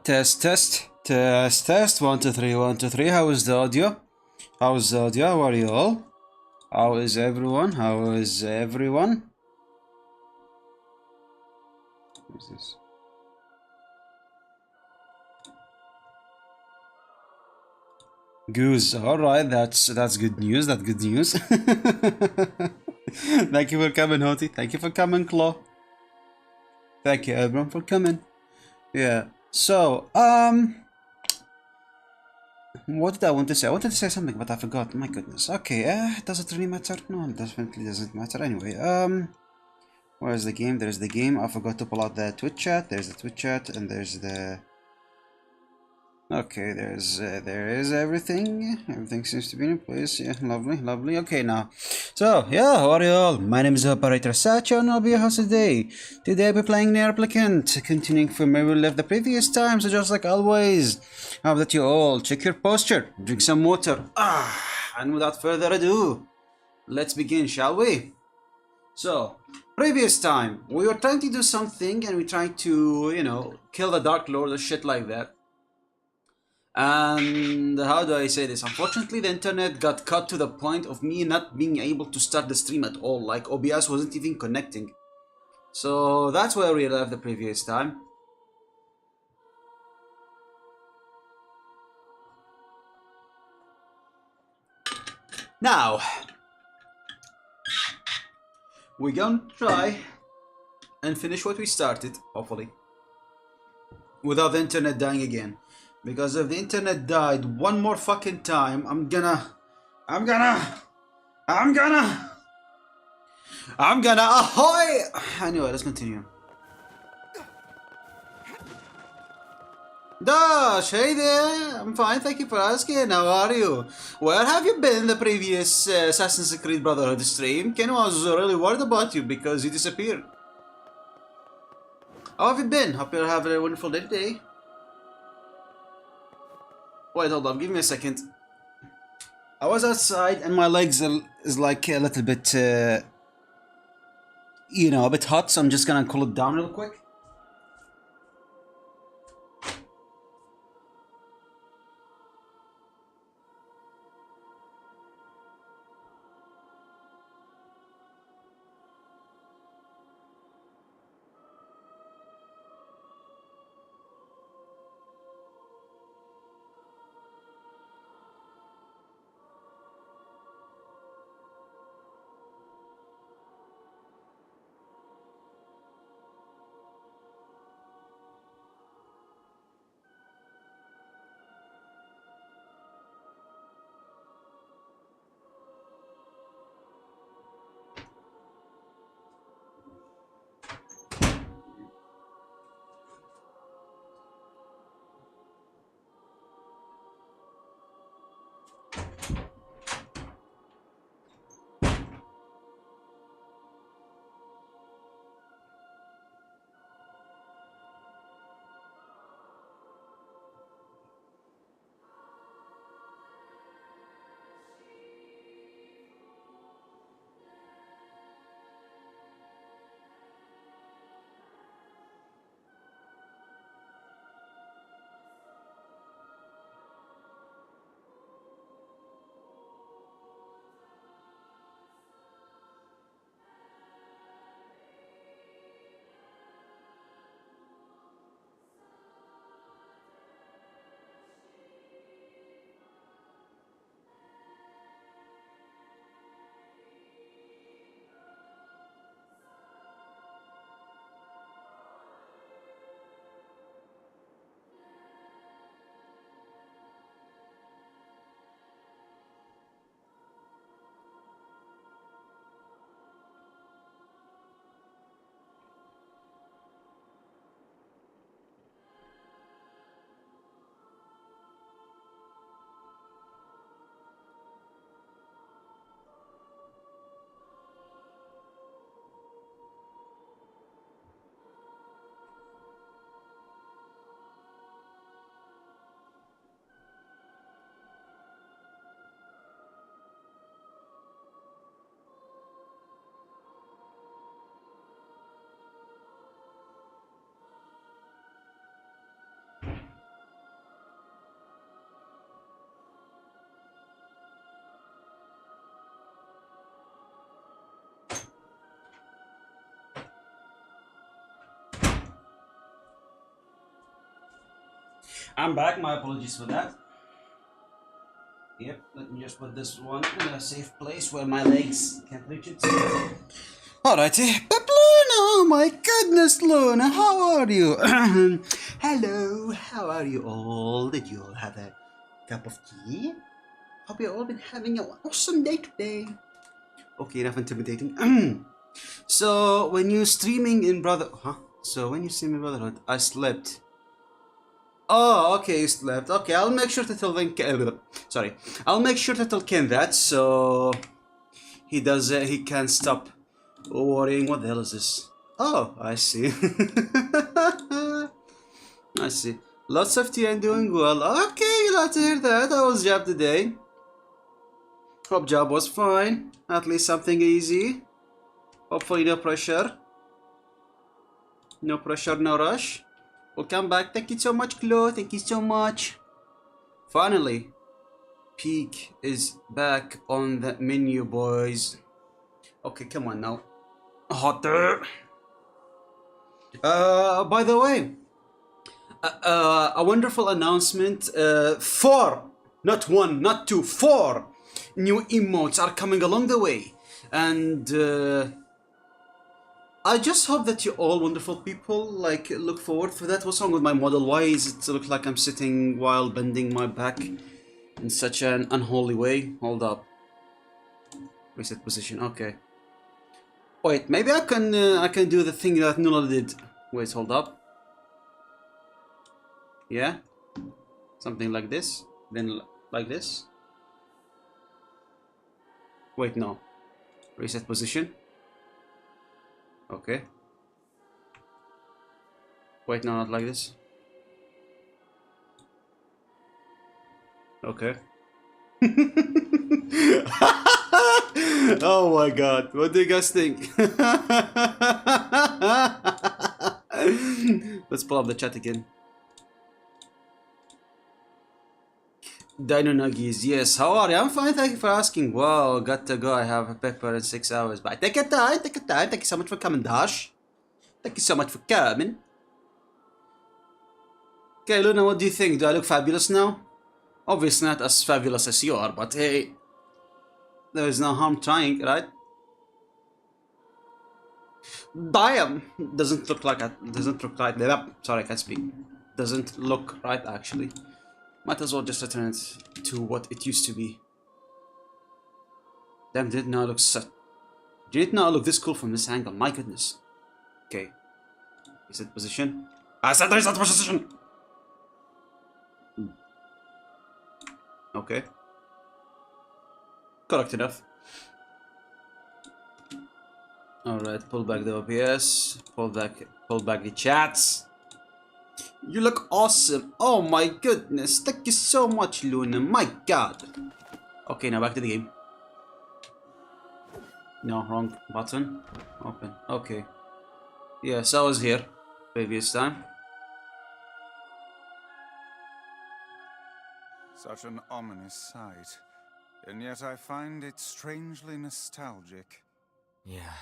Test. 1, 2, 3, 1, 2, 3. How is the audio? How is the audio? How are you all? How is everyone? How is everyone? What is this? Goose. All right, that's good news. That's good news. Thank you for coming, Hoti. Thank you for coming, Claw. Thank you, everyone, for coming. Yeah. So, what did I want to say? I wanted to say something, but I forgot. My goodness. Okay. Does it really matter? No, it definitely doesn't matter. Anyway, where's the game? There's the game. I forgot to pull out the Twitch chat. There's the Twitch chat, and there's the. Okay, there is everything. Everything seems to be in place. Yeah, lovely, lovely. Okay, now. So, yeah, how are you all? My name is Operator Sacho, and I'll be your host today. Today I'll be playing NieR Replicant, continuing from where we left the previous time, so just like always, I hope that you all check your posture, drink some water. And without further ado, let's begin, shall we? So, previous time, we were trying to do something, and we tried to, kill the Dark Lord or shit like that. And how do I say this? Unfortunately, the internet got cut to the point of me not being able to start the stream at all. Like, OBS wasn't even connecting. So that's where we left the previous time. Now, we're gonna try and finish what we started, hopefully, without the internet dying again. Because if the internet died one more fucking time, I'm gonna ahoy! Anyway, let's continue. Dash, hey there! I'm fine, thank you for asking. How are you? Where have you been in the previous Assassin's Creed Brotherhood stream? Ken was really worried about you because you disappeared. How have you been? Hope you're having a wonderful day today. Wait, hold on, give me a second. I was outside and my legs is like a little bit, a bit hot, so I'm just gonna cool it down real quick. I'm back, my apologies for that. Yep, let me just put this one in a safe place where my legs can't reach it. Alrighty, but Luna, my goodness, Luna, how are you? Hello, how are you all? Did you all have a cup of tea? Hope you all been having an awesome day today. Okay, enough intimidating. So when you're streaming in Brotherhood, I slept. Oh, okay, you slept. Okay, I'll make sure to tell sorry, I'll make sure to tell Ken that so he does. He can stop worrying. What the hell is this? Oh, I see. I see. Lots of tea and doing well. Okay, glad to hear that. How was job today? Hope job was fine. At least something easy. Hopefully no pressure. No pressure, no rush. Welcome back. Thank you so much, Chloe. Thank you so much. Finally, Peak is back on the menu, boys. Okay, come on now. Hotter. By the way, a wonderful announcement. Four, not one, not two, four new emotes are coming along the way, and I just hope that you all wonderful people like look forward for that. What's wrong with my model? Why is it look like I'm sitting while bending my back in such an unholy way? Hold up. Reset position. Okay. Wait, maybe I can do the thing that Nula did. Wait, hold up. Yeah. Something like this. Then like this. Wait, no. Reset position. Okay. Wait, no, not like this. Okay. Oh my god, what do you guys think? Let's pull up the chat again. Dino Nuggies, yes, how are you? I'm fine, thank you for asking. Wow, got to go, I have a paper in 6 hours. But take your time, take your time. Thank you so much for coming, Dash. Thank you so much for coming. Okay, Luna, what do you think? Do I look fabulous now? Obviously not as fabulous as you are, but hey, there is no harm trying, right? Damn! Doesn't look like doesn't look right. Sorry, I can't speak. Doesn't look right actually. Might as well just return it to what it used to be. Damn, did it not look did it not look this cool from this angle? My goodness. Okay. Reset position. I said reset position! Okay. Correct enough. Alright, pull back the OBS. Pull back the chats. You look awesome. Oh my goodness. Thank you so much, Luna. My god. Okay, now back to the game. No, wrong button. Open. Okay. Yes, I was here previous time. Such an ominous sight. And yet I find it strangely nostalgic. Yeah.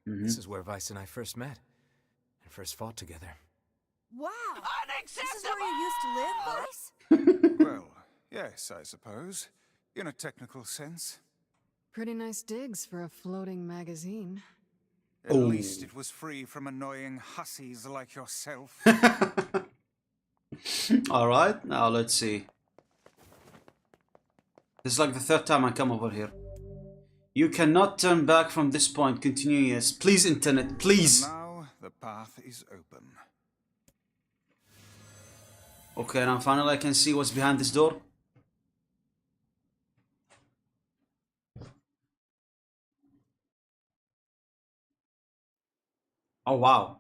This is where Vice and I first met. And first fought together. Wow! Unacceptable! This is where you used to live, Vice? Well, yes, I suppose. In a technical sense. Pretty nice digs for a floating magazine. At least it was free from annoying hussies like yourself. Alright, now let's see. This is like the third time I come over here. You cannot turn back from this point. Continue, yes. Please, internet, please. And now the path is open. Okay, now finally I can see what's behind this door. Oh wow.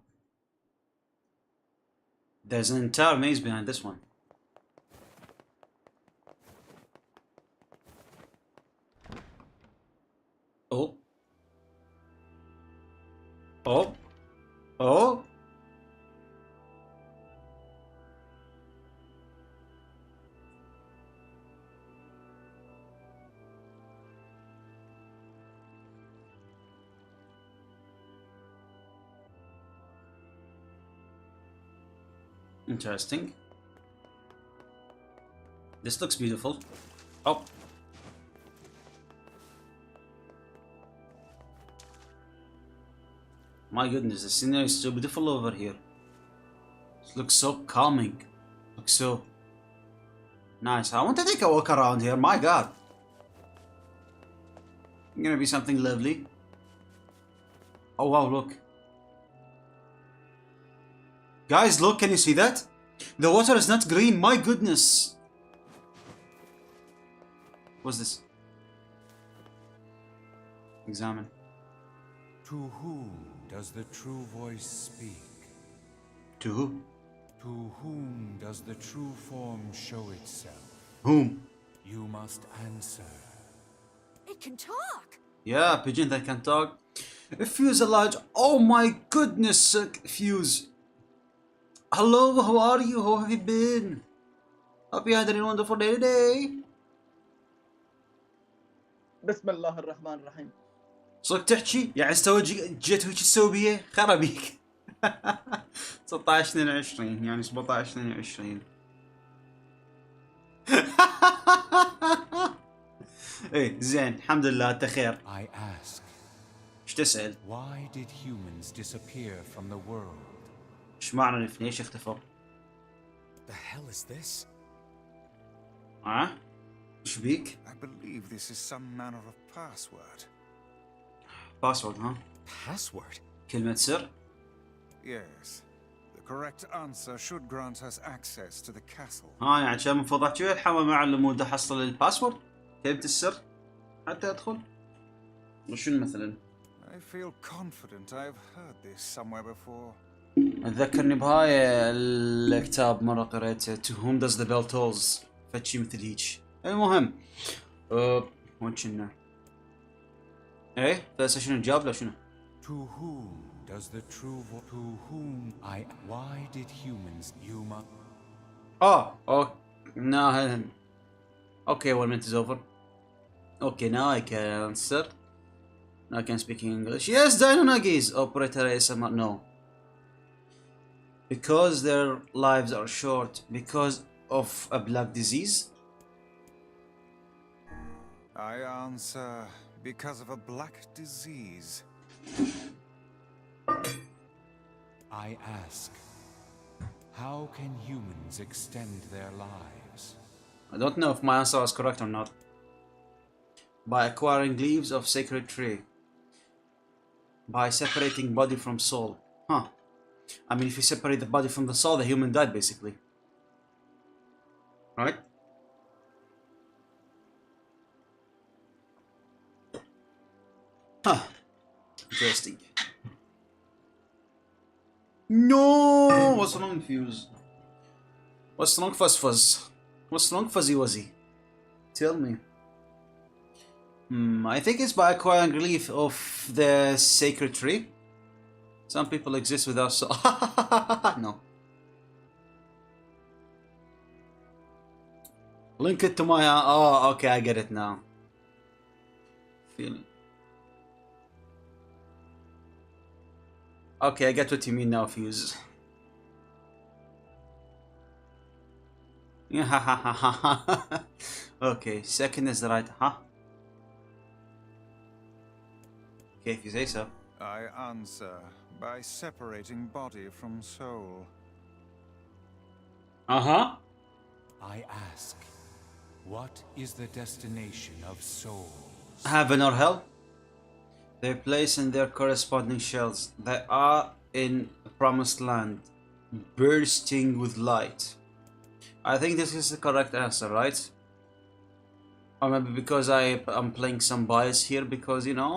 There's an entire maze behind this one. Oh. Oh. Oh. Interesting. This looks beautiful. Oh. My goodness, the scenery is so beautiful over here. It looks so calming. Looks so nice. I want to take a walk around here. My god. Gonna be something lovely. Oh wow, look. Guys, look, can you see that? The water is not green, my goodness. What's this? Examine. To whom does the true voice speak? To who? To whom does the true form show itself? Whom? You must answer. It can talk. Yeah, pigeon that can talk. Fuse alive. Oh my goodness, Fuse. Hello, how are you? How have you been? Hope you had a wonderful day today. بسم الله الرحمن الرحيم. صدق تحكي؟ يعني جيت وش تسوي بيه؟ خرا بيك. 19 22 يعني 17 22. ايه زين الحمد لله انت خير. I ask. ايش تسأل؟ Why did humans disappear from the world? ايش معنى الاثنين ايش اختفوا؟ The hell is this? ايش بيك؟ I believe this is some manner of password. باسورد ها؟ Password? كلمة سر؟ Yes. The correct answer should grant us access to the castle. يعني عشان المفروض احكي الحما مع المود احصل الباسورد؟ كلمة السر؟ حتى ادخل؟ وشنو مثلا؟ I feel confident I've heard this somewhere before. اتذكرني بهاي الكتاب مرة قريته To whom does the bell tolls فشي مثل هيج. المهم وين كنا؟ ايه بس شنو الجواب لا شنو؟ To whom does the true voice? To whom I? Why did humans? You must. Oh no. Okay, 1 minute is over. Okay, now I can answer. Now I can speak English. Yes, Dino Nuggies. Operator ASMR. No. Because their lives are short. Because of a black disease. I answer because of a black disease. I ask, how can humans extend their lives? I don't know if my answer was correct or not. By acquiring leaves of sacred tree. By separating body from soul. Huh. I mean, if you separate the body from the soul, the human died basically. Right? Huh. Interesting. No! What's wrong, Fuse? What's wrong, Fuzz Fuzz? What's wrong, Fuzzy Wuzzy? Tell me. I think it's by acquiring relief of the sacred tree. Some people exist without soul. No. Link it to my... Oh, okay, I get it now. Feeling. Okay, I get what you mean now, Fuse. Okay, second is the right, huh? Okay, if you say so. I answer by separating body from soul. Uh-huh. I ask, what is the destination of souls? Heaven or hell? Their place in their corresponding shells. They are in the promised land, bursting with light. I think this is the correct answer, right? Or maybe because I'm playing some bias here because, you know,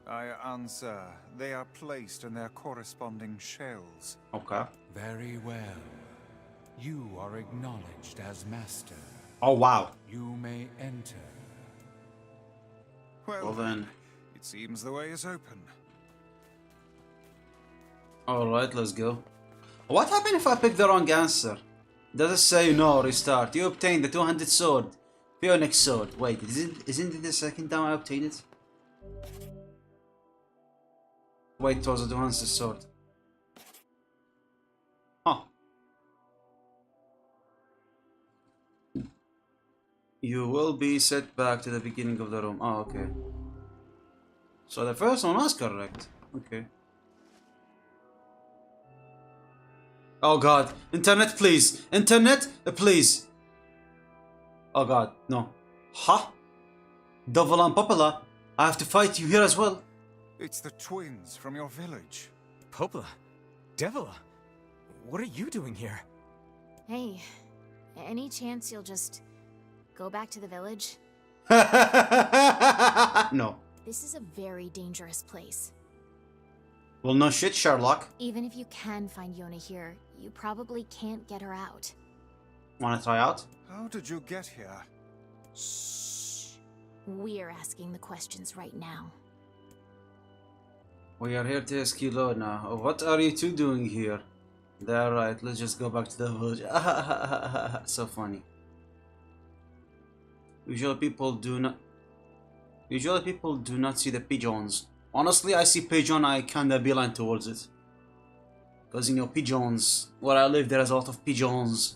I answer, they are placed in their corresponding shells. Okay. Very well. You are acknowledged as master. Oh, wow. You may enter. Well then. It seems the way is open. Alright, let's go. What happened if I pick the wrong answer? Does it say no, restart? You obtained the 200 sword. Phoenix sword. Wait, isn't it the second time I obtained it? Wait, it was the 200 sword. Huh. You will be set back to the beginning of the room. Oh, okay. So the first one was correct. Okay. Oh god. Internet, please. Internet, please. Oh god, no. Huh? Double and Popula, I have to fight you here as well. It's the twins from your village. Popola? Devila? What are you doing here? Hey, any chance you'll just go back to the village? No. This is a very dangerous place. Well, no shit, Sherlock. Even if you can find Yona here, you probably can't get her out. Wanna try out? How did you get here? Shh. We're asking the questions right now. We are here to ask you, Lorna. What are you two doing here? They're right, let's just go back to the village. So funny. Usually people do not see the pigeons. Honestly, I see pigeon, I kinda beeline towards it. Because you know, pigeons. Where I live, there's a lot of pigeons.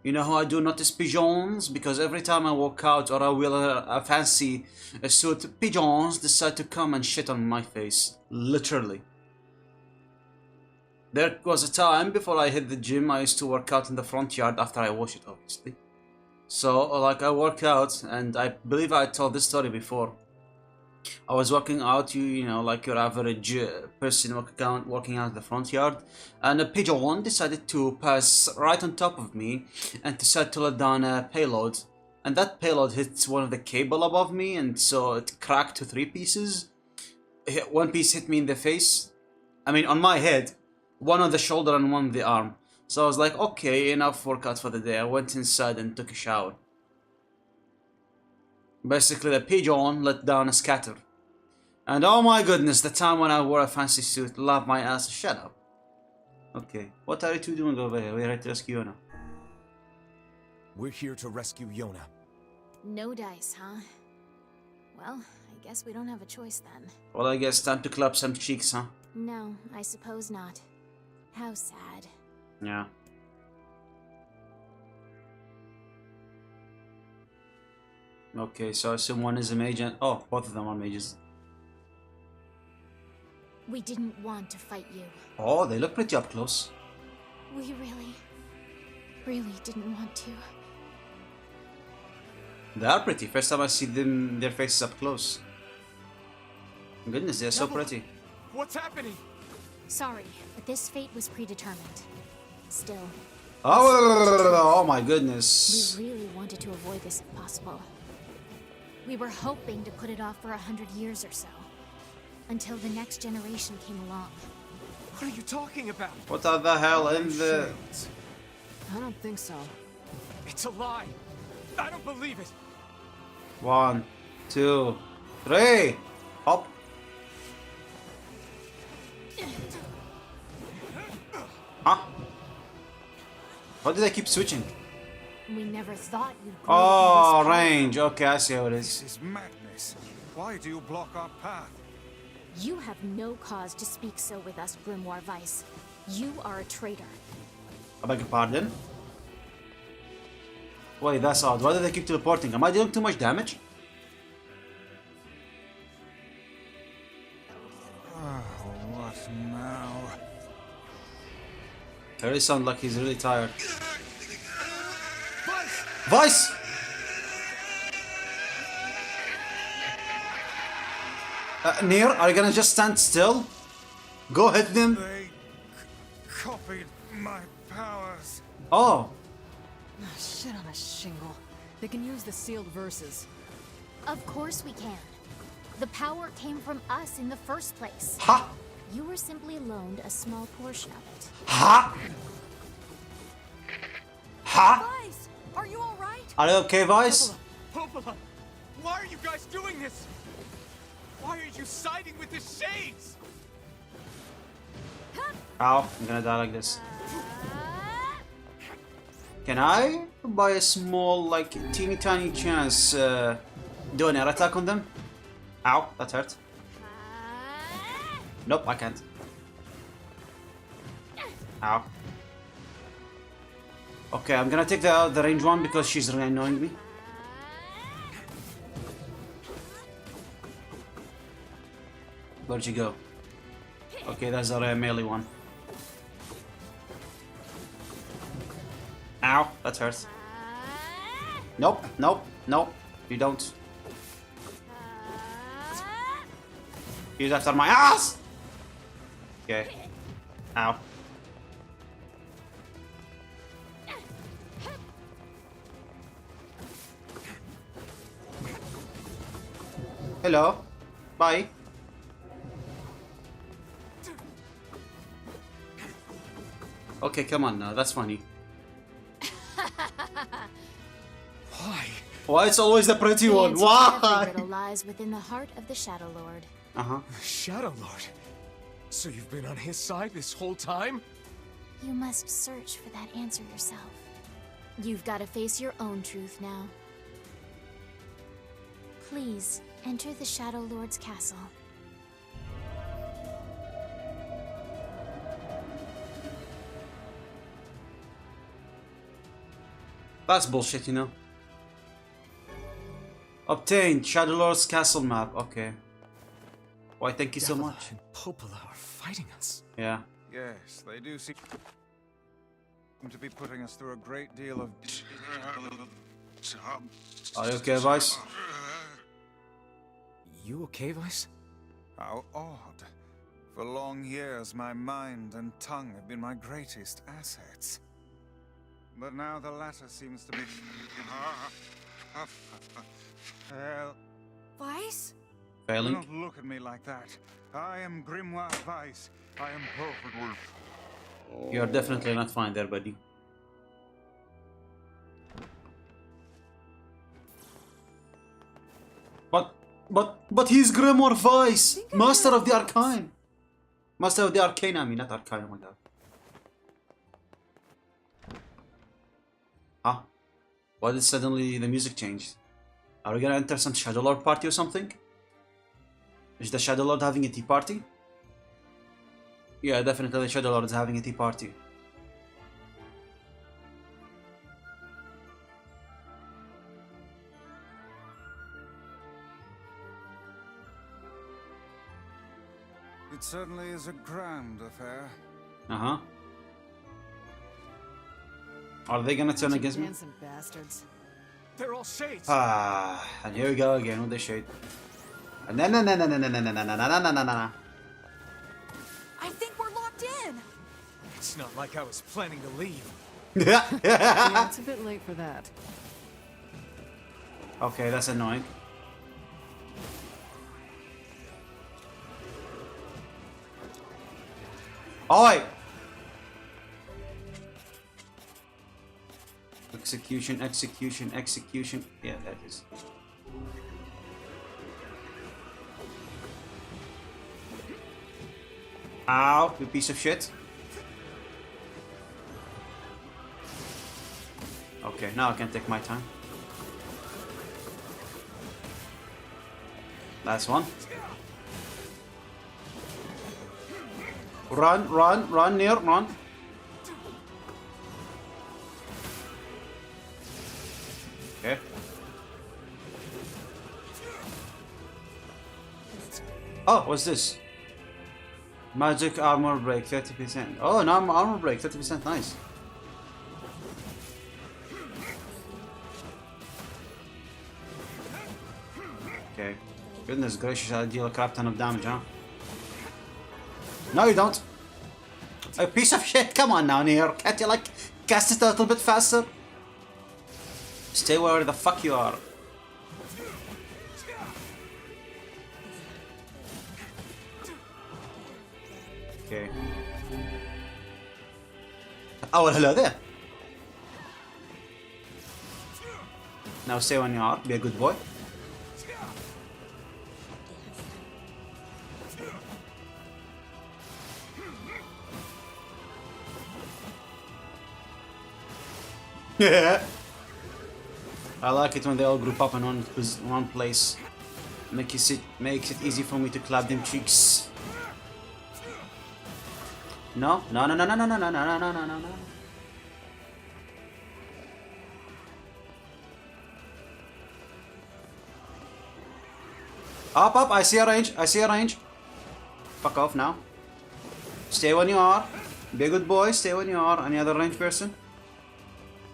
You know how I do notice pigeons? Because every time I walk out or I wear a fancy suit, pigeons decide to come and shit on my face. Literally. There was a time before I hit the gym, I used to work out in the front yard after I wash it, obviously. So, like, I work out, and I believe I told this story before. I was walking out, you know, like your average person walking out the front yard, and a pigeon decided to pass right on top of me and decided to let down a payload. And that payload hit one of the cable above me, and so it cracked to 3 pieces. One piece hit me in the face, I mean on my head, one on the shoulder and one on the arm. So I was like, okay, enough workout for the day. I went inside and took a shower. Basically, the pigeon let down a scatter. And oh my goodness, the time when I wore a fancy suit, love my ass. Shut up. Okay, what are you two doing over here? We're here to rescue Yona. We're here to rescue Yona. No dice, huh? Well, I guess we don't have a choice then. Well, I guess time to clap some cheeks, huh? No, I suppose not. How sad. Yeah. Okay, so I assume one is a mage and... Oh, both of them are mages. We didn't want to fight you. Oh, they look pretty up close. We really didn't want to. They are pretty. First time I see them, their faces up close. Goodness, they're so pretty. What's happening? Sorry, but this fate was predetermined. Still, Oh my goodness. we really wanted to avoid this if possible. We were hoping to put it off for 100 years or so. Until the next generation came along. What are you talking about? What the hell in the... I don't think so. It's a lie. I don't believe it. 1, 2, 3. Hop. Huh? Why do they keep switching? We never thought you'd grow Oh, to this point. range. Okay, I see how it This is. is madness. Why do you block our path? You have no cause to speak so with us, Grimoire Vice. You are a traitor. I beg your pardon? Wait, that's odd. Why do they keep teleporting? Am I dealing too much damage? What now? He really sounds like he's really tired. Vice! NieR, are you gonna just stand still? Go hit them. They copied my powers. Oh. Shit on a shingle. They can use the sealed verses. Of course we can. The power came from us in the first place. Ha! You were simply loaned a small portion of it. Ha! Ha! Vice, are you all right? Are you okay, Vice? Popola, why are you guys doing this? Why are you siding with the Shades? Ow, I'm gonna die like this. Can I, by a small, like, teeny tiny chance, do an air attack on them? Ow, that hurt. Nope, I can't. Ow. Okay, I'm gonna take the range one because she's really annoying me. Where'd you go? Okay, that's the melee one. Ow, that hurts. Nope, nope, nope. You don't. He's after my ass! Okay. Ow. Hello. Bye. Okay, come on now. That's funny. Why? Why it's always the pretty The one? answer to Why? every riddle lies within the heart of the Shadow Lord. Uh-huh. Shadow Lord. So you've been on his side this whole time? You must search for that answer yourself. You've got to face your own truth now. Please, enter the Shadow Lord's castle. That's bullshit, you know. Obtained Shadow Lord's castle map. Okay. Why, thank you so Davila much. and Popola are fighting us. Yeah. Yes, they do seem to be putting us through a great deal of... Are you okay, Vice? You okay, Vice? How odd. For long years, my mind and tongue have been my greatest assets. But now the latter seems to be... Hell, Vice? do Failing? not look at me like that. I am Grimoire Vice. I am perfectly... You're definitely not fine there, buddy. But he's Grimoire Vice! Master of the Arcane! Master of the Arcane, I mean, not Arcane, oh my god. Huh? Why did suddenly the music change? Are we gonna enter some Shadow Lord party or something? Is the Shadow Lord having a tea party? Yeah, definitely the Shadow Lord is having a tea party. It certainly is a grand affair. Uh-huh. Are they gonna turn against me? Dancing bastards. They're all shades. Ah, and here we go again with the shade. And then no. I think we're locked in. It's not like I was planning to leave. Yeah, it's a bit late for that. Okay, that's annoying. Oi! Execution, execution, execution. Yeah, that is. Ow, you piece of shit. Okay, now I can take my time. Last one. Run, run, run, NieR, run. Okay. Oh, what's this? Magic armor break, 30%. Oh, no, armor break, 30%, nice. Okay. Goodness gracious, I deal a crap ton of damage, huh? No, you don't. A piece of shit, come on now, NieR. Can't you, like, cast it a little bit faster? Stay where the fuck you are. Okay. Oh, well, hello there. Now stay when you are. Be a good boy. Yeah. I like it when they all group up in one place. Makes it easy for me to clap them cheeks. No, no, no, no, no, no, no, no, no, no, no, no, no. Up, up! I see a range. I see a range. Fuck off now. Stay when you are. Be a good boy, stay when you are. Any other range person?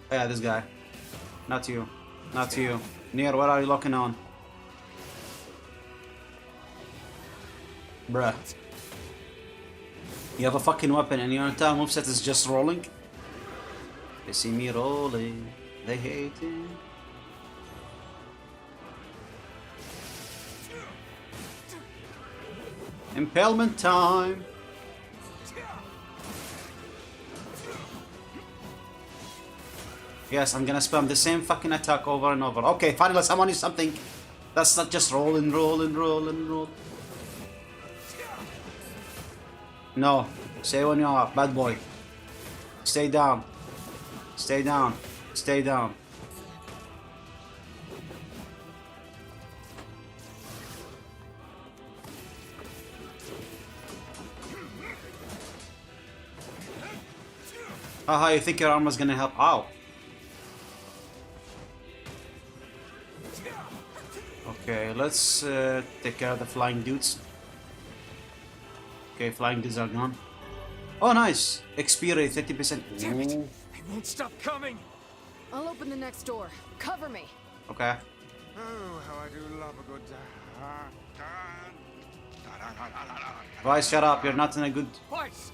Oh, yeah, this guy. Not you. Not you. NieR, what are you locking on? Bruh. You have a fucking weapon and your entire moveset is just rolling? They see me rolling. They hate it. Impalement time. Yes, I'm gonna spam the same fucking attack over and over. Okay, finally someone is something. That's not just roll and roll and roll and roll. No, stay when you are, bad boy. Stay down. Stay down. Stay down. Haha, you think your armor's gonna help? Ow. Okay, let's take care of the flying dudes. Okay, flying dudes are gone. Oh, nice! XP rate 30%. Damn it! Ooh. They won't stop coming! I'll open the next door. Cover me. Okay. Oh, how I do love a good... Vice, shut up. You're not in a good... Twice!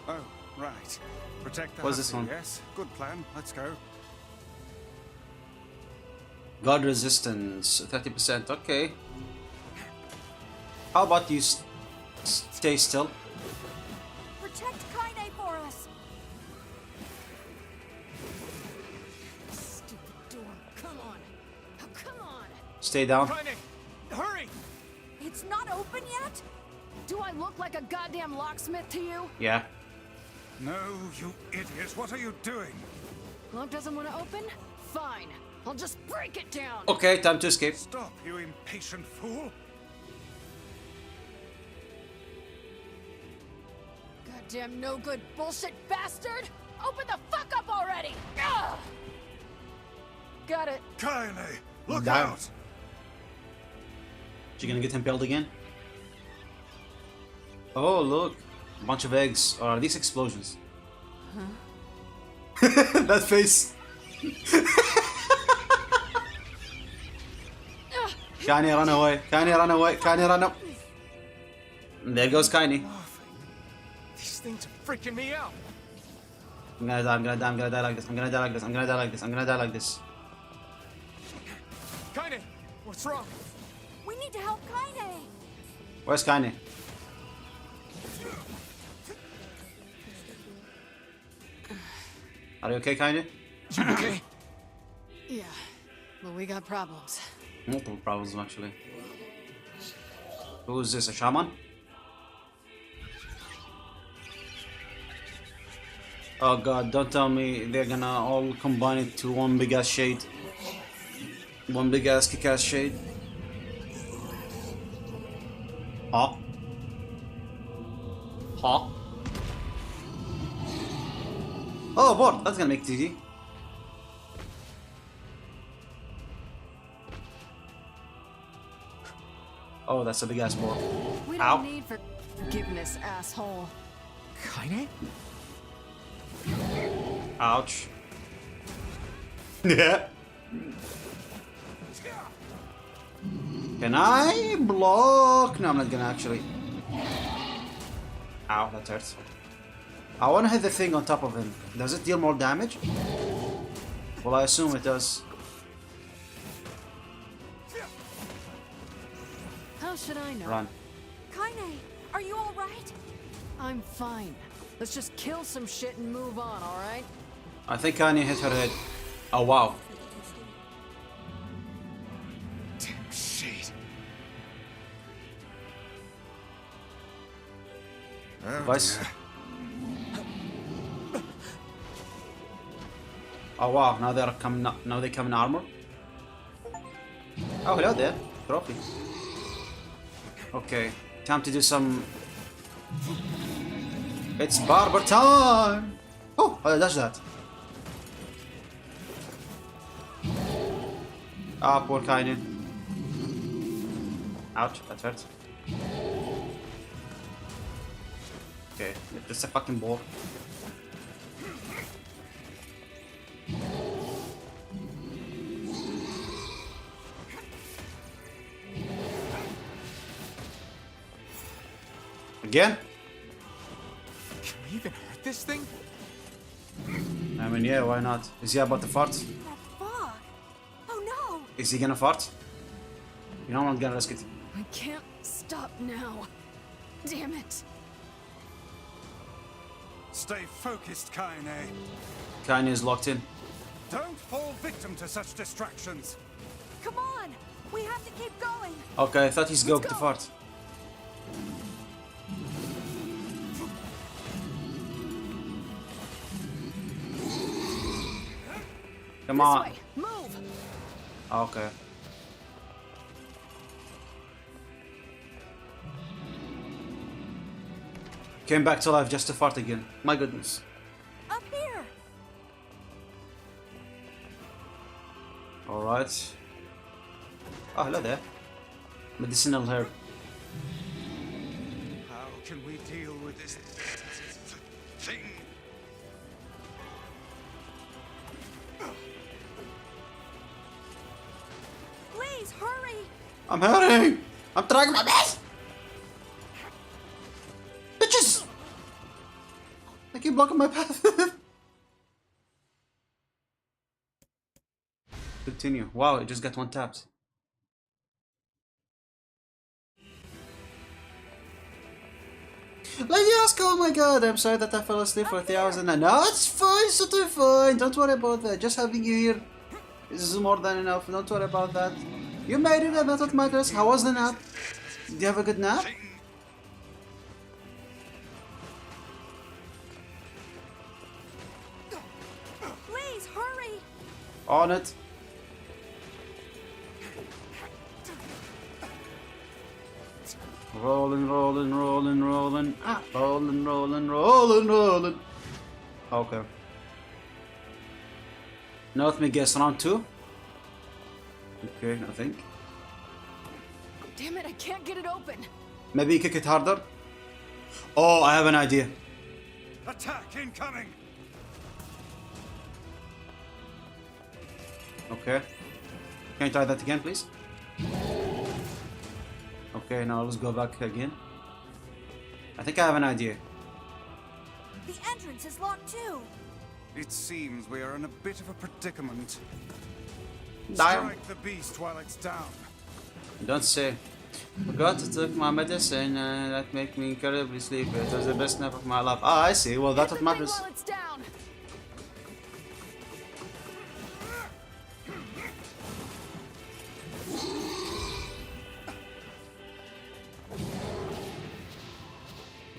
Oh, right. Protect the What's this hussy, one? yes? Good plan. Let's go. God resistance 30%. Okay. How about you stay still? Protect Kaine for us. Stupid door. Come on. Oh, come on. Stay down. Kaine! Hurry! It's not open yet? Do I look like a goddamn locksmith to you? Yeah. No, you idiot. What are you doing? Lock doesn't want to open? Fine. I'll just break it down. Okay, time to escape. Stop, you impatient fool. Goddamn no good bullshit bastard! Open the fuck up already! Ugh! Got it. Kaine, look Down. out. You gonna get impaled again? Oh, look. A bunch of eggs. Or are these explosions? Huh? That face. Kaine, run away. Kaine, run away. Kaine, run up. There goes Kaine. These things are freaking me out! I'm gonna die, I'm gonna die, I'm gonna die like this, I'm gonna die like this, I'm gonna die like this, I'm gonna die like this. Kaine! What's wrong? We need to help Kaine. Where's Kaine? Are you okay, Kaine? Okay? Yeah. Well, we got problems. Multiple problems, actually. Who is this, a shaman? Oh god, don't tell me they're gonna all combine it to one big ass shade. One big ass kick ass shade. Huh? Huh? Oh, board! That's gonna make it easy. Oh, that's a big ass board. We Ow. don't need forgiveness, asshole. Kaine? Ouch. Yeah. Can I block? No, I'm not gonna actually. Ow, that hurts. I wanna hit the thing on top of him. Does it deal more damage? Well, I assume it does. How should I know? Run. Kaine, are you all right? I'm fine. Let's just kill some shit and move on, alright? I think Kanye hit her head. Oh, wow. Damn shit. Oh, Vice. dear. Oh, wow. Now they're coming. Now they come in armor. Oh, hello there. Trophy. Okay. Time to do some. It's barber time! Oh, how did I dodge that? Ah, poor Kaine. Ouch, that hurt. Okay, just a fucking ball. Again? Can we even hurt this thing? I mean, yeah, why not? Is he about to fart? That fog. Oh no! Is he gonna fart? You know, I'm not gonna risk it. I can't stop now. Damn it. Stay focused, Kaine. Kanye is locked in. Don't fall victim to such distractions. Come on! We have to keep going! Okay, I thought he's going to fart. Come This on. way. Move. Okay. Came back to life just to fart again. My goodness. Up here! Alright. Oh, hello there. Medicinal herb. How can we deal with this thing? Please, hurry! I'm hurrying! I'm trying my best! Bitches! They keep blocking my path. Continue. Wow, it just got one tapped. Like, yes, oh my god, I'm sorry that I fell asleep for 1,000. No, it's fine, it's totally fine. Don't worry about that. Just having you here is more than enough. Don't worry about that. You made it, and that's what matters. How was the nap? Did you have a good nap? Please, hurry! On it. Rolling, rolling, rolling, rolling. Ah, rolling, rolling, rolling, rolling. Okay. Now let me guess, round 2? Okay, I think. Damn it, I can't get it open. Maybe kick it harder? Oh, I have an idea. Attack incoming! Okay. Can you try that again, please? Okay, now let's go back again. I think I have an idea. The entrance is locked too! It seems we are in a bit of a predicament. Damn. Strike the beast while it's down. Don't say. Forgot to take my medicine and that made me incredibly sleepy. It was the best nap of my life. Ah, I see. Well, that's Hit what the thing matters. while it's down.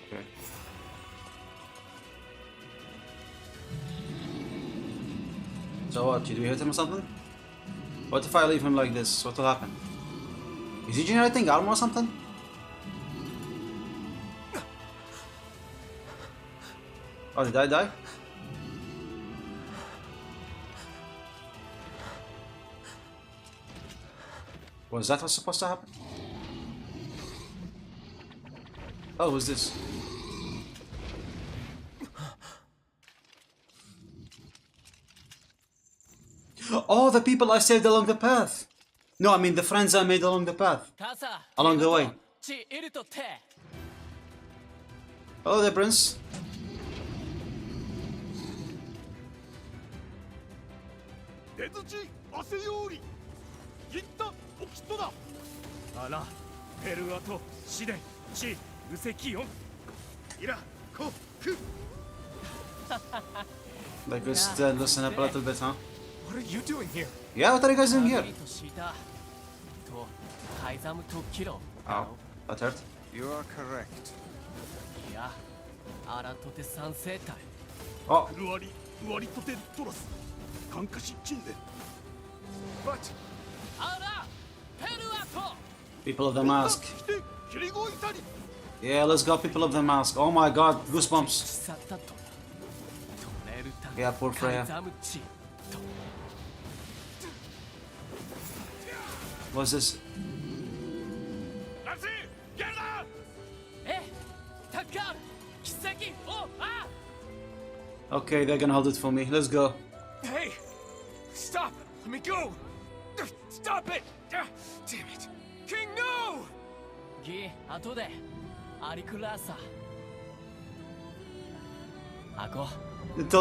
Okay. So what? Did we hit him or something? What if I leave him like this? What will happen? Is he generating armor or something? Oh, did I die? Was that what's supposed to happen? Oh, who's this? Oh, the people I saved along the path. No, I mean the friends I made along the path. Along the way. Hello there, Prince. Like, just listen up a little bit, huh? What are you doing here? Yeah, what are you guys doing here? Ow, that hurt. You are correct. Oh, But people of the mask. Yeah, let's go, people of the mask. Oh my god, goosebumps. Yeah, poor Freya. What's this? Okay, they're gonna hold it for me. Let's go. Hey! Stop! Let me go! Stop it! Damn it! King, no! Until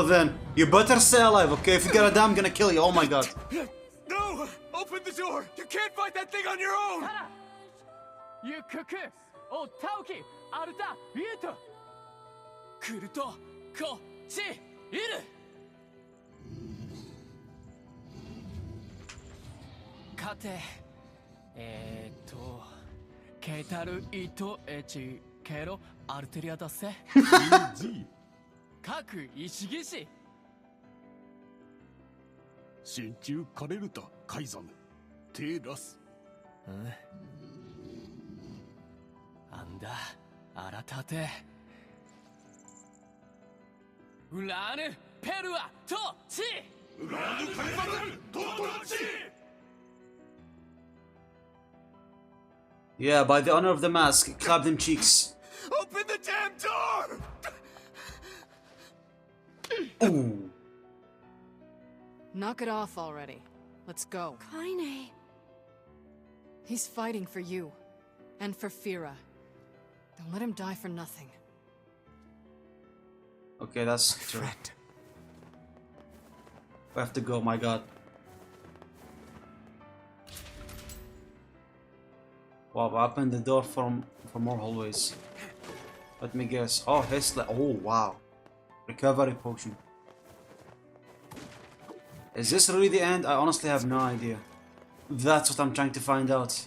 then, you better stay alive, okay? If you get a damn, I'm gonna kill you. Oh my god. No! Open the door! You can't fight that thing on your own! Yeah, by the honor of the mask, clap them cheeks. Open the damn door! Ooh. Knock it off already. Let's go. Kaine. He's fighting for you. And for Fira. Don't let him die for nothing. Okay, that's true. We have to go, my god. Wow, I opened the door for more hallways. Let me guess. Oh, his oh wow. Recovery potion. Is this really the end? I honestly have no idea. That's what I'm trying to find out.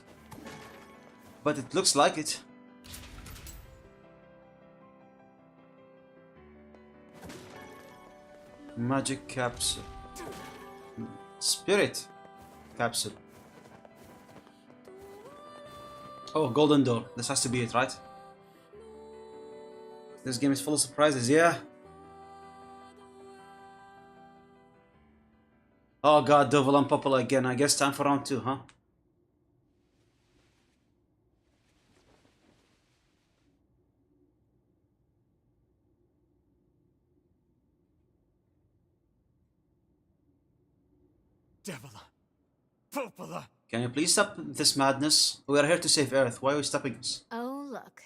But it looks like it. Magic capsule. Spirit capsule. Oh, golden door. This has to be it, right? This game is full of surprises, yeah. Oh god, Devil unpopular again. I guess time for round 2, huh? Devila! Popola! Can you please stop this madness? We are here to save Earth. Why are you stopping us? Oh, look.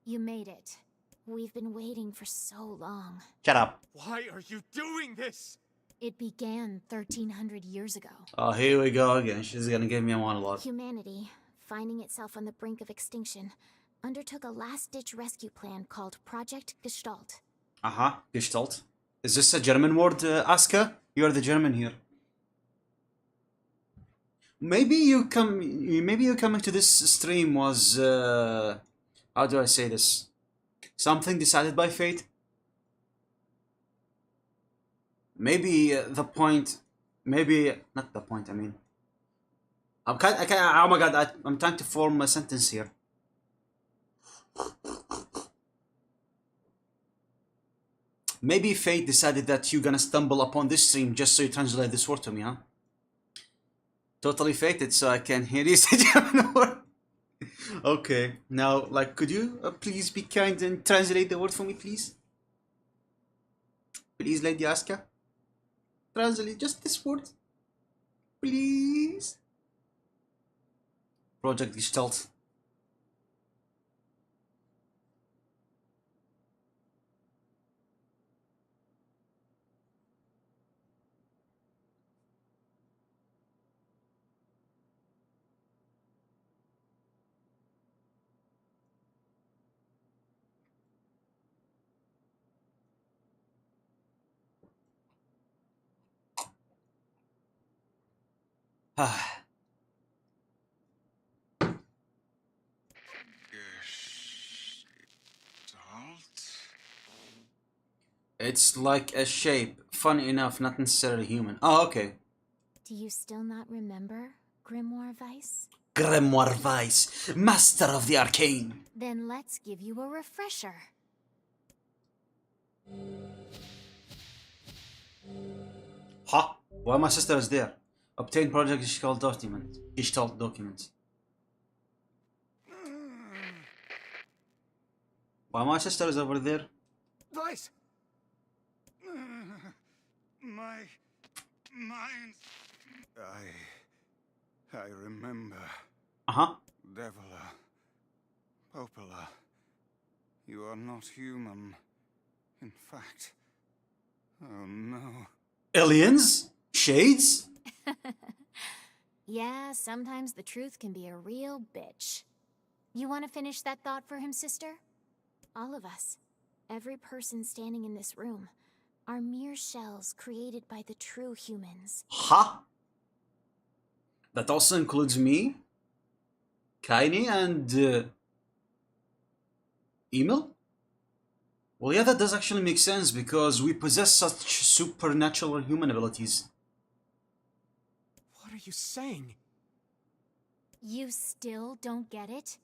You made it. We've been waiting for so long. Shut up. Why are you doing this? It began 1300 years ago. Oh, here we go again. She's gonna give me a monologue. Humanity, finding itself on the brink of extinction, undertook a last-ditch rescue plan called Project Gestalt. Gestalt. Is this a German word, Aska? You're the German here. Maybe you coming to this stream was how do I say this? Something decided by fate? Maybe the point, maybe not the point. I mean, I can't. Oh my god! I'm trying to form a sentence here. Maybe fate decided that you're gonna stumble upon this stream just so you translate this word to me, huh? Totally fated, so I can hear you say German word. Okay, now, like, could you please be kind and translate the word for me, please? Please, Lady Aska. Translate just this word. Please. Project Gestalt. It's like a shape. Funny enough, not necessarily human. Oh, okay. Do you still not remember Grimoire Weiss? Grimoire Weiss, master of the arcane. Then let's give you a refresher. Huh? Why my sister is there? Obtain project Gestalt document. Gestalt document. Why my sister is over there? Vice! My mind. I remember. Uh-huh. Devila. Popola. You are not human. In fact. Oh no. Aliens? Shades? Yeah, sometimes the truth can be a real bitch. You want to finish that thought for him, sister? All of us, every person standing in this room, are mere shells created by the true humans. Huh? That also includes me, Kaini, and Emil? Well, yeah, that does actually make sense because we possess such supernatural human abilities. What are you saying? You still don't get it?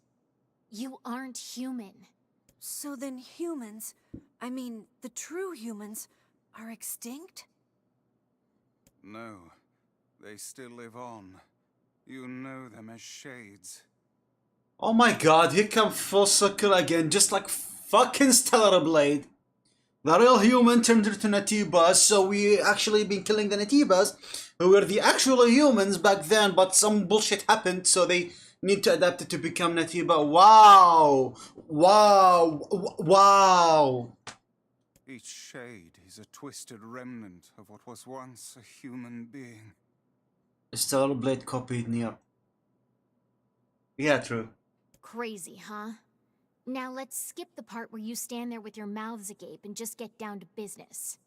You aren't human. So then humans, I mean, the true humans, are extinct? No. They still live on. You know them as shades. Oh my god, here come full circle again, just like fucking Stellar Blade. The real human turned into Natibas, so we actually been killing the Natibas, who were the actual humans back then, but some bullshit happened, so they need to adapt it to become Natiba. Wow! Wow! Wow! Each shade is a twisted remnant of what was once a human being. Stellar Blade copied NieR. Yeah, true. Crazy, huh? Now let's skip the part where you stand there with your mouths agape and just get down to business.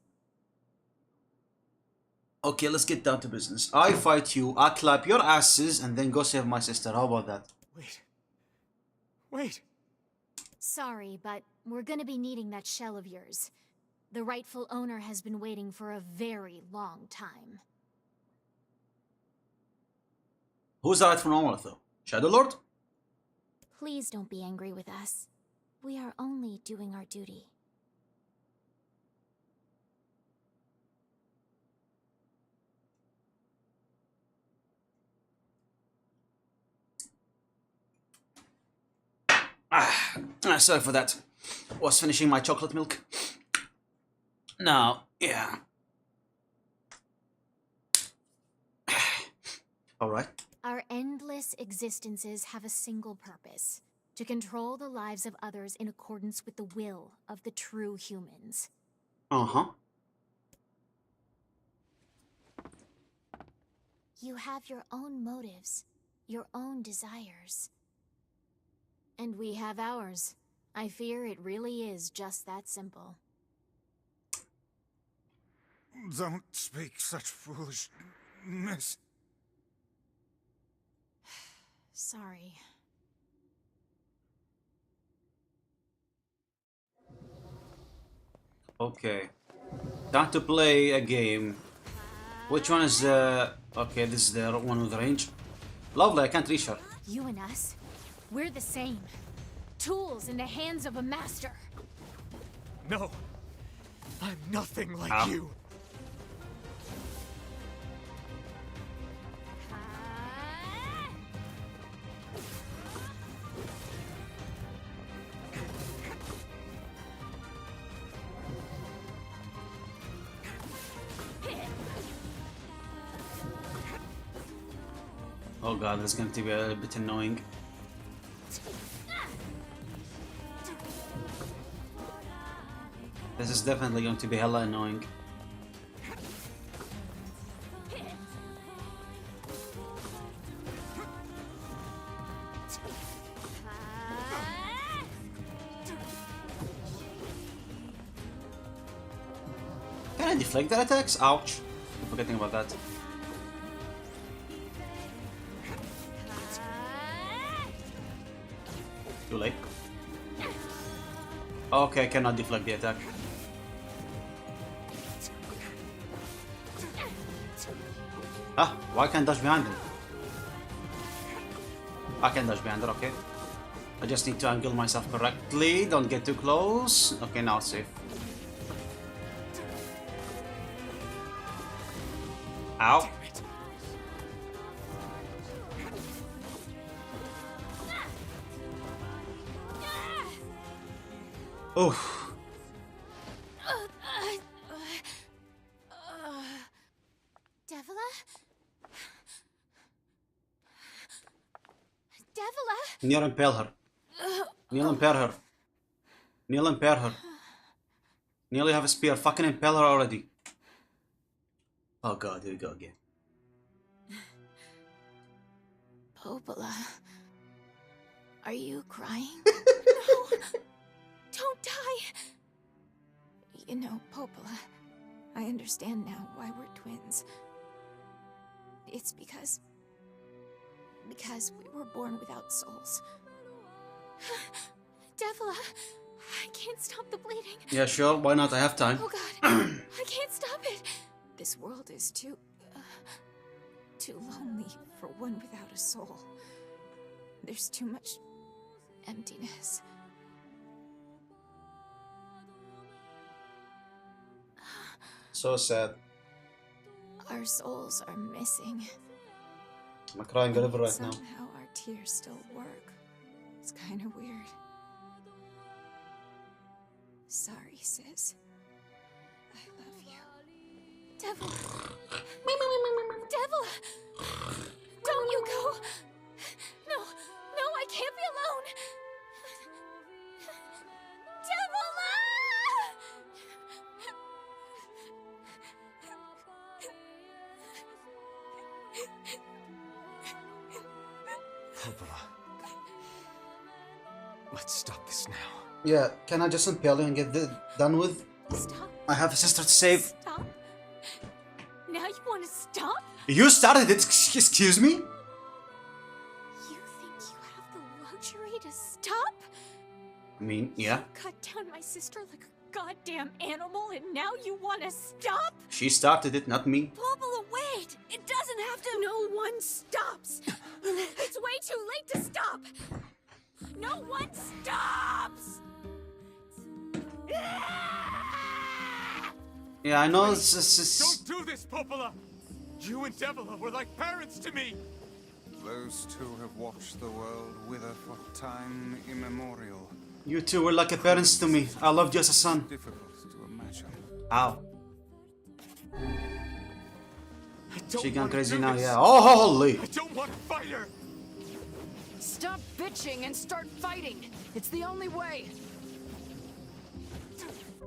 Okay, let's get down to business. I fight you, I clap your asses, and then go save my sister. How about that? Wait. Sorry, but we're gonna be needing that shell of yours. The rightful owner has been waiting for a very long time. Who's the rightful owner, though? Shadow Lord? Please don't be angry with us. We are only doing our duty. Sorry for that. Was finishing my chocolate milk. Now, yeah. Alright. Our endless existences have a single purpose: to control the lives of others in accordance with the will of the true humans. Uh-huh. You have your own motives, your own desires. And we have ours. I fear it really is just that simple. Don't speak such foolishness. Sorry. Okay. Time to play a game. Which one is okay, this is the one with range. Lovely, I can't reach her. You and us, we're the same. Tools in the hands of a master. No. I'm nothing like Ow. you. Oh god, this is going to be a bit annoying. This is definitely going to be hella annoying. Can I deflect their attacks? Ouch. I'm forgetting about that. Too late. Okay, I cannot deflect the attack. Ah, why can't I dodge behind him? I can dodge behind her, okay. I just need to angle myself correctly, don't get too close. Okay, now it's safe. Ow. Oof. Neil, impale her. Neil, impale her. Neil, impale her. Neil, you have a spear. Fucking impale her already. Oh god, here we go again. Popola, are you crying? No! Don't die! You know, Popola, I understand now why we're twins. It's because we were born without souls. Devila, I can't stop the bleeding. Yeah, sure. Why not? I have time. Oh god, I can't stop it. This world is too lonely for one without a soul. There's too much emptiness. So sad. Our souls are missing. I'm crying a river right now. Somehow our tears still work. It's kind of weird. Sorry, sis. I love you. Devila! Devila! Don't you go! No, no, I can't be alone! Devila! Popola. Let's stop this now. Yeah, can I just impale you and get done with? Stop. I have a sister to save. Stop. Now you want to stop? You started it, excuse me? You think you have the luxury to stop? I mean, yeah. Cut down my sister like a goddamn animal and now you want to stop? She started it, not me. Popola, wait! It doesn't have to. No one stops! It's way too late to stop! No one stops! Yeah, I know it's Don't do this, Popola! You and Devila were like parents to me! Those two have watched the world wither for time immemorial. you two were like a parents to me. I loved you as a son. Difficult to imagine. Ow. I don't She gone wanna crazy do now, this. yeah. Oh, holy! I don't want to fight her! Stop bitching and start fighting! It's the only way!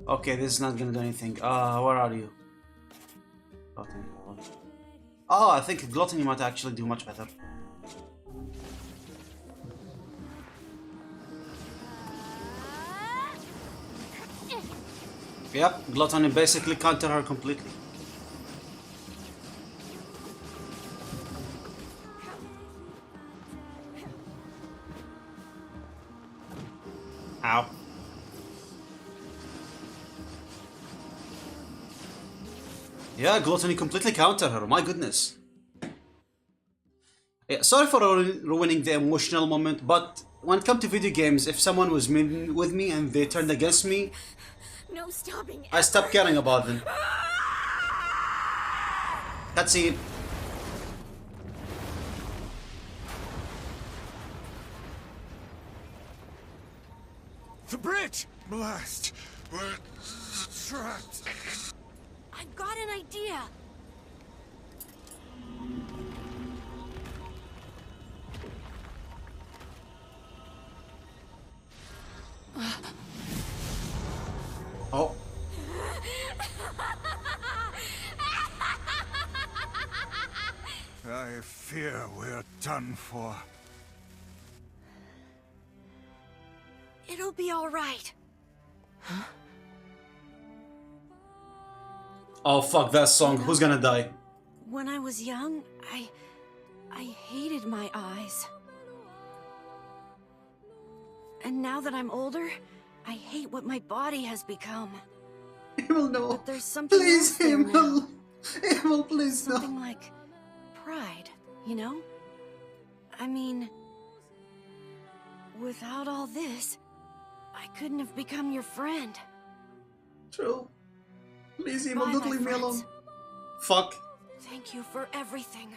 Okay, this is not gonna do anything. Where are you? Gluttony. Oh, I think Gluttony might actually do much better. Yep, Gluttony basically counter her completely. Ow. Yeah, Gluttony completely countered her, my goodness. Yeah, sorry for ruining the emotional moment, but when it comes to video games, if someone was with me and they turned against me, No stopping! I stopped caring about them. Cutscene. The bridge! Blast! We're trapped. I've got an idea. Oh. I fear we're done for. It'll be all right. Oh fuck that song. Who's gonna die? When I was young, I hated my eyes. And now that I'm older, I hate what my body has become. Evil, no. But there's something else Please, there now. Evil. Evil, please, no. Something like pride, you know? I mean, without all this, I couldn't have become your friend. True. Please, Evil, Bye, don't my leave me friends. alone. Fuck. Thank you for everything.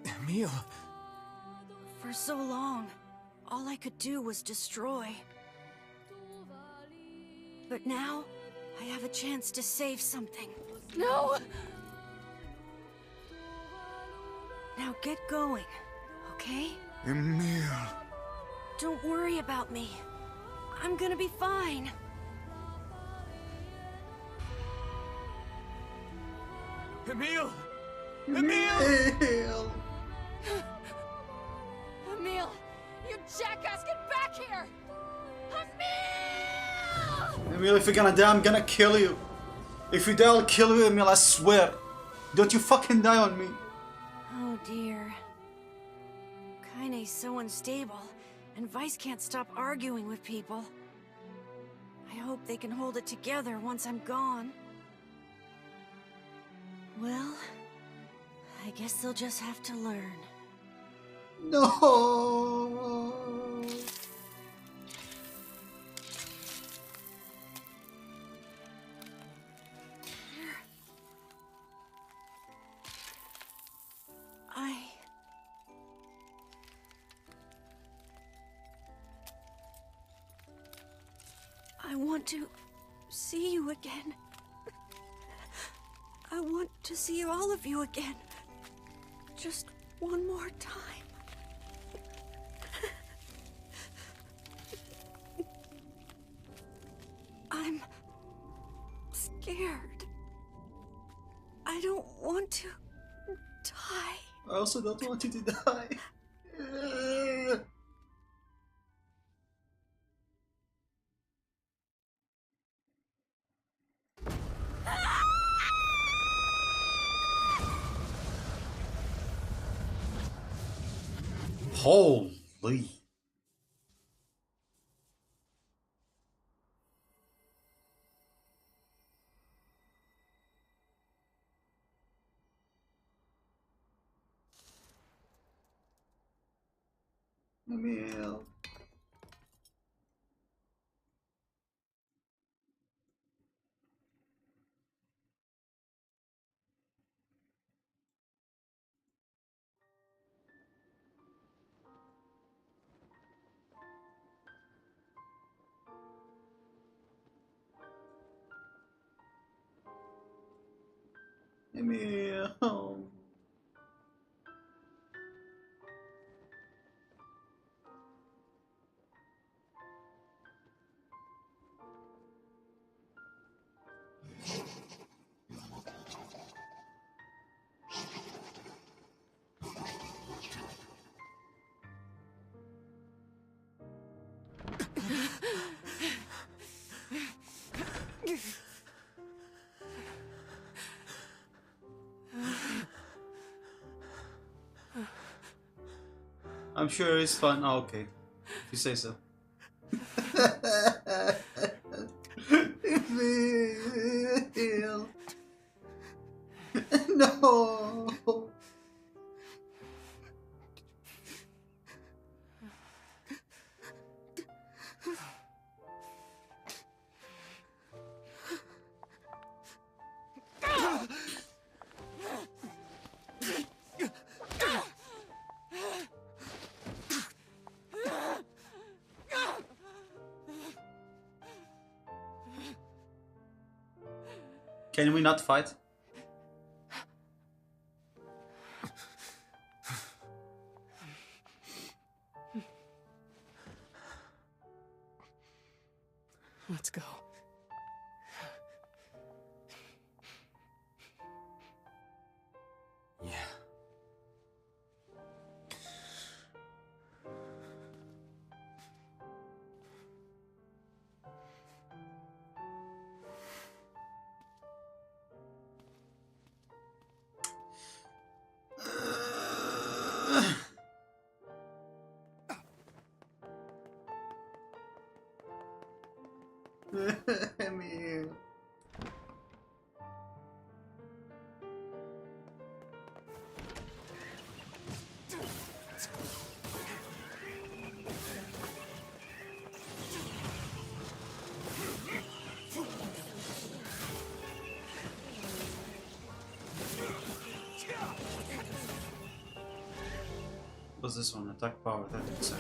Emil. For so long, all I could do was destroy. But now, I have a chance to save something. No! Now get going. okay? Emil. Don't worry about me. I'm gonna be fine. Emil! Emil! Emil! You jackass, get back here! Emil! Emil, if you're gonna die, I'm gonna kill you. If you die, I'll kill you, Emil, I swear. Don't you fucking die on me. Oh dear. Kaine's so unstable, and Vice can't stop arguing with people. I hope they can hold it together once I'm gone. Well, I guess they'll just have to learn. No. I want to see you again. I want to see all of you again. Just one more time. I'm scared. I don't want to die. I also don't want you to die. Holy. Emil. Emil. I'm sure it's fun. Oh, okay. If you say so. Emil. No. Can we not fight? Let's go. Yeah. Emil. What's this one? Attack power, 30%.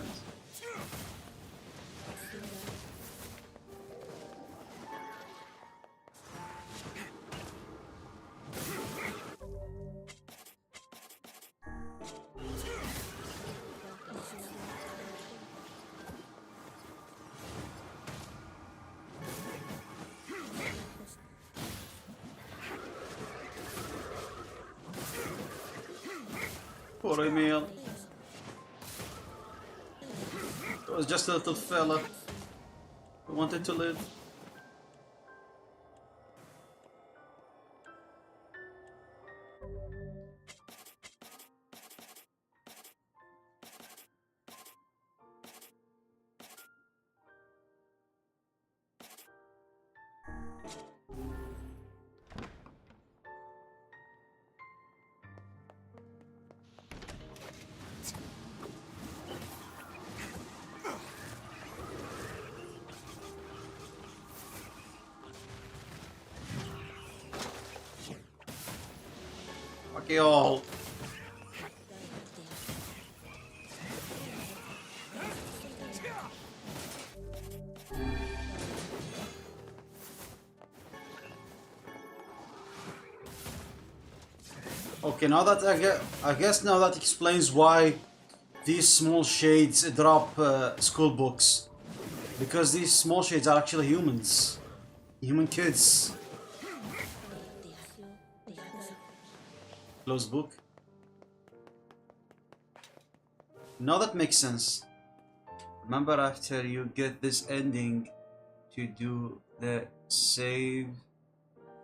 Poor Emil. It was just a little fella who wanted to live. Okay, all. Okay, now that I guess now that explains why these small shades drop school books, because these small shades are actually humans, human kids. Closed book. Now that makes sense. Remember, after you get this ending, to do the save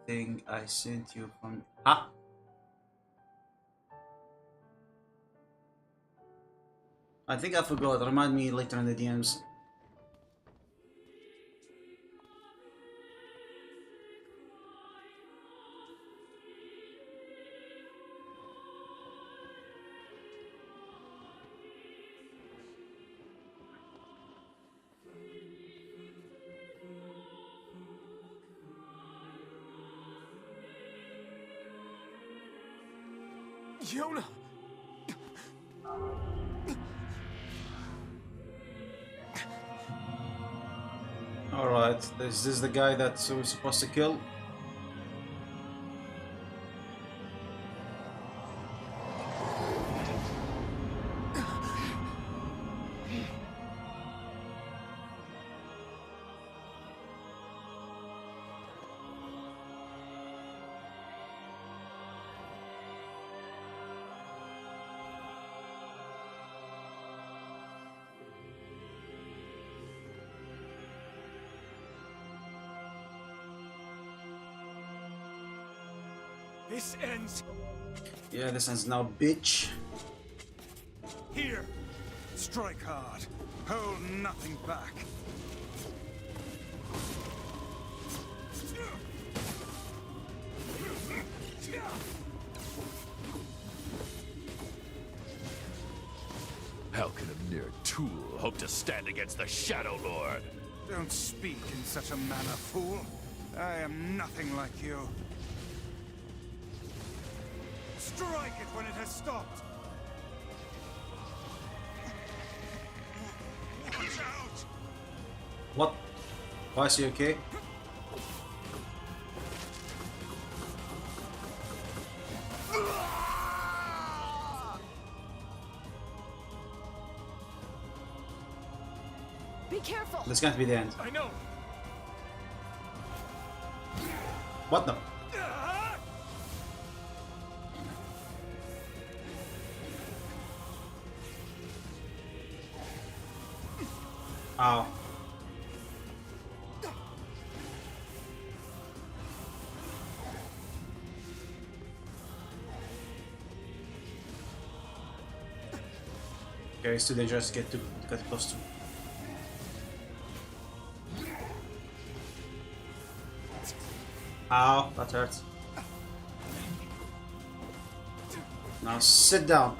thing I sent you from. Ah. I think I forgot. Remind me later in the DMs. Yona! Alright, is this the guy that we're supposed to kill? This ends Yeah, this ends now, bitch. Here! Strike hard. Hold nothing back. How can a mere tool hope to stand against the Shadow Lord? Don't speak in such a manner, fool. I am nothing like you. Strike it when it has stopped! Watch out! What? Why is he okay? Be careful. This can't be the end. I know. What the? Ow. Okay, it's too dangerous to get close to. Ow, that hurts. Now sit down.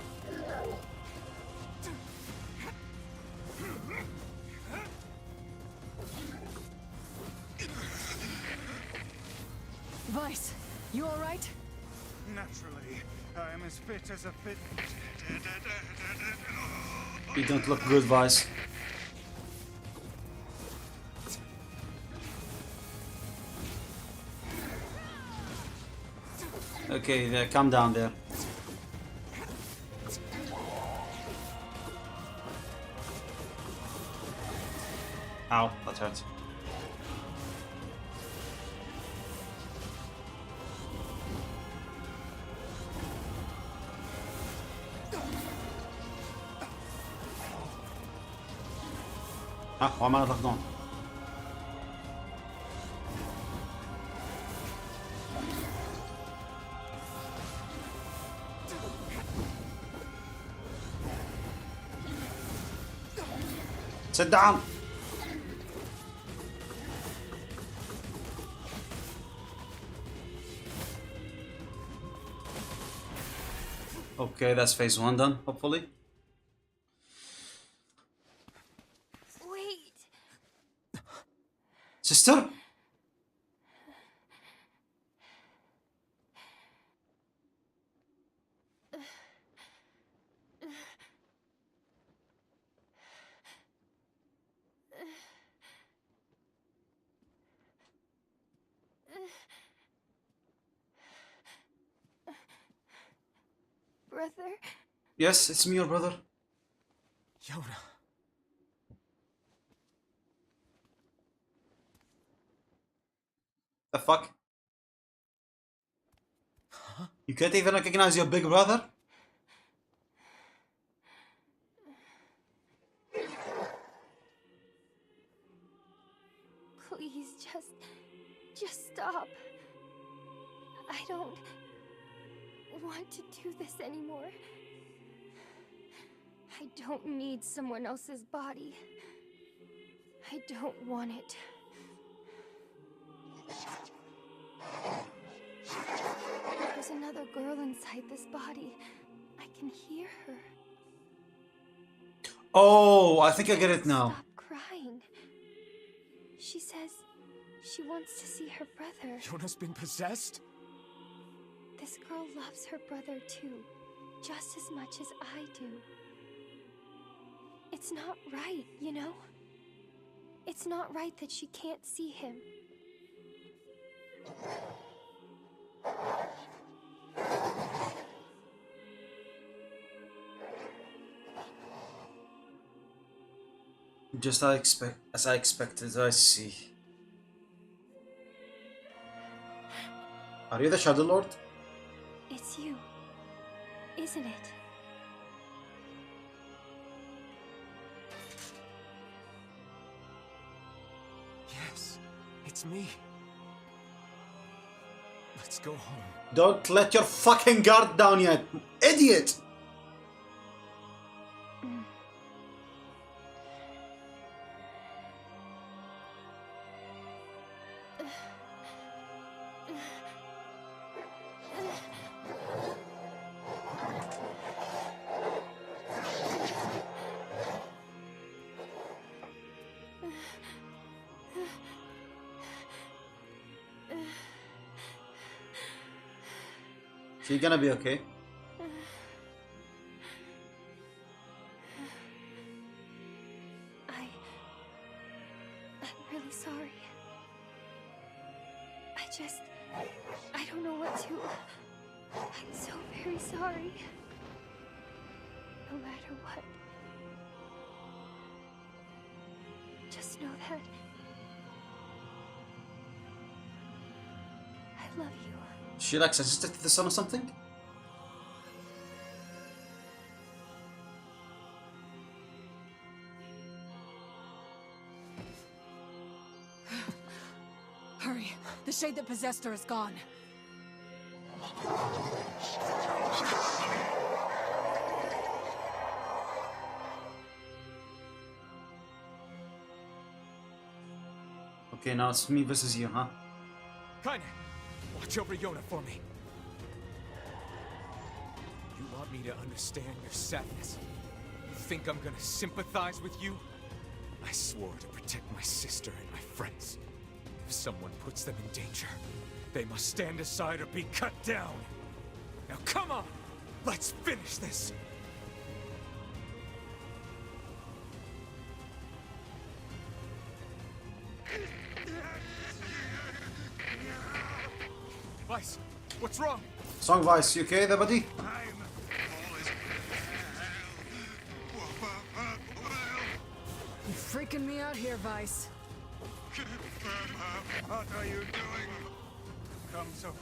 Vice, you alright? Naturally, I am as fit as a fit. You don't look good, Vice. Okay, calm down there. Ow, that hurts. ها وعمال lockdown. Sit down. Okay, that's phase 1 done, hopefully. Wait. Sister? Brother? Yes, it's me, your brother. Yoda. The fuck? You can't even recognize your big brother? Please, just stop. I don't want to do this anymore. I don't need someone else's body. I don't want it. There's another girl inside this body. I can hear her. Oh, I think I get it now. Stop crying. She says she wants to see her brother. Yoda's been possessed? This girl loves her brother too, just as much as I do. It's not right, you know? It's not right that she can't see him. Just as I expected, I see. Are you the Shadow Lord? It's you, isn't it? Yes, it's me. Let's go home. Don't let your fucking guard down yet, idiot! So you're gonna be okay. I'm really sorry. I don't know what to... I'm so very sorry. No matter what. Just know that... I love you. She like sensitive to the sun or something? Hurry. The shade that possessed her is gone. Okay, now it's me versus you, huh? Kaine, watch over Yona for me. You want me to understand your sadness? You think I'm gonna sympathize with you? I swore to protect my sister and my friends. If someone puts them in danger, they must stand aside or be cut down. Now come on! Let's finish this! Vice, what's wrong? Song Vice, you okay there, buddy? You're freaking me out here, Vice. What are you doing? Come so...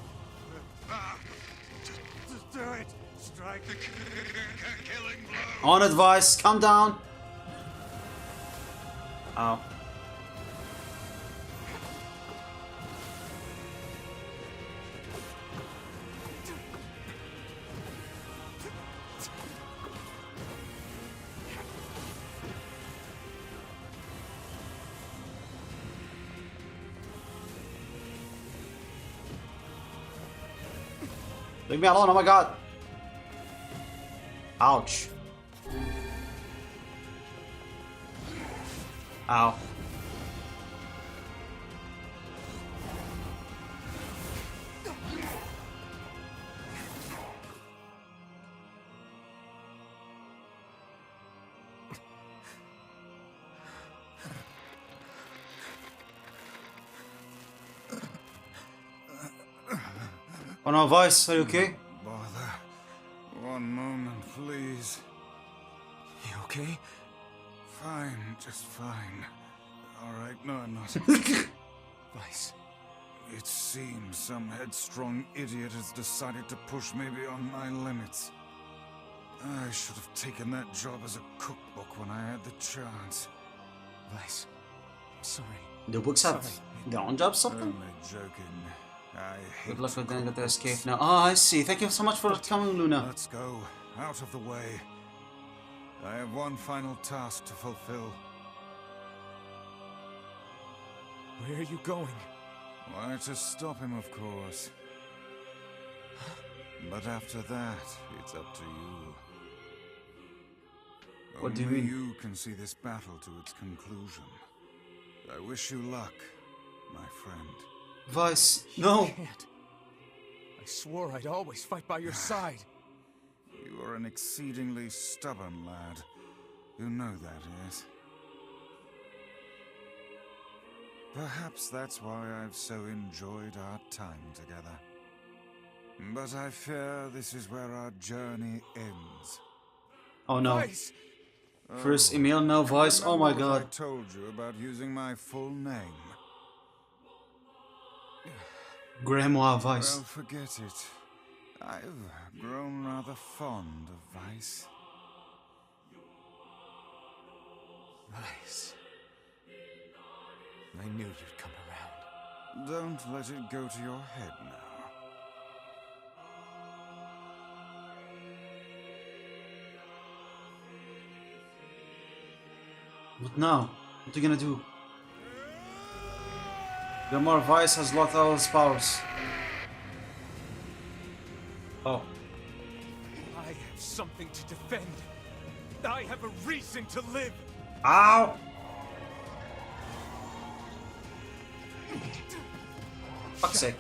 Just do it! Strike the killing blow! On advice, calm down. Ow. Leave me alone, oh my god! Ouch. Ow. Oh no, Vice, are you okay? Bother. One moment, please. You okay? Fine, just fine. Alright, no, I'm not. Vice. It seems some headstrong idiot has decided to push me beyond my limits. I should have taken that job as a cookbook when I had the chance. Vice. I'm sorry. The books have their own job, something? Only joking. I hate Good luck with them, get the cookbooks. escape now. Oh, I see. Thank you so much for coming, Luna. Let's go. Out of the way. I have one final task to fulfill. Where are you going? Why, to stop him, of course. But after that, it's up to you. What do you Only mean? you can see this battle to its conclusion. I wish you luck, my friend. Vice, no. Can't. I swore I'd always fight by your side. You are an exceedingly stubborn lad. You know that, yes? Perhaps that's why I've so enjoyed our time together. But I fear this is where our journey ends. Oh no. Vice! First email, now Vice. Oh my Remember what I god. told you about using my full name. Grandma Vice. Well, forget it. I've grown rather fond of Vice. Vice. I knew you'd come around. Don't let it go to your head now. What now? What are you gonna do? Grandma Vice has lost all his powers. Oh. I have something to defend. I have a reason to live. Ow! Fuck's sake.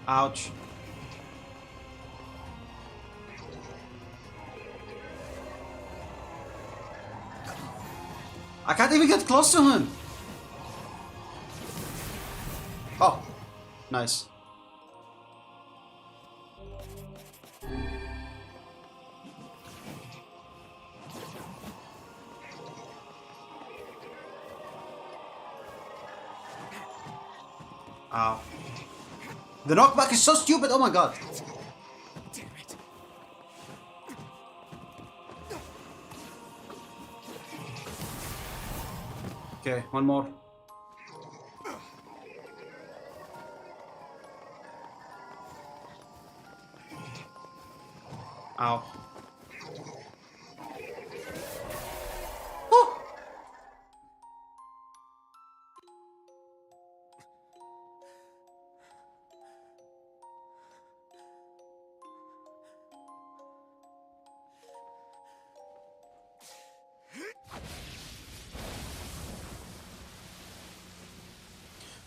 Ouch. I can't even get close to him. Oh, nice. Ow. The knockback is so stupid, oh my god. Damn it. Okay, one more. Ow. Oh.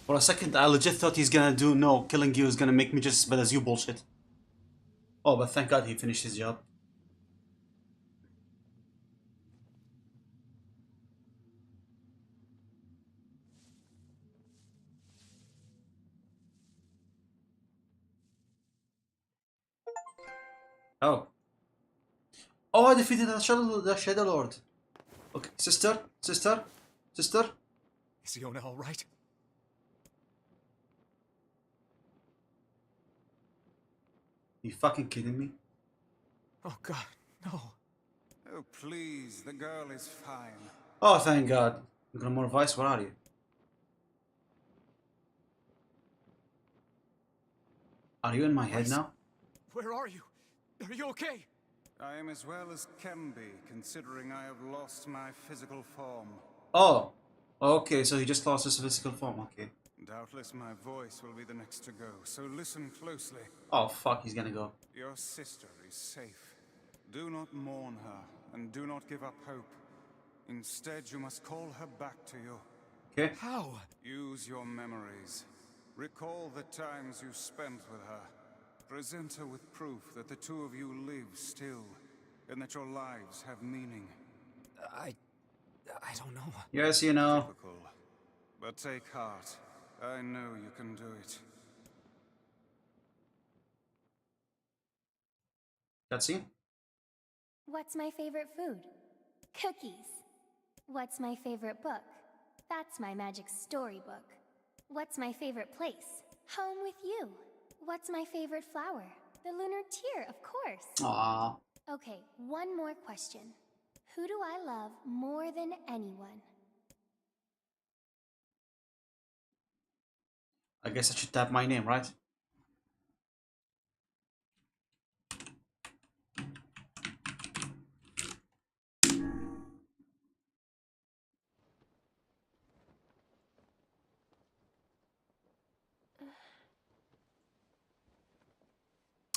For a second, I legit thought he's gonna do no, killing you is gonna make me just as bad as you bullshit. Oh, but thank God he finished his job. Oh. Oh, I defeated the Shadow Lord. Okay, sister, sister, sister. Is Yona all right? You fucking kidding me? Oh God, no. Oh, please, the girl is fine. Oh, thank God. You got more advice? Where are you? Are you in my head now? Where are you? Are you okay? I am as well as can be, considering I have lost my physical form. Oh, okay, so he just lost his physical form, okay. Doubtless my voice will be the next to go, so listen closely. Oh, fuck, he's gonna go. Your sister is safe. Do not mourn her, and do not give up hope. Instead, you must call her back to you. Okay. How? Use your memories. Recall the times you spent with her. Present her with proof that the two of you live still, and that your lives have meaning. I don't know. Yes, you know. Typical. But take heart. I know you can do it. Cutscene? What's my favorite food? Cookies. What's my favorite book? That's my magic storybook. What's my favorite place? Home with you. What's my favorite flower? The lunar tear, of course. Aww. Okay, one more question. Who do I love more than anyone? I guess I should tap my name, right?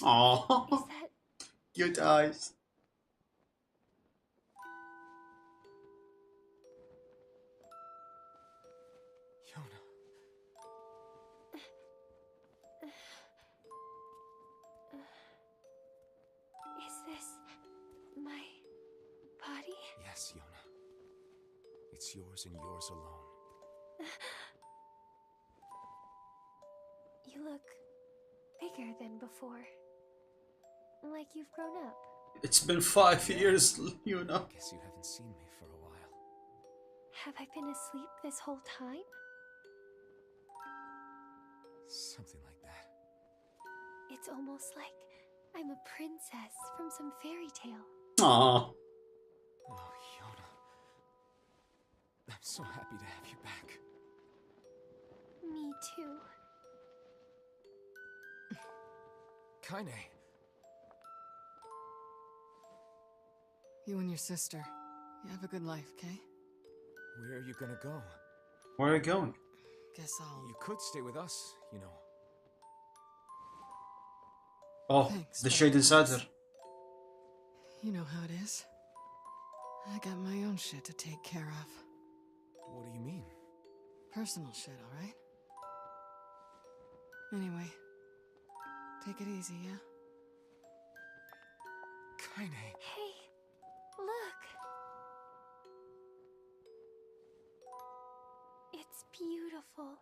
Aww. Is that... Cute eyes. Yona. Is this... my... body? Yes, Yona. It's yours and yours alone. You look... bigger than before. Like you've grown up. It's been 5 years, you know. Guess you haven't seen me for a while. Have I been asleep this whole time? Something like that. It's almost like I'm a princess from some fairy tale. Aww. Oh, Yona. I'm so happy to have you back. Me too. Kaine. You and your sister. You have a good life, okay? Where are you gonna go? Where are you going? Guess I'll... You could stay with us, you know. Oh, Thanks, the but shade I inside promise. her. You know how it is. I got my own shit to take care of. What do you mean? Personal shit, alright? Anyway, take it easy, yeah? Kaine. Hey, look. It's beautiful.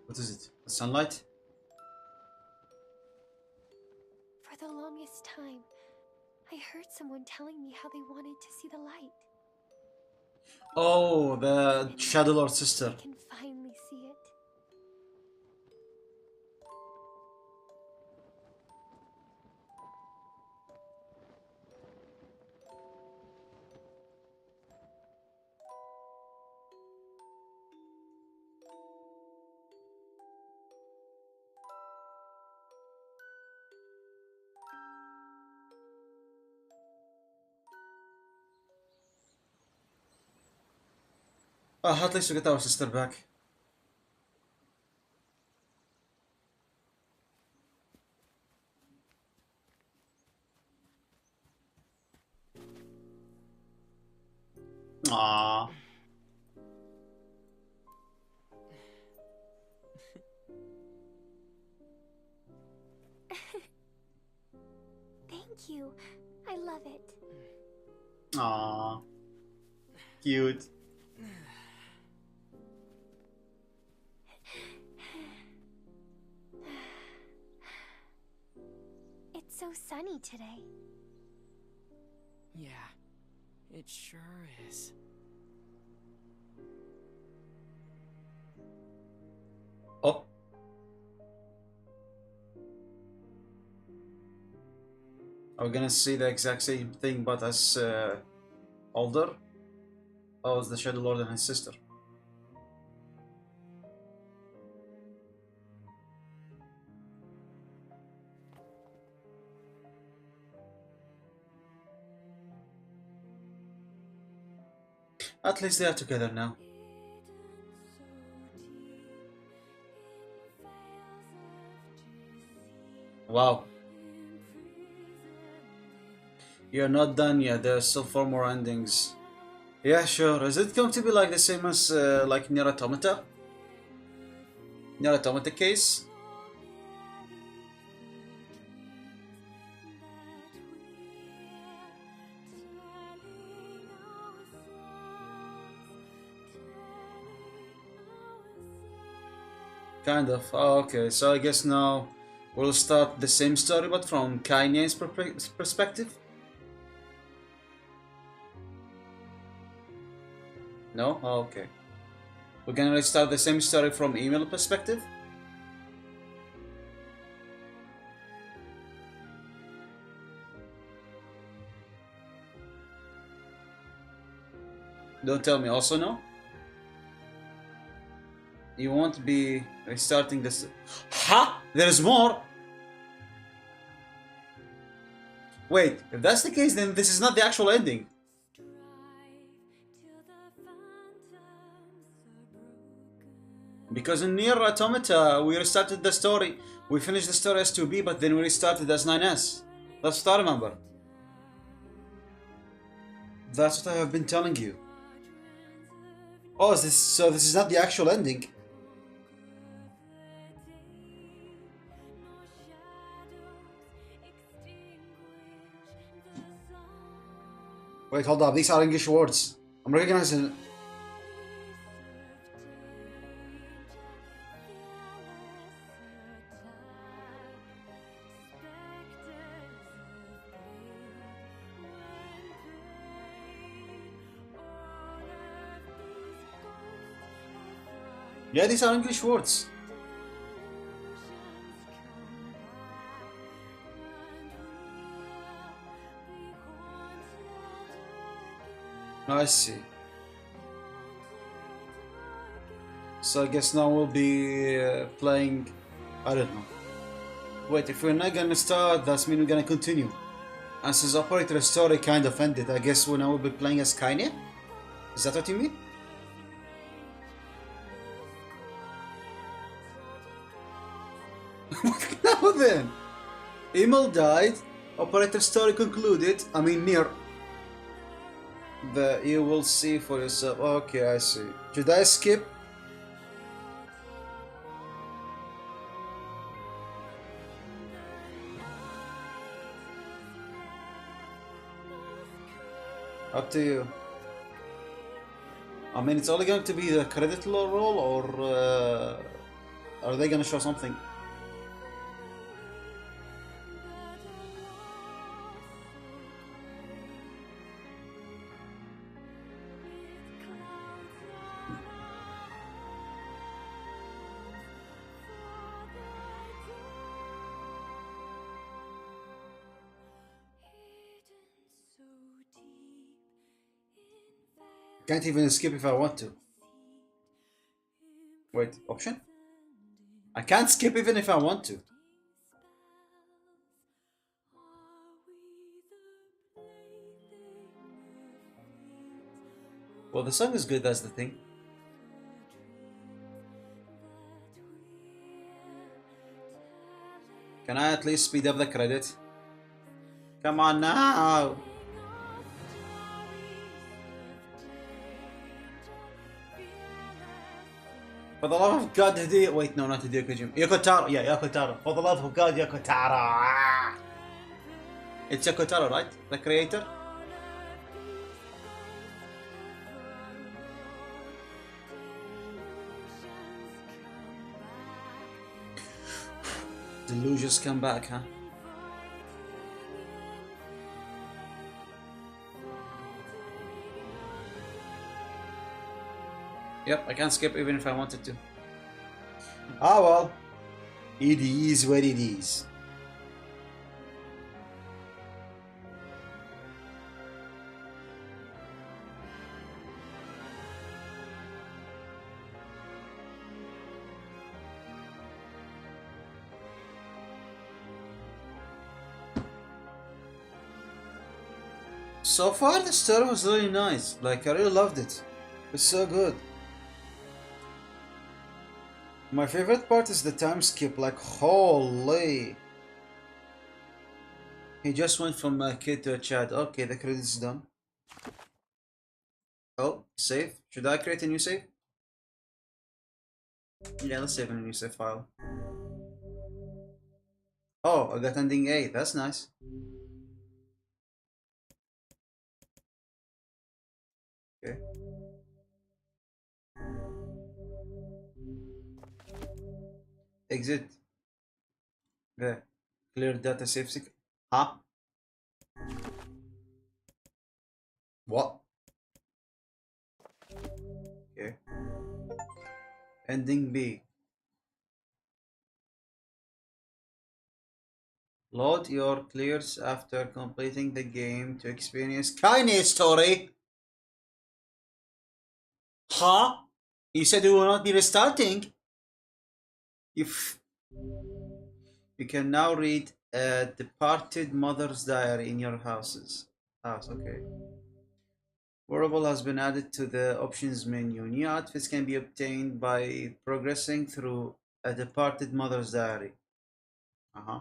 What is it? The sunlight? For the longest time, I heard someone telling me how they wanted to see the light. Oh, the And Shadow now Lord sister. I can finally see it. Oh, at least we get our sister back. Aww. Thank you. I love it. Aww. Cute. It's so sunny today. Yeah, it sure is. Oh. Are we gonna see the exact same thing but as older? Oh, it's the Shadow Lord and his sister. At least they are together now. Wow. You're not done yet, there are still 4 more endings. Yeah, sure. Is it going to be like the same as like NieR Automata? NieR Automata case? Kind of. Oh, okay, so I guess now we'll start the same story but from Kanye's perspective? No? Oh, okay. We're gonna restart the same story from email perspective? Don't tell me also no? You won't be restarting this. Huh? There's more? Wait, if that's the case, then this is not the actual ending. Because in NieR Automata, we restarted the story. We finished the story as 2B, but then we restarted as 9S. That's what I remember. That's what I have been telling you. Oh, so this is not the actual ending. Wait, hold up. These are English words. I'm recognizing. Yeah, these are English words. I see. So I guess now we'll be playing. I don't know. Wait, if we're not gonna start, that means we're gonna continue. And since operator story kind of ended, I guess we now will be playing as Kanye? Is that what you mean? Now then, Emil died, operator story concluded, I mean NieR. You will see for yourself. Okay, I see. Should I skip? Up to you. I mean, it's only going to be the credit roll, or are they going to show something? Can't even skip if I want to. Wait, option? I can't skip even if I want to. Well, the song is good, that's the thing. Can I at least speed up the credit? Come on now! For the love of God, Hideo. Wait, no, not Hideo Kojima. Yoko Taro. Yeah, Yoko Taro. For the love of God, Yoko Taro. Ah. It's Yoko Taro, right? The creator? Delusions come back, huh? Yep, I can't skip even if I wanted to. Ah well, it is what it is. So far, the story was really nice. Like, I really loved it. It's so good. My favorite part is the time skip. Like, holy. He just went from a kid to a child. Okay, the credits done. Oh, save. Should I create a new save? Yeah, let's save in a new save file. Oh, I got ending A. That's nice. Okay. Exit. There. Clear data save. Huh? What? Okay. Ending B. Load your clears after completing the game to experience Kanye story. Huh? You said you will not be restarting. If you can now read a departed mother's diary in your house. Okay. Wearable has been added to the options menu. New outfits can be obtained by progressing through a departed mother's diary. Uh-huh.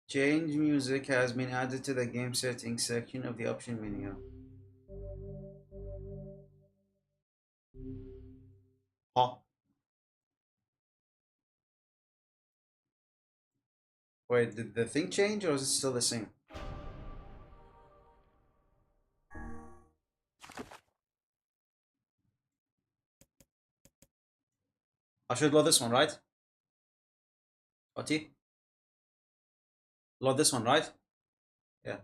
Change music has been added to the game settings section of the option menu. Huh? Wait, did the thing change or is it still the same? I should load this one, right? Oti? Load this one, right? Yeah.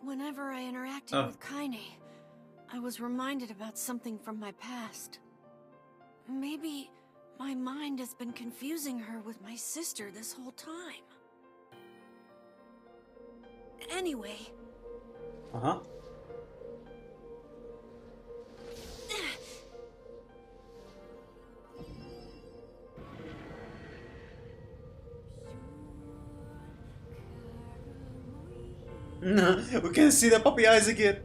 Whenever I interacted Oh. with Kaine, I was reminded about something from my past. Maybe my mind has been confusing her with my sister this whole time. Anyway. Uh-huh. We can see the puppy eyes again.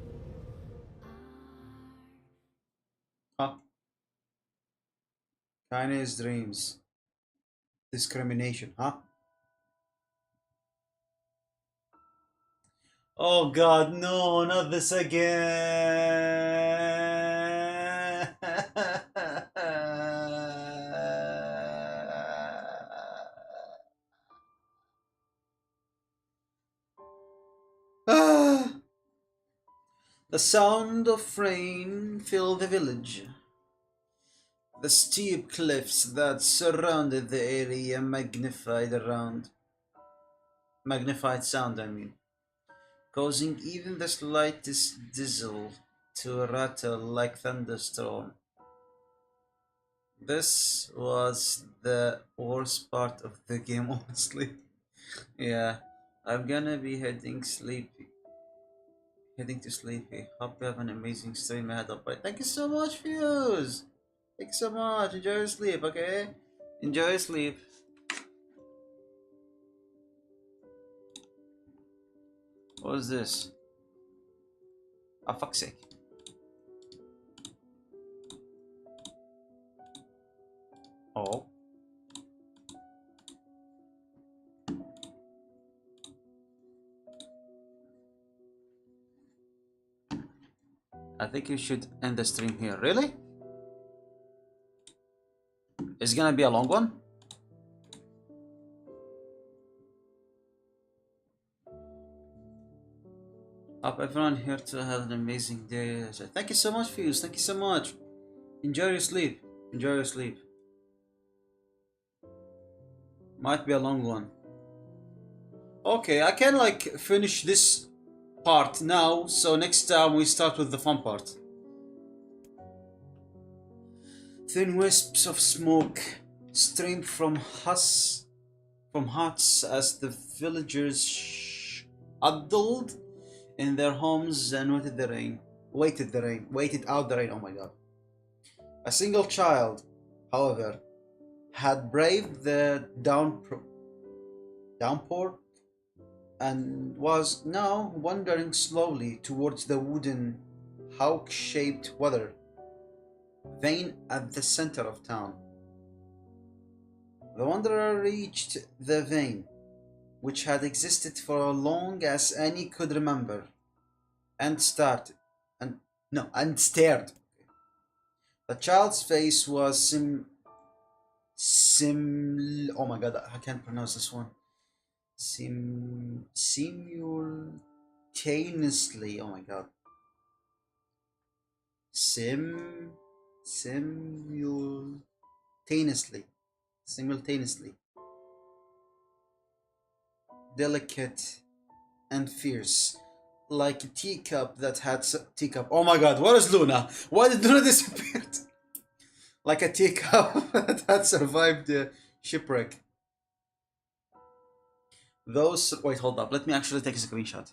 Huh? Kaine's dreams. Discrimination, huh? Oh god, no, not this again. Ah. The sound of rain filled the village. The steep cliffs that surrounded the area magnified sound, causing even the slightest drizzle to rattle like thunderstorm. This was the worst part of the game, honestly. Yeah, I'm gonna be heading to sleepy. Hope you have an amazing stream ahead of it. Thank you so much, Fuse. Thank you so much. Enjoy your sleep, okay? Enjoy your sleep. What is this? Oh, fuck's sake. Oh. I think you should end the stream here. Really? It's gonna be a long one? Hope everyone here to have an amazing day. So thank you so much, Fuse. Thank you so much. Enjoy your sleep. Enjoy your sleep. Might be a long one. Okay, I can like finish this part now, so next time we start with the fun part. Thin wisps of smoke streamed from huts as the villagers huddled in their homes and waited out the rain. Oh my god. A single child, however, had braved the downpour and was now wandering slowly towards the wooden hawk-shaped weather vane at the center of town. The wanderer reached the vane, which had existed for as long as Annie could remember, and stared. The child's face was oh my god, I can't pronounce this one. Simultaneously, oh my god. Simultaneously delicate and fierce, like a teacup that had teacup. Oh my god, where is Luna? Why did Luna disappear? Like a teacup that had survived the shipwreck. Wait, hold up. Let me actually take a screenshot.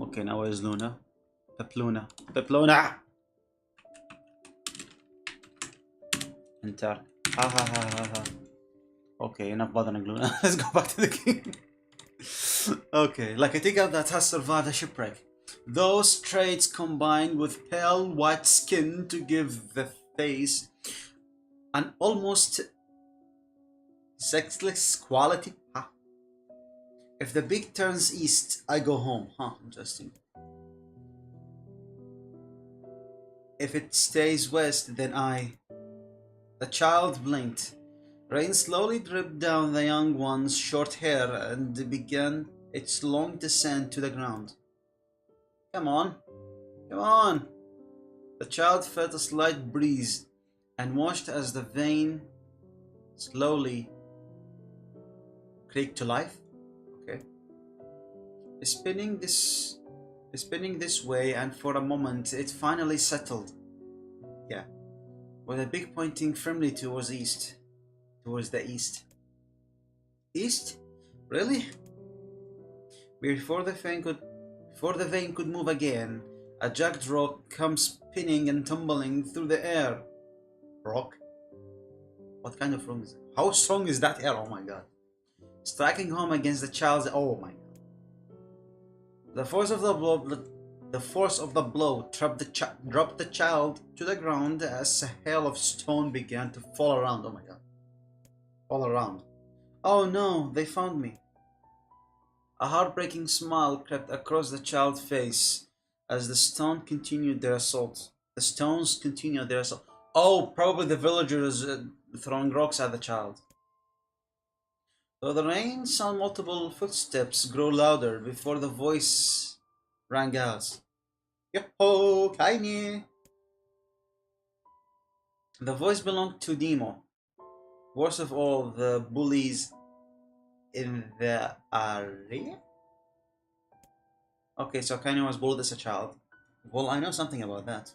Okay, now where's Luna? Pepluna! Enter. Ha ha ha ha ha. Okay, enough bothering Luna. Let's go back to the game. Okay, like a teacup that has survived a shipwreck. Those traits combined with pale white skin to give the face an almost sexless quality. Huh. If the beak turns east, I go home. Huh, interesting. If it stays west, then I... The child blinked. Rain slowly dripped down the young one's short hair and began its long descent to the ground. Come on. Come on. The child felt a slight breeze and watched as the vane slowly creaked to life. Okay. Spinning this way, and for a moment it finally settled. Yeah. With a beak pointing firmly towards the east. East? Really? Before the vane could move again, a jagged rock comes spinning and tumbling through the air. Rock? What kind of rock is it? How strong is that air? Oh my god. Striking home against the child's... Oh my god. The force of the blow dropped the child to the ground as a hail of stone began to fall around. Oh my god. All around. Oh no, they found me. A heartbreaking smile crept across the child's face as the stones continued their assault. Oh, probably the villagers throwing rocks at the child. Though the rain saw multiple footsteps grow louder before the voice rang out. Yo-ho, Kaini! The voice belonged to Demo. Worst of all, the bullies in the area? Okay, so Kaine was bullied as a child. Well, I know something about that.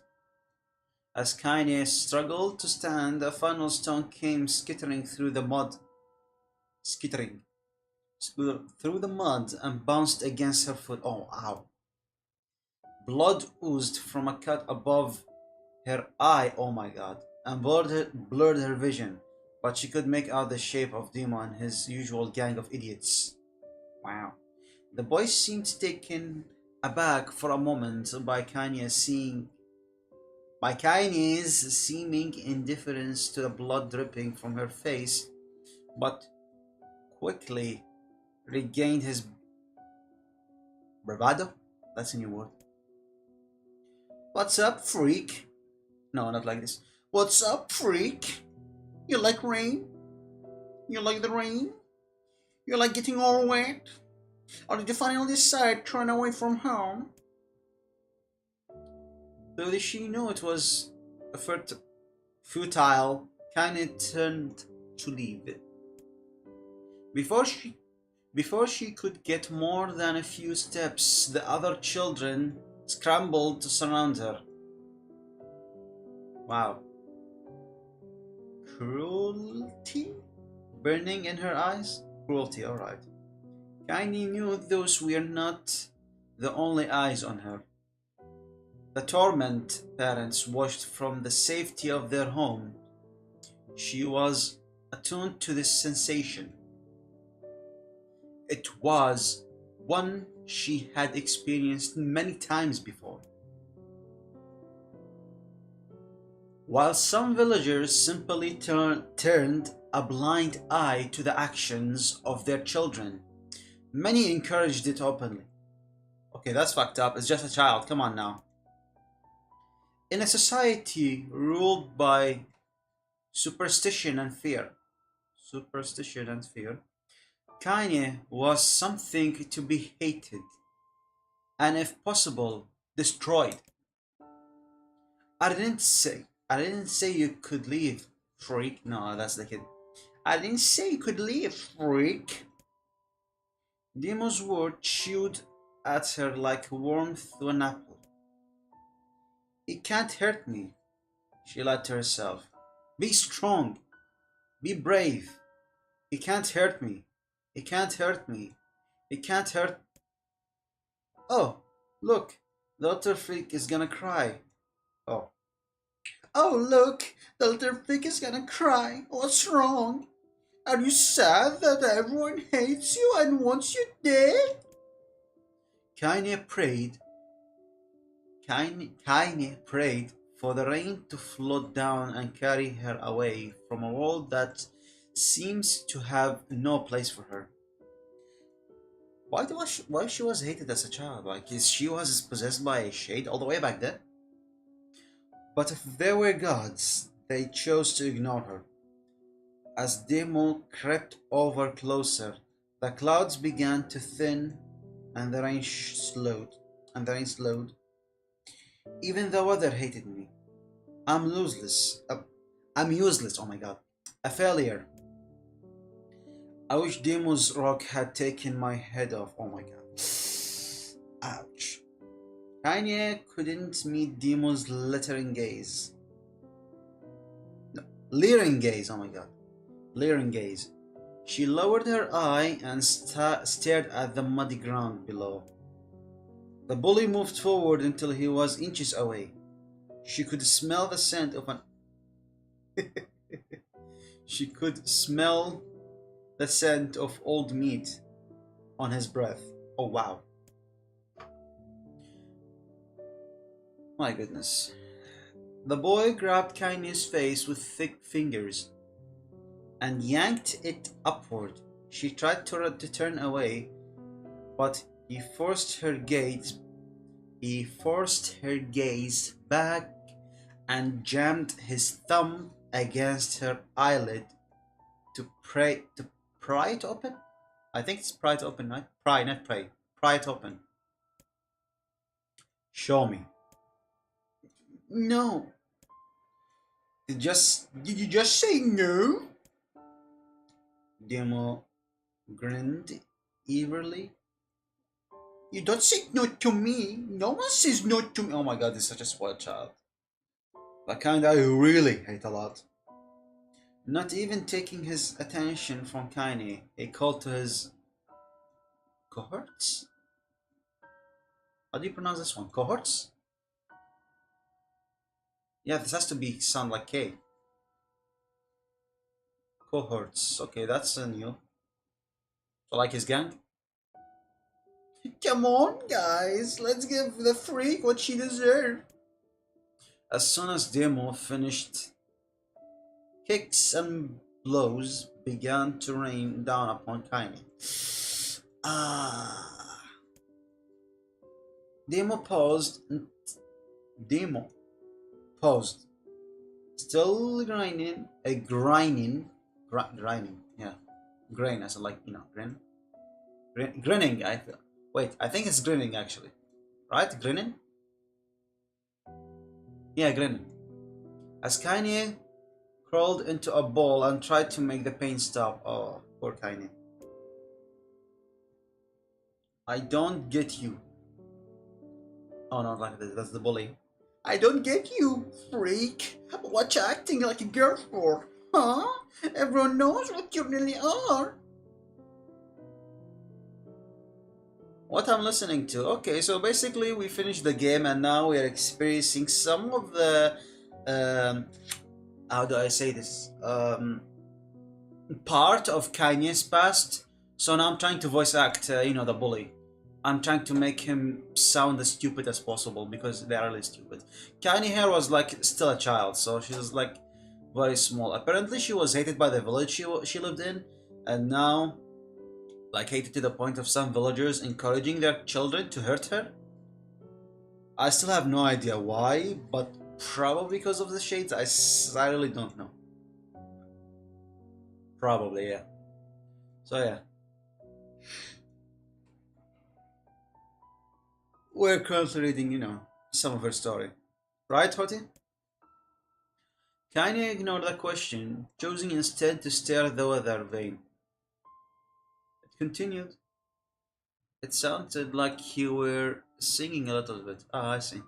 As Kaine struggled to stand, a final stone came skittering through the mud. Through the mud and bounced against her foot. Oh, ow. Blood oozed from a cut above her eye. Oh my god. And blurred her vision. But she could make out the shape of Demo and his usual gang of idiots. Wow. The boy seemed taken aback for a moment by Kanye's seeming indifference to the blood dripping from her face, but quickly regained his bravado. That's a new word. What's up, freak? No, not like this. What's up, freak? You like rain? You like the rain? You like getting all wet? Or did you finally decide to run away from home? Though she knew it was effort futile, Kaine turned to leave. Before she could get more than a few steps, the other children scrambled to surround her. Wow. Cruelty? Burning in her eyes? Cruelty, alright. Kaine knew those were not the only eyes on her. The torment parents watched from the safety of their home. She was attuned to this sensation. It was one she had experienced many times before. While some villagers simply turned a blind eye to the actions of their children, many encouraged it openly. Okay, that's fucked up. It's just a child. Come on now. In a society ruled by superstition and fear, Kaine was something to be hated, and if possible, destroyed. I didn't say you could leave, freak. No, that's the kid. I didn't say you could leave, freak. Demo's word chewed at her like warmth to an apple. It can't hurt me, she lied to herself. Be strong. Be brave. He can't hurt me. He can't hurt me. He can't hurt. Oh, look. The little freak is gonna cry. Oh. Oh, look. The little freak is gonna cry. What's wrong? Are you sad that everyone hates you and wants you dead? Kaine prayed for the rain to float down and carry her away from a world that seems to have no place for her. Why she was hated as a child? Like, she was possessed by a shade all the way back then? But if there were gods, they chose to ignore her. As Demo crept over closer, the clouds began to thin and the rain slowed. Even the weather hated me. I'm useless. Oh my god. A failure. I wish Demo's rock had taken my head off. Oh my god. Ouch. Kaine couldn't meet Demo's leering gaze. Oh my god. Leering gaze. She lowered her eye and stared at the muddy ground below. The bully moved forward until he was inches away. She could smell the scent of an She could smell the scent of old meat on his breath. Oh wow. My goodness. The boy grabbed Kaine's face with thick fingers and yanked it upward. She tried to turn away, but he forced her gaze back and jammed his thumb against her eyelid to pry it open. I think it's pry it open, right? Pry, not pray. Pry it open. Show me. No. Did you just say no? Demo grinned eagerly. You don't say no to me. No one says no to me. Oh my god, he's such a spoiled child. The kind I really hate a lot. Not even taking his attention from Kaine, he called to his cohorts? How do you pronounce this one? Cohorts? Yeah, this has to be sound like K. Cohorts. Okay, that's a new. So like his gang? Come on, guys. Let's give the freak what she deserves. As soon as Demo finished, kicks and blows began to rain down upon Kaine. Demo paused. Still grinding. Yeah, grain as like grinning. I think it's grinning actually, right? Grinning. Yeah, grinning. as Kanye crawled into a ball and tried to make the pain stop. Oh, poor Kanye. I don't get you. Oh, not like this. That's the bully. I don't get you, freak. What you acting like a girl for? Huh? Everyone knows what you really are. What I'm listening to. Okay, so basically we finished the game and now we are experiencing some of the how do I say this? Part of Kanye's past. So now I'm trying to voice act, the bully. I'm trying to make him sound as stupid as possible because they're really stupid. Kanye here was like still a child, so she was like very small. Apparently she was hated by the village she lived in, and now like hated to the point of some villagers encouraging their children to hurt her. I still have no idea why, but probably because of the shades. I really don't know. Probably, yeah. So yeah. We're currently reading, some of her story. Right, Hoti? Kanye ignored the question, choosing instead to stare at the weather vane. It continued. It sounded like you were singing a little bit. Ah, I see.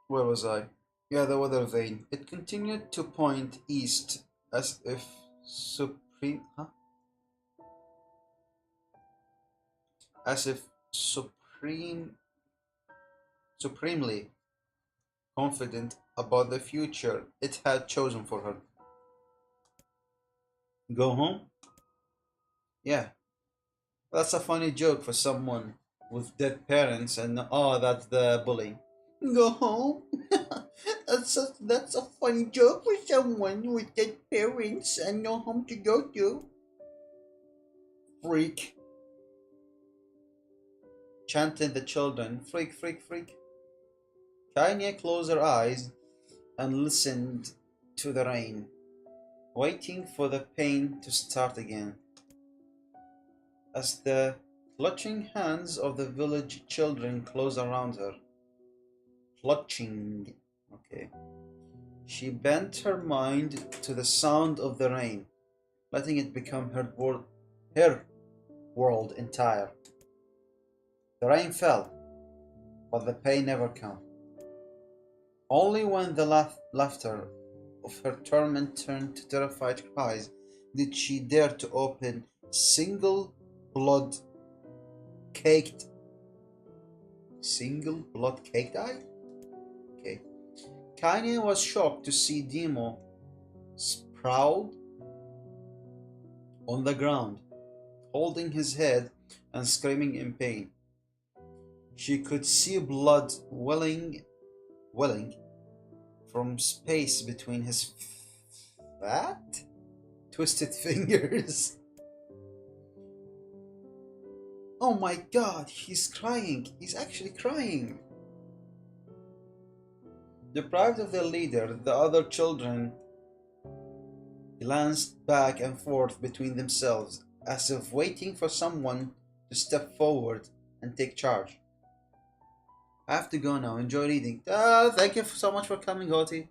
Where was I? Yeah, the weather vane. It continued to point east as if supreme. Huh? As if supremely confident about the future it had chosen for her. Go home? Yeah, that's a funny joke for someone with dead parents, and oh, that's the bully. Go home? that's a funny joke for someone with dead parents and no home to go to. Freak. Chanted the children. Freak, freak, freak. Kanye closed her eyes and listened to the rain, waiting for the pain to start again. As the clutching hands of the village children closed around her. Clutching. Okay. She bent her mind to the sound of the rain, letting it become her world entire. The rain fell, but the pain never came. Only when the laughter of her torment turned to terrified cries did she dare to open single blood-caked eye? Okay. Kanye was shocked to see Demo sprawled on the ground, holding his head and screaming in pain. She could see blood welling from space between his fat, twisted fingers. Oh my god, he's crying. He's actually crying. Deprived of their leader, the other children glanced back and forth between themselves, as if waiting for someone to step forward and take charge. I have to go now. Enjoy reading. Thank you so much for coming, Hoti.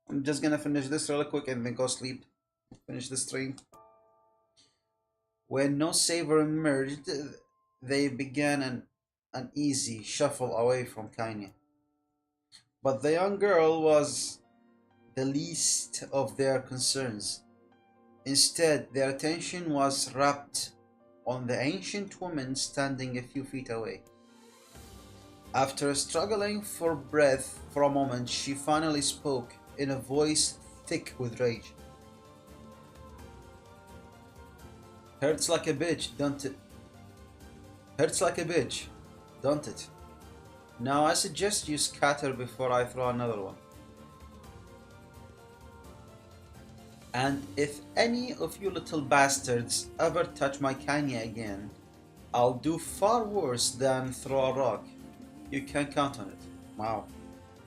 I'm just gonna finish this really quick and then go sleep. Finish the stream. When no saver emerged, they began an uneasy shuffle away from Kanye. But the young girl was the least of their concerns. Instead, their attention was rapt on the ancient woman standing a few feet away. After struggling for breath for a moment, she finally spoke in a voice thick with rage. Hurts like a bitch, don't it? Hurts like a bitch, don't it? Now I suggest you scatter before I throw another one. And if any of you little bastards ever touch my Kanye again, I'll do far worse than throw a rock. You can count on it. Wow.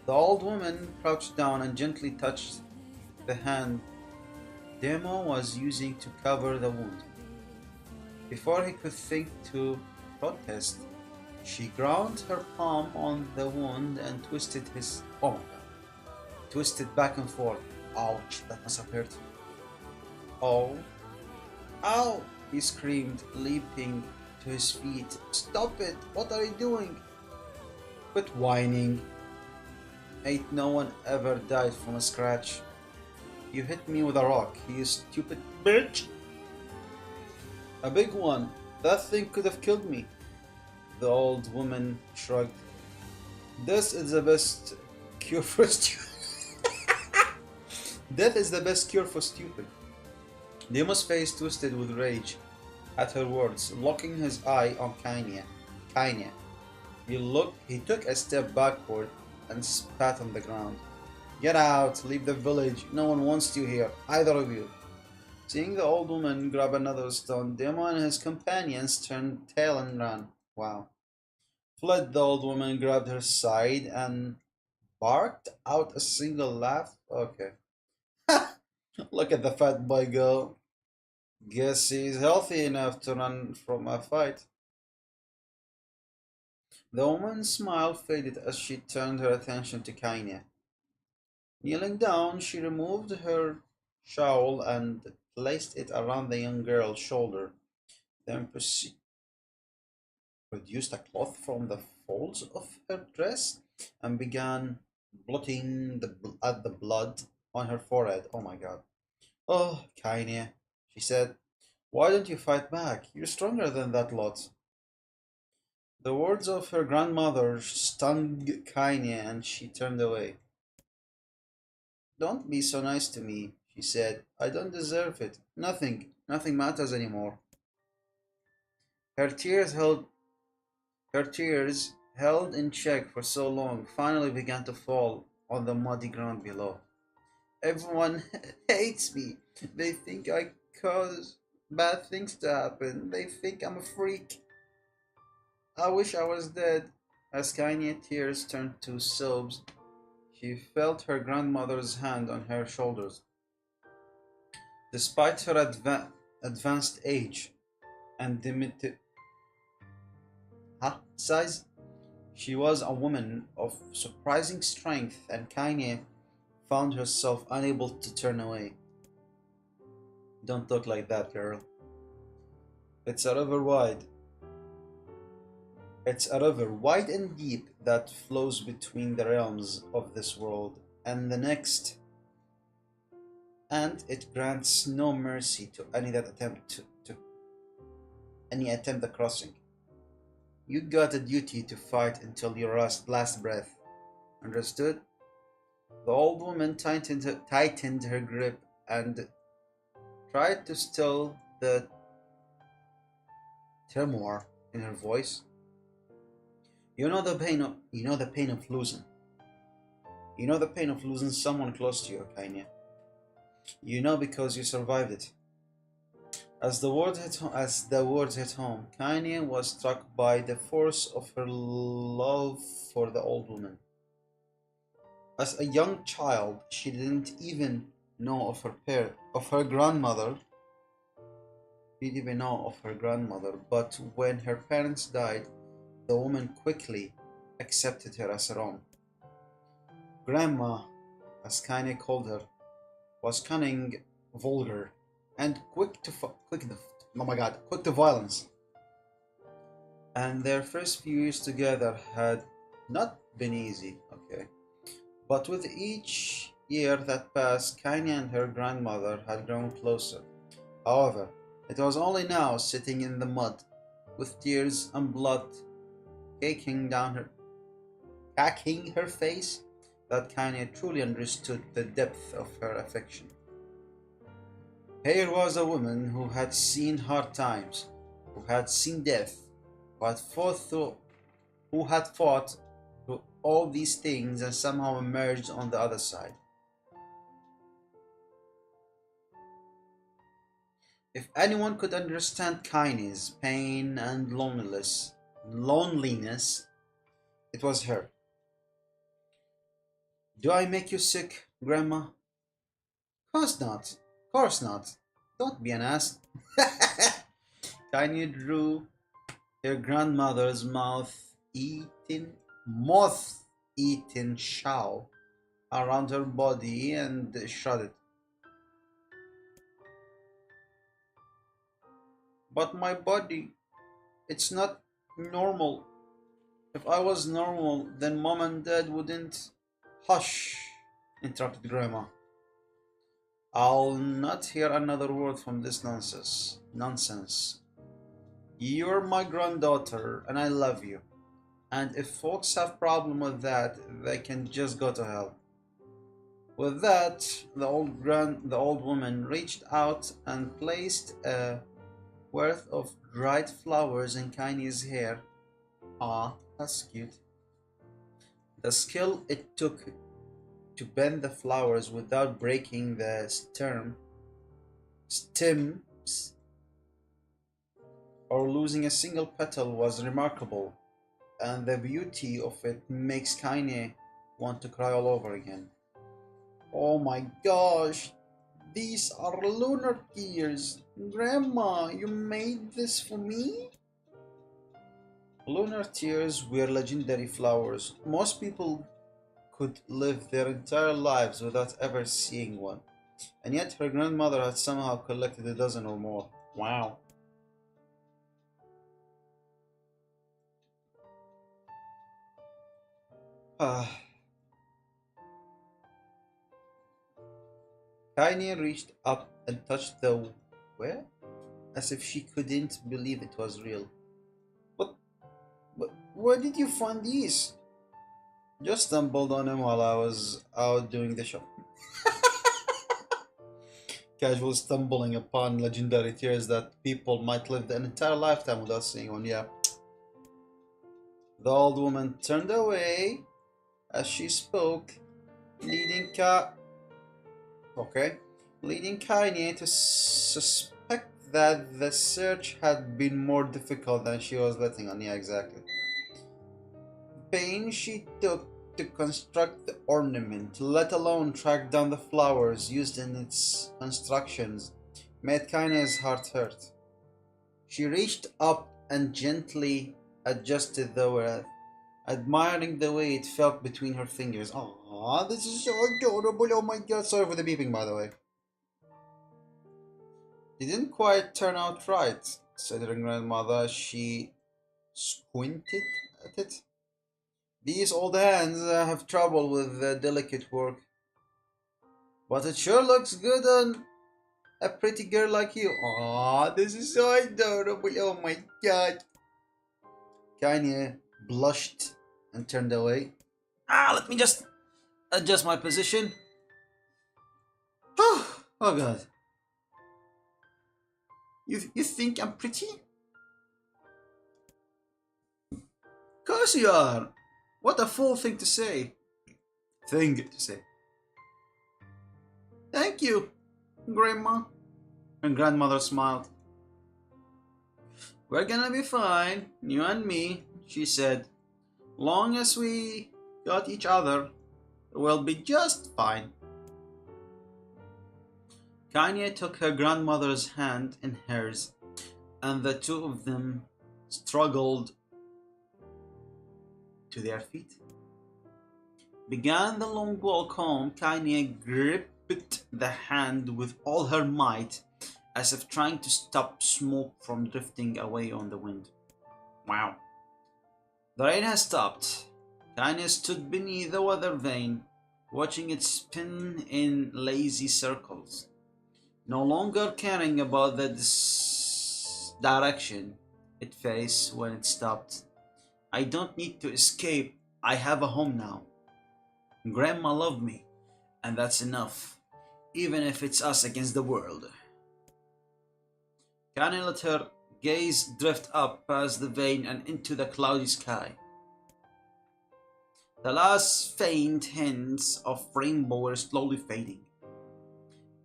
The old woman crouched down and gently touched the hand Demo was using to cover the wound. Before he could think to protest, She ground her palm on the wound and twisted his. Oh my god. Twisted back and forth. Ouch, that must have hurt. Oh. Ow! He screamed, leaping to his feet. Stop it! What are you doing? Quit whining. Ain't no one ever died from a scratch. You hit me with a rock, you stupid bitch! A big one. That thing could have killed me. The old woman shrugged. This is the best cure for stupid. Death is the best cure for stupid. Demo's face twisted with rage at her words, locking his eye on Kanye. He took a step backward and spat on the ground. Get out, leave the village, no one wants you here, either of you. Seeing the old woman grab another stone, Demo and his companions turned tail and ran. Wow. Fled, the old woman grabbed her side and barked out a single laugh. Okay. Look at the fat boy go. Guess he's healthy enough to run from a fight. The woman's smile faded as she turned her attention to Kanye. Kneeling down, she removed her shawl and placed it around the young girl's shoulder, then produced a cloth from the folds of her dress and began blotting at the blood on her forehead. Oh my god. Oh, Kanye, she said, why don't you fight back? You're stronger than that lot. The words of her grandmother stung Kanye and she turned away. Don't be so nice to me, she said. I don't deserve it. Nothing matters anymore. Her tears held in check for so long finally began to fall on the muddy ground below. Everyone hates me. They think I cause bad things to happen. They think I'm a freak. I wish I was dead. As Kanye's tears turned to sobs, she felt her grandmother's hand on her shoulders. Despite her advanced age and limited size, she was a woman of surprising strength, and Kanye found herself unable to turn away. Don't look like that, girl. It's a river wide. It's a river wide and deep that flows between the realms of this world and the next, and it grants no mercy to any that attempt at crossing. You got a duty to fight until your last breath. Understood? The old woman tightened her grip and tried to still the tremor in her voice. You know the pain of losing. You know the pain of losing someone close to you, Kanye. You know because you survived it. As the words hit home, Kanye was struck by the force of her love for the old woman. As a young child, she didn't even know of her grandmother. She didn't even know of her grandmother, but when her parents died, the woman quickly accepted her as her own. Grandma, as Kanye called her, was cunning, vulgar, and quick to violence. And their first few years together had not been easy, okay? But with each year that passed, Kanye and her grandmother had grown closer. However, it was only now, sitting in the mud, with tears and blood caking her face, that Kanye truly understood the depth of her affection. Here was a woman who had seen hard times, who had seen death, who had fought through all these things and somehow emerged on the other side. If anyone could understand Kanye's pain and loneliness, it was her. Do I make you sick, Grandma? Course not. Course not. Don't be an ass. Kanye drew her grandmother's mouth moth-eaten shell around her body and shredded. But my body, it's not normal. If I was normal, then mom and dad wouldn't. Hush, interrupted Grandma. I'll not hear another word from this nonsense. Nonsense. You're my granddaughter, and I love you. And if folks have problem with that, they can just go to hell. With that, the old woman reached out and placed a worth of dried flowers in Kainie's hair. Ah, that's cute. The skill it took to bend the flowers without breaking the stems or losing a single petal was remarkable, and the beauty of it makes Kanye want to cry all over again. Oh my gosh, these are lunar tears. Grandma, you made this for me? Lunar tears were legendary flowers. Most people could live their entire lives without ever seeing one, and yet her grandmother had somehow collected a dozen or more. Wow. Tiny reached up and touched the where? As if she couldn't believe it was real. But, where did you find these? Just stumbled on them while I was out doing the shop. Casual stumbling upon legendary tears that people might live an entire lifetime without seeing one, yeah. The old woman turned away as she spoke, leading Kanye to suspect that the search had been more difficult than she was letting on. Yeah, exactly. The pain she took to construct the ornament, let alone track down the flowers used in its constructions, made Kanye's heart hurt. She reached up and gently adjusted the wreath, admiring the way it felt between her fingers. Aww, this is so adorable. Oh my god, sorry for the beeping, by the way. It didn't quite turn out right, said her grandmother as she squinted at it. These old hands have trouble with delicate work. But it sure looks good on a pretty girl like you. Aww, this is so adorable. Oh my god. Kanye blushed and turned away. Let me just adjust my position. Oh god. You think I'm pretty? Of course you are. What a fool thing to say. Thank you, Grandma. And grandmother smiled. We're gonna be fine, you and me, she said. Long as we got each other, we'll be just fine. Kanye took her grandmother's hand in hers, and the two of them struggled to their feet. Began the long walk home. Kanye gripped the hand with all her might, as if trying to stop smoke from drifting away on the wind. Wow. The rain has stopped. Kanye stood beneath the weather vane, watching it spin in lazy circles, no longer caring about the direction it faced when it stopped. I don't need to escape. I have a home now. Grandma loved me, and that's enough, even if it's us against the world. Kanye let her gaze drift up past the vane and into the cloudy sky. The last faint hints of rainbow were slowly fading.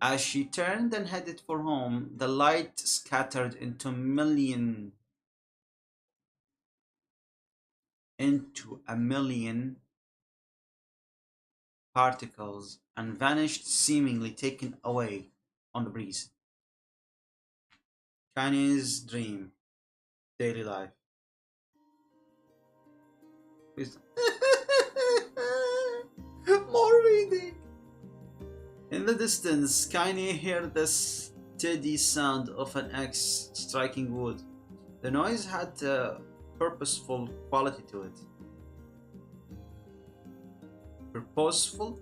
As she turned and headed for home, the light scattered into a million particles and vanished, seemingly taken away on the breeze. Kanye's dream, daily life. Please. More reading. In the distance, Kaine heard the steady sound of an axe striking wood. The noise had a purposeful quality to it. Purposeful?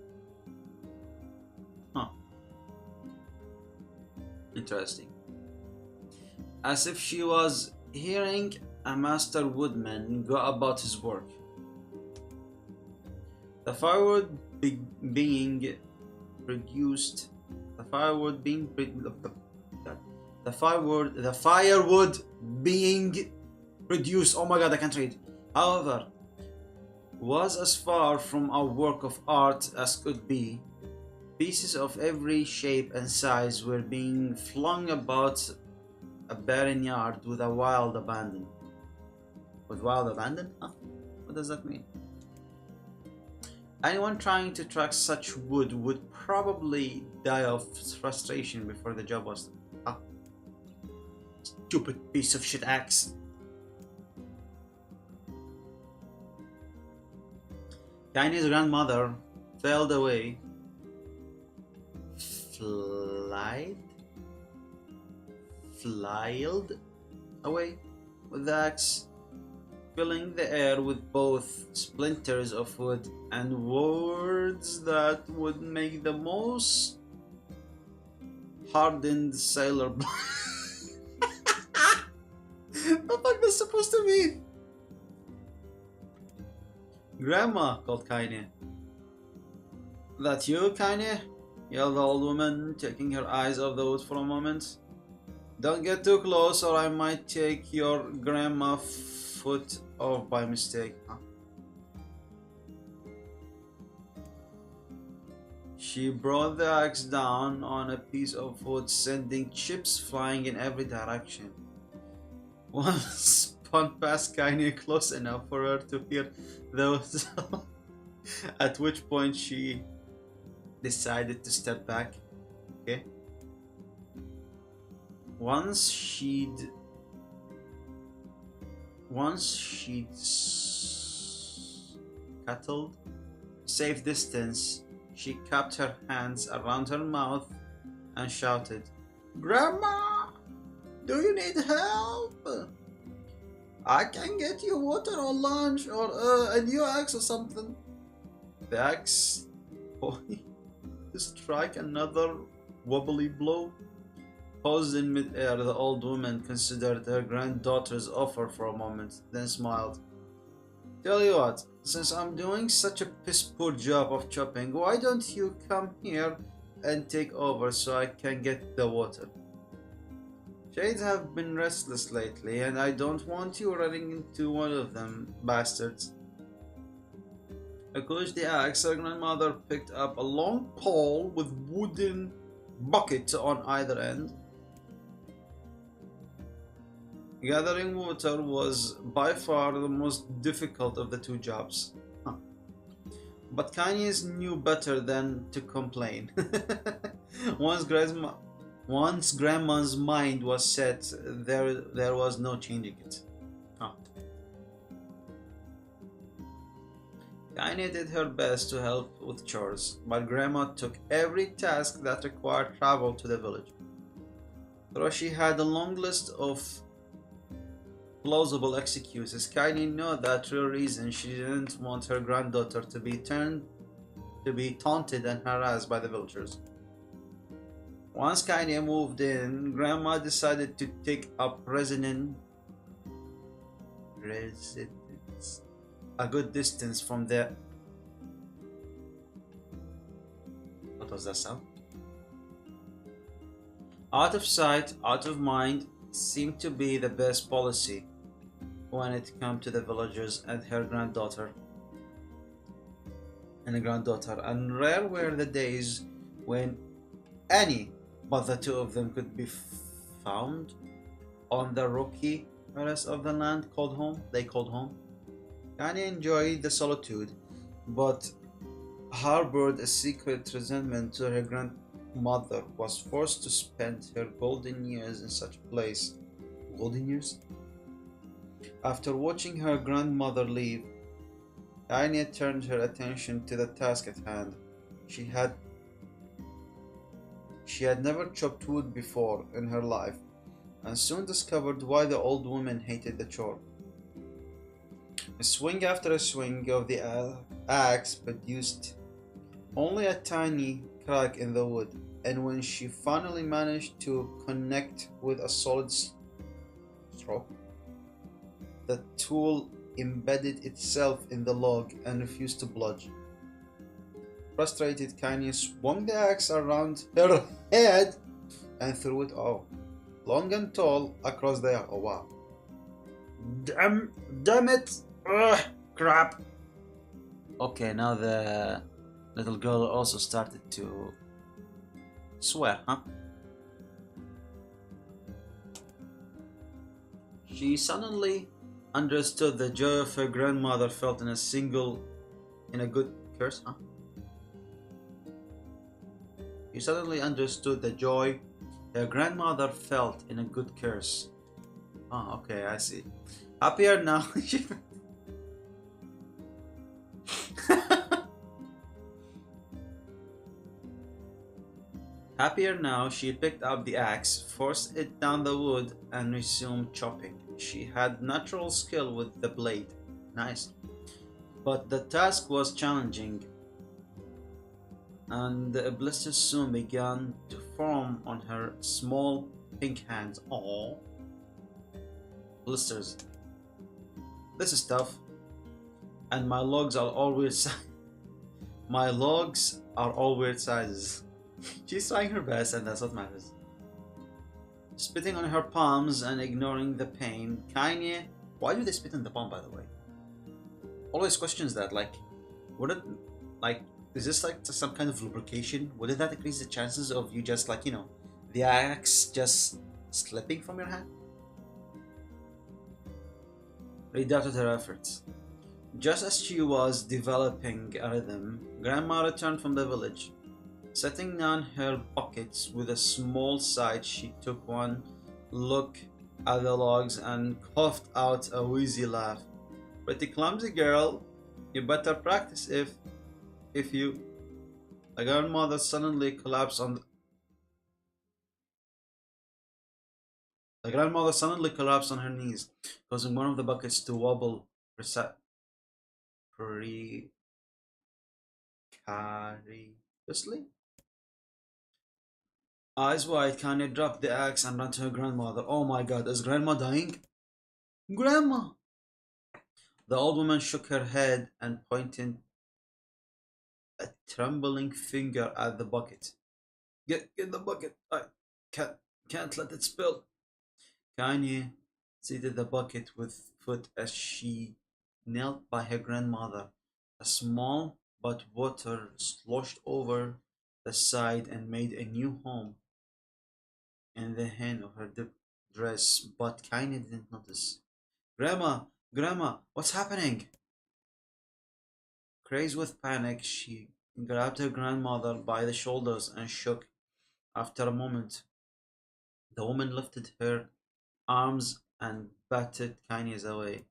Huh. Interesting. As if she was hearing a master woodman go about his work. The firewood being produced. The firewood being produced. Oh my god, I can't read. However, was as far from a work of art as could be. Pieces of every shape and size were being flung about a barren yard with a wild abandon. With wild abandon? Huh? What does that mean? Anyone trying to track such wood would probably die of frustration before the job was done. Ah. Stupid piece of shit axe. Kaine's grandmother felled away. Flailed away with the axe, filling the air with both splinters of wood and words that would make the most hardened sailor. What the fuck is supposed to mean? Grandma, called Kaine. That you, Kaine? Yelled the old woman, taking her eyes off the wood for a moment. Don't get too close or I might take your grandma foot off by mistake. Huh? She brought the axe down on a piece of wood, sending chips flying in every direction. One spun past Kaine close enough for her to hear those, at which point she decided to step back. Okay. Once she'd scuttled safe distance, she cupped her hands around her mouth and shouted, "Grandma, do you need help? I can get you water or lunch or a new axe or something." The axe poised to strike another wobbly blow. Paused in mid-air, the old woman considered her granddaughter's offer for a moment, then smiled. "Tell you what, since I'm doing such a piss-poor job of chopping, why don't you come here and take over so I can get the water? Shades have been restless lately, and I don't want you running into one of them bastards." Across the axe, her grandmother picked up a long pole with wooden bucket on either end. Gathering water was by far the most difficult of the two jobs. Huh. But Kaine's knew better than to complain. Once grandma's mind was set, there was no changing it. Huh. Kaine did her best to help with chores, but grandma took every task that required travel to the village. Though she had a long list of plausible excuses, Kaine knew that real reason she didn't want her granddaughter to be taunted and harassed by the villagers. Once Kaine moved in, grandma decided to take up residence a good distance from the... What was that sound? Out of sight, out of mind seemed to be the best policy when it came to the villagers and her granddaughter. And rare were the days when any but the two of them could be found on the rocky terrace of the land called home. Kaine enjoyed the solitude, but harbored a secret resentment to her grandmother, was forced to spend her golden years in such a place. Golden years? After watching her grandmother leave, Anya turned her attention to the task at hand. She had never chopped wood before in her life, and soon discovered why the old woman hated the chore. A swing after a swing of the axe produced only a tiny crack in the wood, and when she finally managed to connect with a solid stroke, the tool embedded itself in the log and refused to budge. Frustrated, Kanye swung the axe around her head and threw it long and tall across the yard. Oh wow. Damn it! Ugh, crap! Okay, now the little girl also started to swear, huh? She suddenly understood the joy of her grandmother felt in a good curse, huh? She suddenly understood the joy her grandmother felt in a good curse. Oh, okay, I see. Happier now. Happier now, she picked up the axe, forced it down the wood, and resumed chopping. She had natural skill with the blade. Nice. But the task was challenging, and the blisters soon began to form on her small pink hands. Aww. Blisters. This is tough. And my logs are all weird My logs are all weird sizes. She's trying her best, and that's what matters. Spitting on her palms and ignoring the pain, Kanye. Why do they spit in the palm, by the way? Always questions that. Like, would it, like, is this like some kind of lubrication? Wouldn't that increase the chances of you just like, the axe just slipping from your hand? Redoubted her efforts. Just as she was developing a rhythm, Grandma returned from the village. Setting down her buckets with a small sigh, she took one look at the logs and coughed out a wheezy laugh. Pretty clumsy girl. You better practice if you... The grandmother suddenly collapsed on her knees, causing one of the buckets to wobble precariously. Eyes wide, Kanye dropped the axe and ran to her grandmother. Oh my god, is Grandma dying? Grandma! The old woman shook her head and pointed a trembling finger at the bucket. Get the bucket. I can't let it spill. Kanye seated the bucket with foot as she knelt by her grandmother. A small but water sloshed over the side and made a new home in the hem of her dress, but Kanye didn't notice. Grandma, what's happening? Crazed with panic, she grabbed her grandmother by the shoulders and shook. After a moment, the woman lifted her arms and batted Kanye away.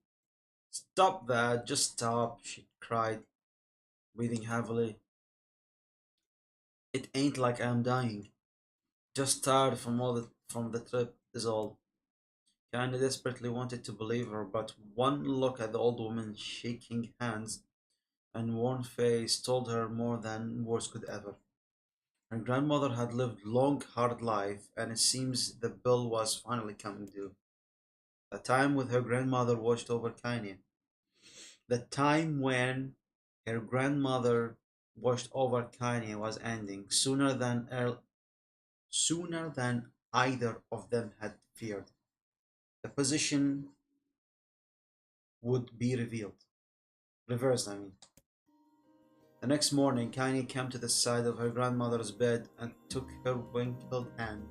Stop that, just stop, she cried, breathing heavily. It ain't like I'm dying. Just tired from the trip is all. Kanye desperately wanted to believe her, but one look at the old woman's shaking hands and worn face told her more than words could ever. Her grandmother had lived long, hard life, and it seems the bill was finally coming due. The time with her grandmother watched over Kanye. The time when her grandmother watched over Kanye was ending sooner than either of them had feared. The position would be reversed. The next morning, Kanye came to the side of her grandmother's bed and took her wrinkled hand.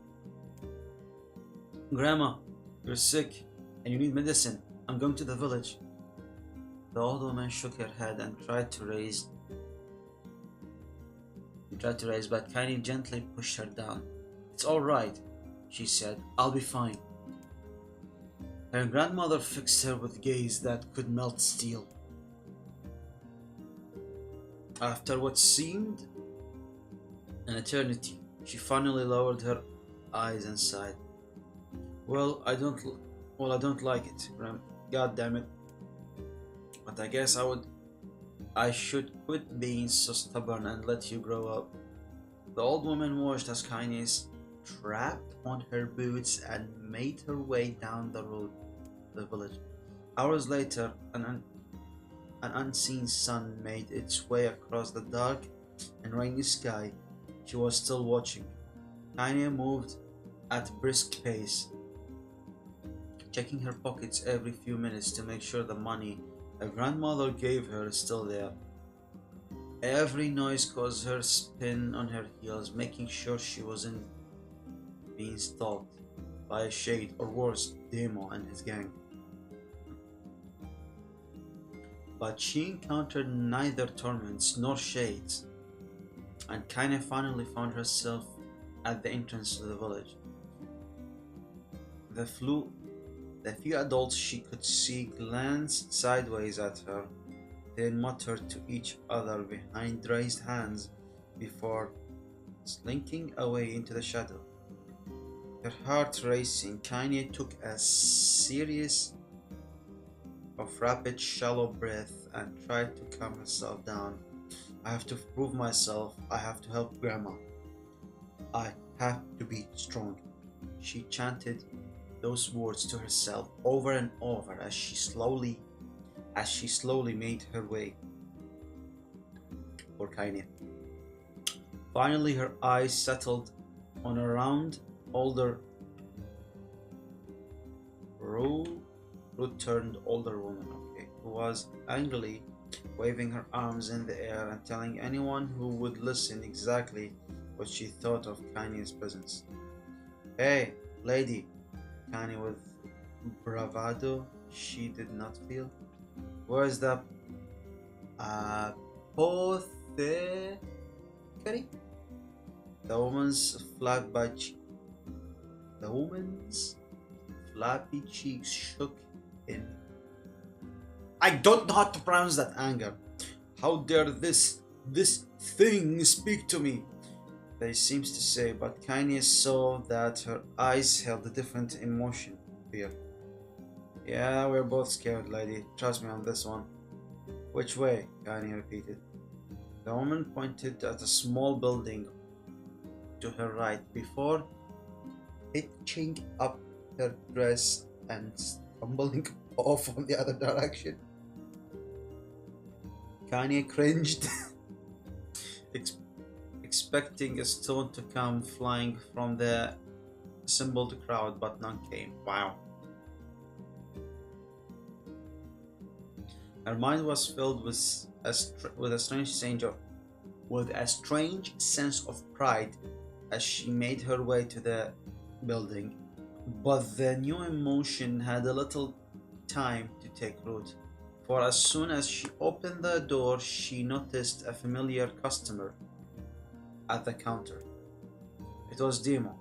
Grandma, you're sick and you need medicine. I'm going to the village. The old woman shook her head and tried to raise, but Kanye gently pushed her down. It's all right, she said. I'll be fine. Her grandmother fixed her with gaze that could melt steel. After what seemed an eternity, she finally lowered her eyes and sighed. Well, I don't like it, Grim. God damn it. But I guess I should quit being so stubborn and let you grow up. The old woman watched as Kindness strapped on her boots and made her way down the road to the village. Hours later, an unseen sun made its way across the dark and rainy sky. She was still watching. Tanya moved at a brisk pace, checking her pockets every few minutes to make sure the money her grandmother gave her is still there. Every noise caused her spin on her heels, making sure she wasn't being stalked by a shade, or worse, Demo and his gang. But she encountered neither torments nor shades, and kinda finally found herself at the entrance to the village. The few adults she could see glanced sideways at her, then muttered to each other behind raised hands before slinking away into the shadow. Her heart racing, Kanye took a series of rapid, shallow breaths and tried to calm herself down. I have to prove myself. I have to help Grandma. I have to be strong. She chanted those words to herself over and over as she slowly made her way for Kanye. Finally, her eyes settled on a round, older, root-turned older woman, who was angrily waving her arms in the air and telling anyone who would listen exactly what she thought of Kanye's presence. Hey, lady, Kanye with bravado she did not feel. Where's the apothecary? The woman's flappy cheeks shook in. I don't know how to pronounce that anger. How dare this thing speak to me? They seems to say, but Kanye saw that her eyes held a different emotion. Fear. Yeah, we're both scared, lady. Trust me on this one. Which way? Kanye repeated. The woman pointed at a small building to her right before hitching up her dress and stumbling off on the other direction. Kanye cringed, expecting a stone to come flying from the assembled crowd, but none came. Wow. Her mind was filled with a strange sense of pride as she made her way to the building, but the new emotion had a little time to take root, for as soon as she opened the door, she noticed a familiar customer at the counter. It was Demo.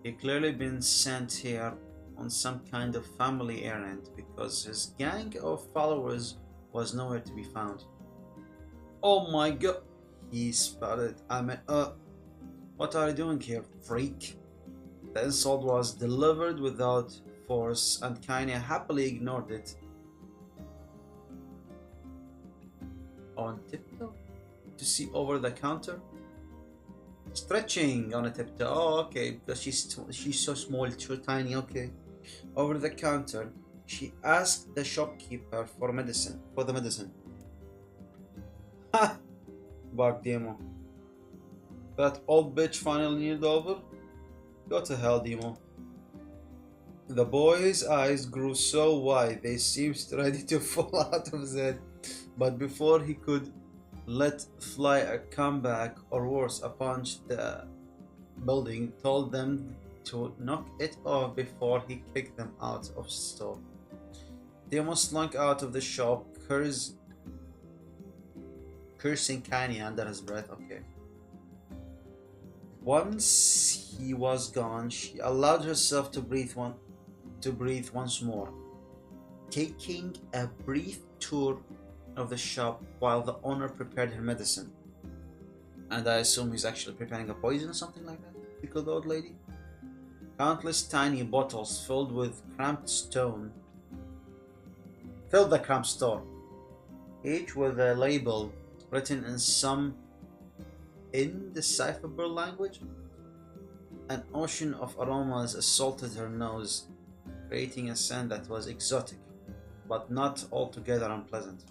He'd clearly been sent here on some kind of family errand because his gang of followers was nowhere to be found. Oh my god, he sputtered. What are you doing here, freak? The insult was delivered without force, and Kanye happily ignored it. On tiptoe? To see over the counter? Stretching on a tiptoe. Oh, okay, because she's so small, so tiny, okay. Over the counter, she asked the shopkeeper for the medicine. Ha! Barked Demo. That old bitch finally kneeled over? Go to hell, Demo. The boy's eyes grew so wide they seemed ready to fall out of his head, but before he could let fly a comeback, or worse, a punch, the building told them to knock it off before he kicked them out of the store. Demo slunk out of the shop, cursing Kanye under his breath. Okay. Once he was gone, she allowed herself to breathe once more, taking a brief tour of the shop while the owner prepared her medicine. And I assume he's actually preparing a poison or something like that, because the old lady. Countless tiny bottles filled the cramped store, each with a label written in some indecipherable language. An ocean of aromas assaulted her nose, creating a scent that was exotic, but not altogether unpleasant.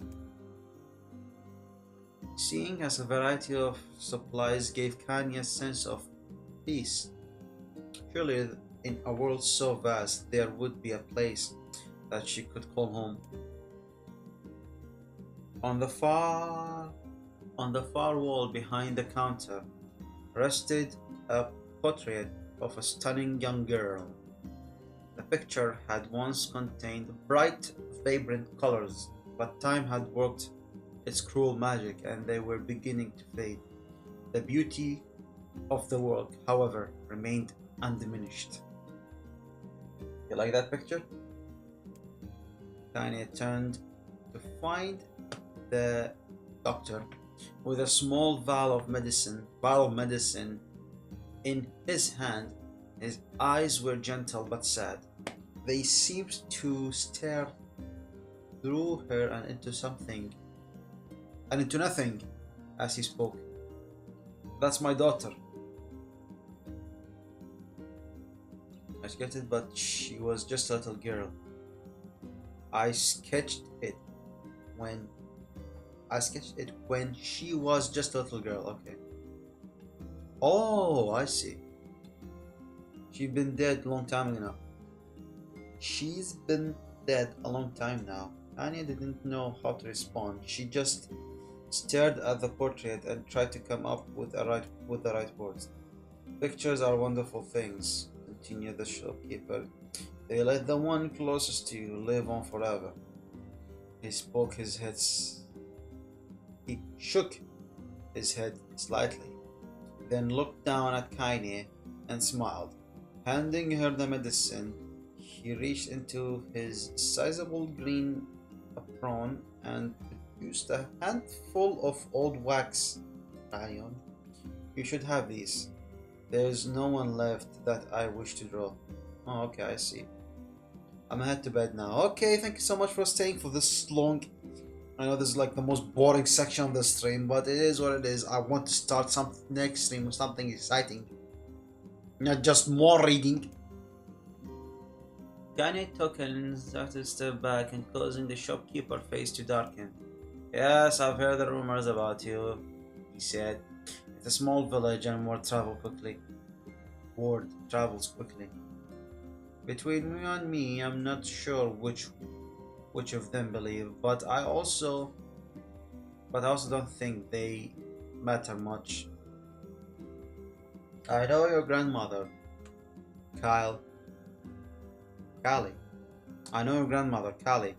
Seeing as a variety of supplies gave Kanye a sense of peace. Surely, in a world so vast, there would be a place that she could call home. On the far wall behind the counter rested a portrait of a stunning young girl. The picture had once contained bright, vibrant colors, but time had worked its cruel magic and they were beginning to fade. The beauty of the work, however, remained undiminished. You like that picture? Tanya turned to find the doctor with a small vial of medicine in his hand. His eyes were gentle but sad. They seemed to stare through her and into nothing as he spoke. That's my daughter. I sketched it, but she was just a little girl. I sketched it when she was just a little girl. Okay. Oh, I see. She's been dead a long time now. Anya didn't know how to respond. She just stared at the portrait and tried to come up with the right words. Pictures are wonderful things, continued the shopkeeper. They let the one closest to you live on forever. He shook his head slightly, then looked down at Kanye and smiled. Handing her the medicine, he reached into his sizable green apron and produced a handful of old wax crayon. You should have these. There's no one left that I wish to draw. Oh, okay, I see. I'm head to bed now. Okay, thank you so much for staying for this long. I know this is like the most boring section of the stream, but it is what it is. I want to start some next stream with something exciting, not just more reading. Kanye took an started step back and causing the shopkeeper's face to darken. Yes, I've heard the rumors about you, he said. It's a small village and word travels quickly. Between you and me, I'm not sure which of them believe, but I also don't think they matter much. I know your grandmother, Callie. I know your grandmother, Callie,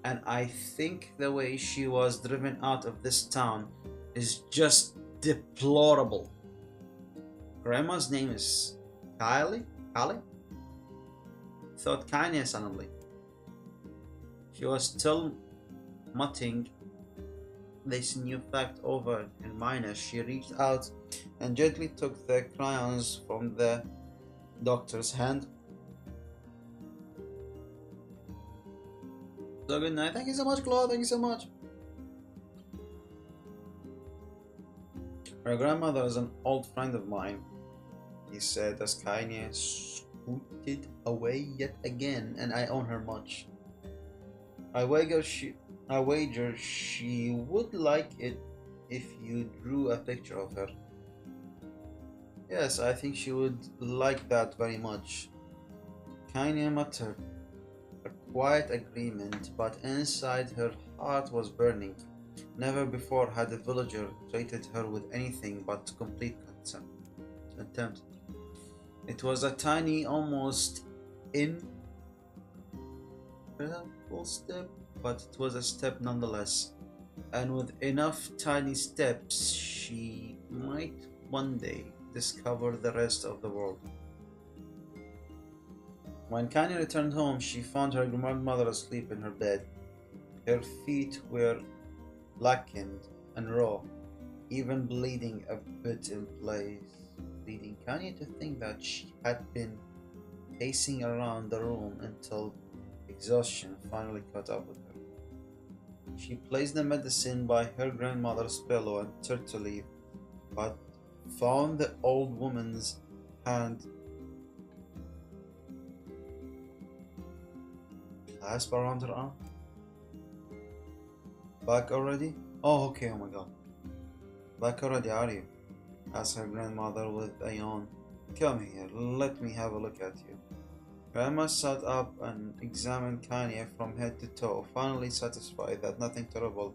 and I think the way she was driven out of this town is just deplorable. Grandma's name is Callie? Thought Kanye suddenly. She was still muttering this new fact over in mind as she reached out and gently took the crayons from the doctor's hand. So good night. Thank you so much, Claude. Thank you so much. Her grandmother is an old friend of mine, he said as Kanye scooted away yet again, and I own her much. I wager she would like it if you drew a picture of her. Yes, I think she would like that very much. Kanye muttered a quiet agreement, but inside her heart was burning. Never before had a villager treated her with anything but complete contempt. It was a tiny, almost incredible step, but it was a step nonetheless. And with enough tiny steps, she might one day discover the rest of the world. When Kanye returned home, she found her grandmother asleep in her bed. Her feet were blackened and raw, even bleeding a bit in place, leading Kanye to think that she had been pacing around the room until exhaustion finally caught up with her. She placed the medicine by her grandmother's pillow and turned to leave, but found the old woman's hand clasped around her arm. Back already? Oh, okay, oh my god. Back already, are you? Asked her grandmother with a yawn. Come here, let me have a look at you. Grandma sat up and examined Kanye from head to toe, finally satisfied that nothing terrible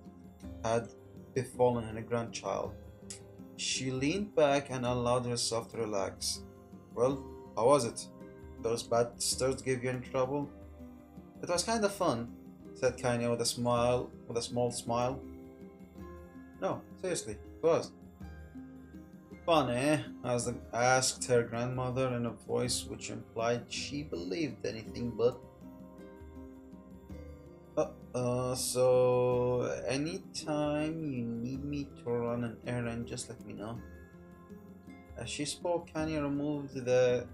had befallen her grandchild. She leaned back and allowed herself to relax. Well, how was it? Those bastards gave you any trouble? It was kind of fun, said Kanye with a small smile. No, seriously, it was. Fun, eh? Asked her grandmother in a voice which implied she believed anything but. So anytime you need me to run an errand, just let me know. As she spoke, Kanye removed the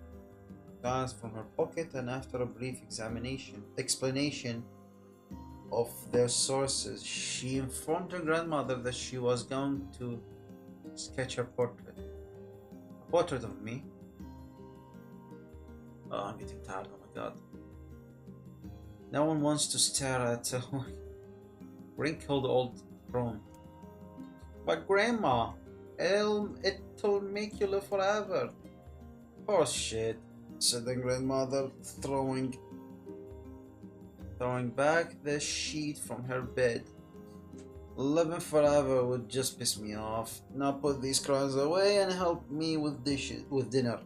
guns from her pocket, and after a brief explanation of their sources, she informed her grandmother that she was going to sketch her portrait. A portrait of me? Oh, I'm getting tired, oh my god. No one wants to stare at a wrinkled old crone. But grandma, it'll make you live forever. Horse shit, said the grandmother, throwing back the sheet from her bed. Living forever would just piss me off. Now put these crayons away and help me with dinner.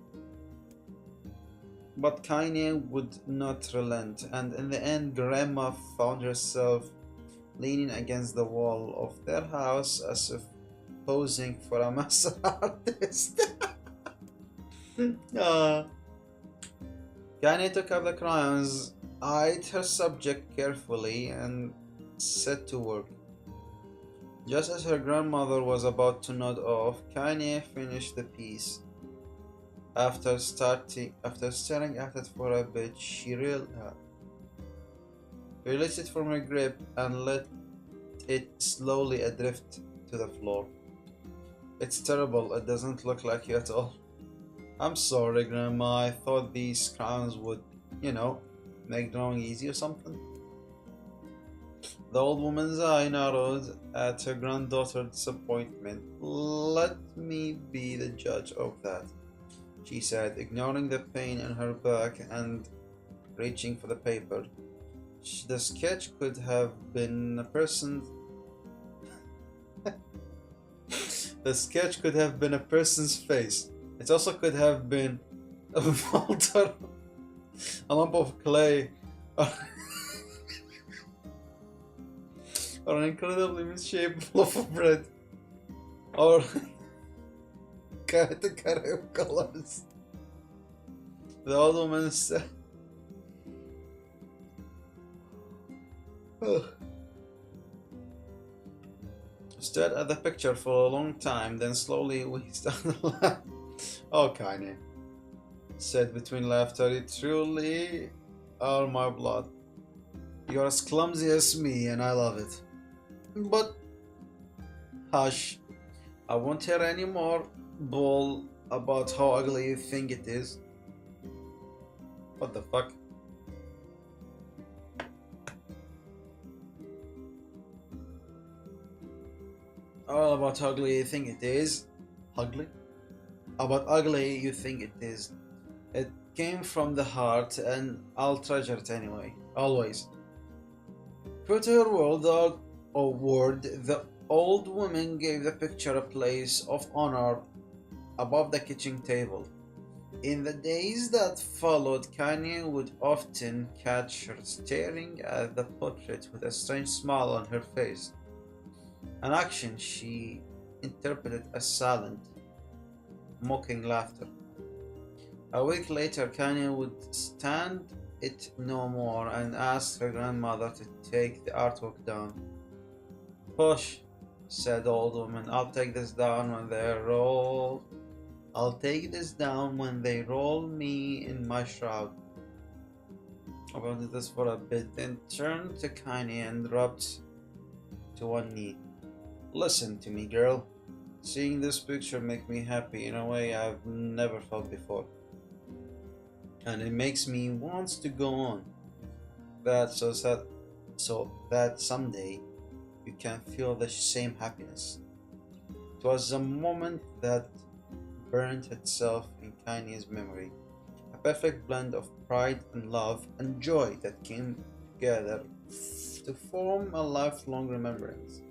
But Kanye would not relent, and in the end Grandma found herself leaning against the wall of their house as if posing for a master artist. Kanye took up the crayons, eyed her subject carefully, and set to work. Just as her grandmother was about to nod off, Kanye finished the piece. After staring at it for a bit, she released it from her grip and let it slowly adrift to the floor. It's terrible, it doesn't look like you at all. I'm sorry, Grandma, I thought these crowns would, make drawing easy or something. The old woman's eye narrowed at her granddaughter's disappointment. Let me be the judge of that, she said, ignoring the pain in her back and reaching for the paper. The sketch could have been a person's The sketch could have been a person's face. It also could have been a Walter, a lump of clay, or an incredibly misshapen loaf of bread, or carrot of colors. The old woman said, stared at the picture for a long time, then slowly wheezed down the laugh. Oh, Kanye, said between laughter, you truly are my blood. You're as clumsy as me, and I love it. But hush, I won't hear any more bull about how ugly you think it is. What the fuck? All about how ugly you think it is. Ugly? About ugly you think it is. It came from the heart, and I'll treasure it anyway. Always. True to her word, the old woman gave the picture a place of honor above the kitchen table. In the days that followed, Kanye would often catch her staring at the portrait with a strange smile on her face, an action she interpreted as silent, mocking laughter. A week later, Kanye would stand it no more and ask her grandmother to take the artwork down. Push, said the old woman. I'll take this down when they roll. I'll take this down when they roll me in my shroud. I wanted this for a bit, then turned to Kanye and dropped to one knee. Listen to me, girl. Seeing this picture makes me happy in a way I've never felt before. And it makes me want to go on. So that someday you can feel the same happiness. It was a moment that burned itself in Kanye's memory. A perfect blend of pride and love and joy that came together to form a lifelong remembrance.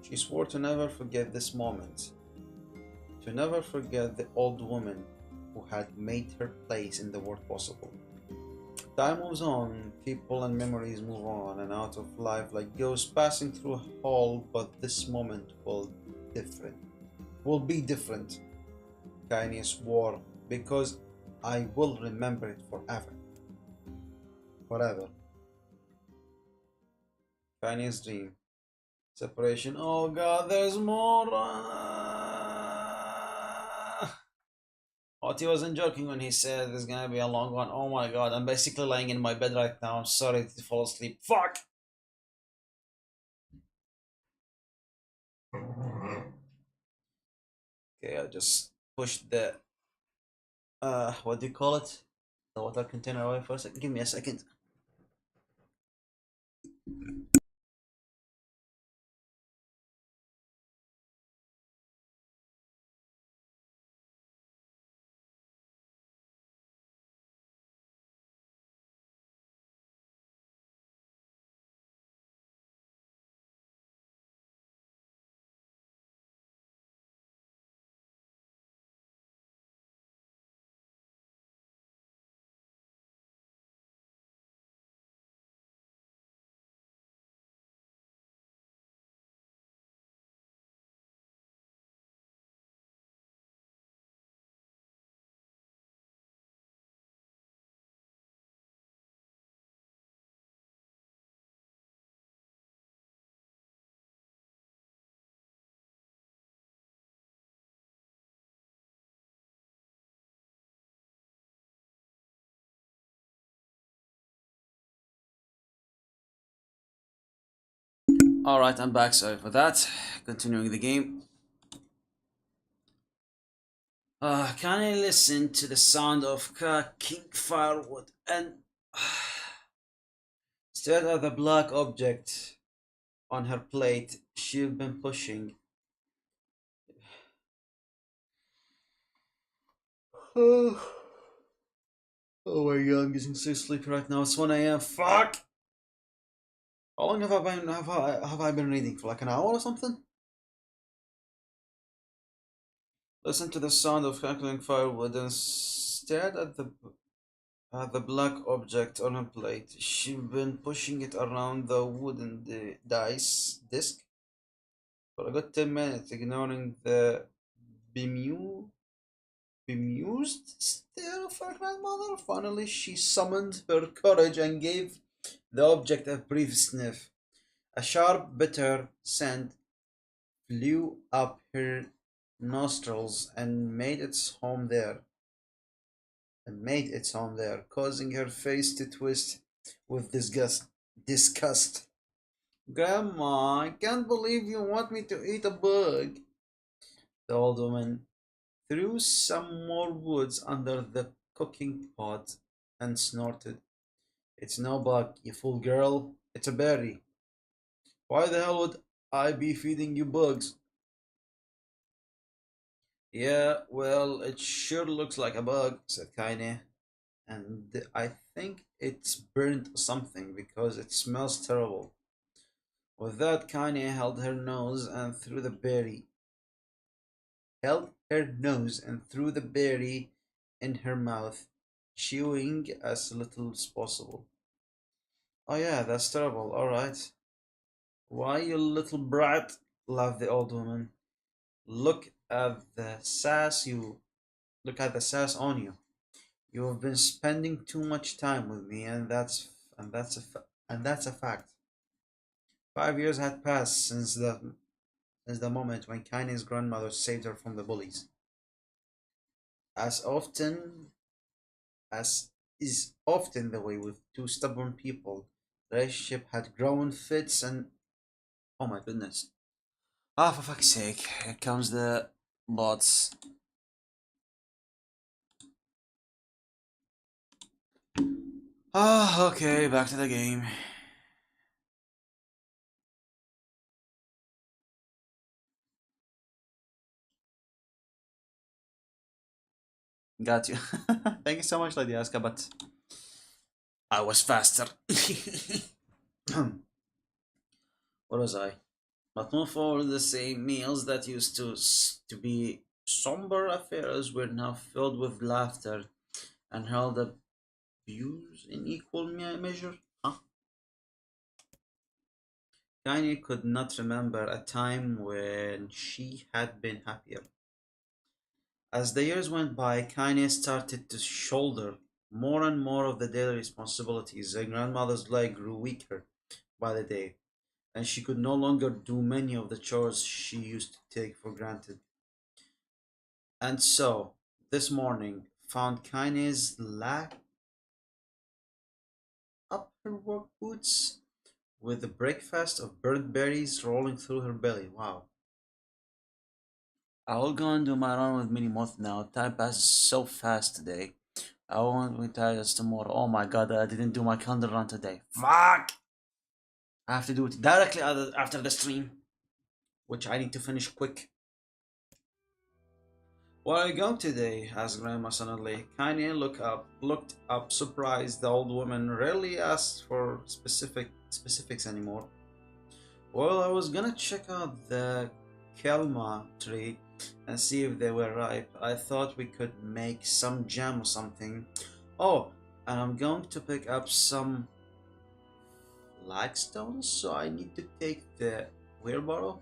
She swore to never forget this moment, to never forget the old woman who had made her place in the world possible. Time moves on, people and memories move on and out of life like ghosts passing through a hall, but this moment will be different. Kanye swore, because I will remember it forever. Forever. Kanye's dream. Separation. Oh god, there's more. He wasn't joking when he said there's gonna be a long one. Oh my god, I'm basically lying in my bed right now. I'm sorry to fall asleep. Fuck! Okay, I just pushed the what do you call it? The water container away for a second. Give me a second. Alright, I'm back. Sorry for that. Continuing the game. Can I listen to the sound of cracking firewood and stared at the black object on her plate she'd been pushing. Oh, oh my god, I'm getting so sleepy right now. It's 1 a.m. Fuck! How long have I been reading for? Like an hour or something? Listened to the sound of crackling firewood and stared at the black object on her plate. She'd been pushing it around the wooden dice disc for a good 10 minutes, ignoring the bemu bemused stare of her grandmother. Finally, she summoned her courage and gave the object a brief sniff. A sharp, bitter scent flew up her nostrils and made its home there, causing her face to twist with disgust. Grandma, I can't believe you want me to eat a bug. The old woman threw some more woods under the cooking pot and snorted. It's no bug, you fool girl. It's a berry. Why the hell would I be feeding you bugs? Yeah, well, it sure looks like a bug, said Kaine. And I think it's burnt something because it smells terrible. With that, Kaine held her nose and threw the berry in her mouth, chewing as little as possible. Oh yeah, that's terrible. All right. Why, you little brat? Laughed the old woman. Look at the sass you. Look at the sass on you. You have been spending too much time with me, and that's a fact. 5 years had passed since that. is the moment when Kanye's grandmother saved her from the bullies. As often as is often the way with two stubborn people, the relationship had grown fits and oh my goodness. Ah, for fuck's sake, here comes the bots. Ah, okay, back to the game. Got you. Thank you so much, Lady Aska, but I was faster. What was I? But not for the same meals that used to be somber affairs were now filled with laughter and held abuse in equal measure. Huh? Kanye could not remember a time when she had been happier. As the years went by, Kanye started to shoulder more and more of the daily responsibilities. Her grandmother's leg grew weaker by the day, and she could no longer do many of the chores she used to take for granted. And so, this morning, found Kanye's lack up her work boots with a breakfast of burnt berries rolling through her belly. Wow. I'll go and do my run with Mini Moth now. Time passes so fast today. I won't be tired as tomorrow. Oh my god, I didn't do my calendar run today. Fuck! I have to do it directly after the stream, which I need to finish quick. Where are you going today? Asked Grandma suddenly. Kanye looked up, surprised. The old woman rarely asked for specifics anymore. Well, I was gonna check out the kelma tree and see if they were ripe. I thought we could make some jam or something. Oh, and I'm going to pick up some flagstones, so I need to take the wheelbarrow.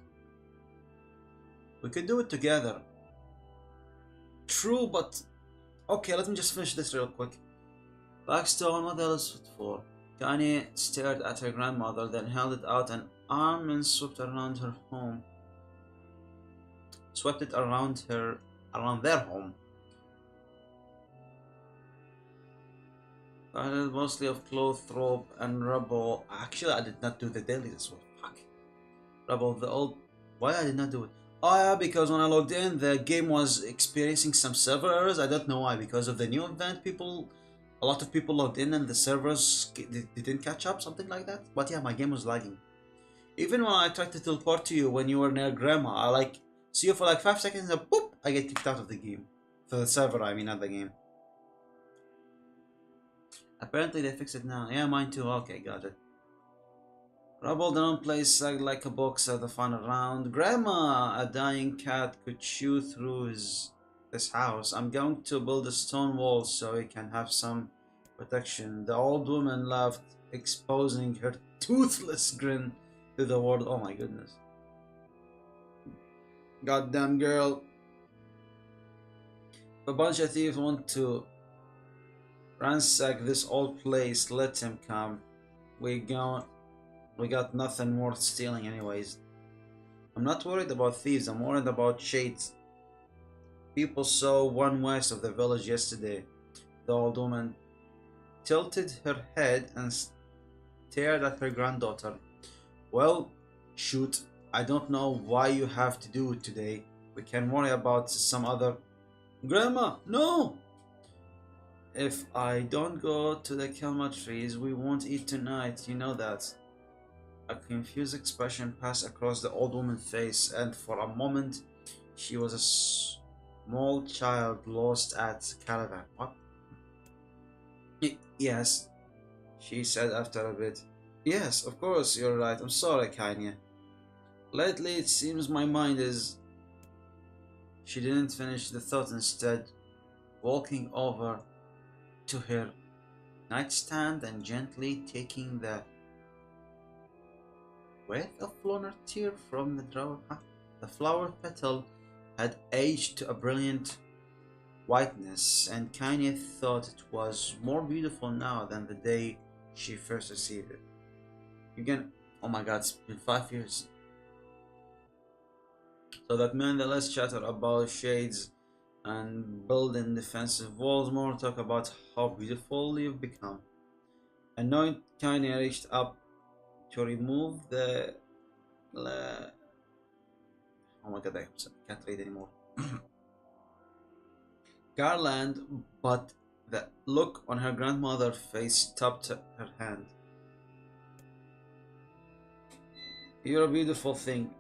We could do it together. True, but okay, let me just finish this real quick. Flagstone, what else is it for? Kanye stared at her grandmother, then held it out an arm and swept around her home. Swept it around their home. Guarded mostly of cloth, rope, and rubble. Actually, I did not do the daily this one. Fuck. Rubble, the old. Why I did not do it? Oh yeah, because when I logged in, the game was experiencing some server errors. I don't know why. Because of the new event, a lot of people logged in and the servers didn't catch up, something like that. But yeah, my game was lagging. Even when I tried to teleport to you when you were near Grandma, I like see you for like 5 seconds and boop, I get kicked out of the game. For the server, I mean, not the game. Apparently they fixed it now. Yeah, mine too. Okay, got it. Rubble down place sagged like a box at the final round. Grandma, a dying cat could chew through this house. I'm going to build a stone wall so he can have some protection. The old woman laughed, exposing her toothless grin to the world. Oh my goodness. Goddamn girl. If a bunch of thieves want to ransack this old place, let him come. We got nothing worth stealing anyways. I'm not worried about thieves, I'm worried about shades. People saw one west of the village yesterday. The old woman tilted her head and stared at her granddaughter. Well, shoot, I don't know why you have to do it today. We can worry about some other... Grandma, no! If I don't go to the kelma trees, we won't eat tonight, you know that. A confused expression passed across the old woman's face, and for a moment she was a small child lost at caravan. What? Yes, she said after a bit. Yes, of course, you're right. I'm sorry, Kanye. Lately, it seems my mind is... She didn't finish the thought, instead walking over to her nightstand and gently taking the wreath of lunar tear from the drawer. The flower petal had aged to a brilliant whiteness, and Kanye thought it was more beautiful now than the day she first received it. You can... Oh my god, it's been 5 years. so that men the less chatter about shades and building defensive walls, more talk about how beautiful you've become. Anoint Kanye reached up to remove the oh my god, I can't read anymore. Garland, but the look on her grandmother's face stopped her hand. "You're a beautiful thing,"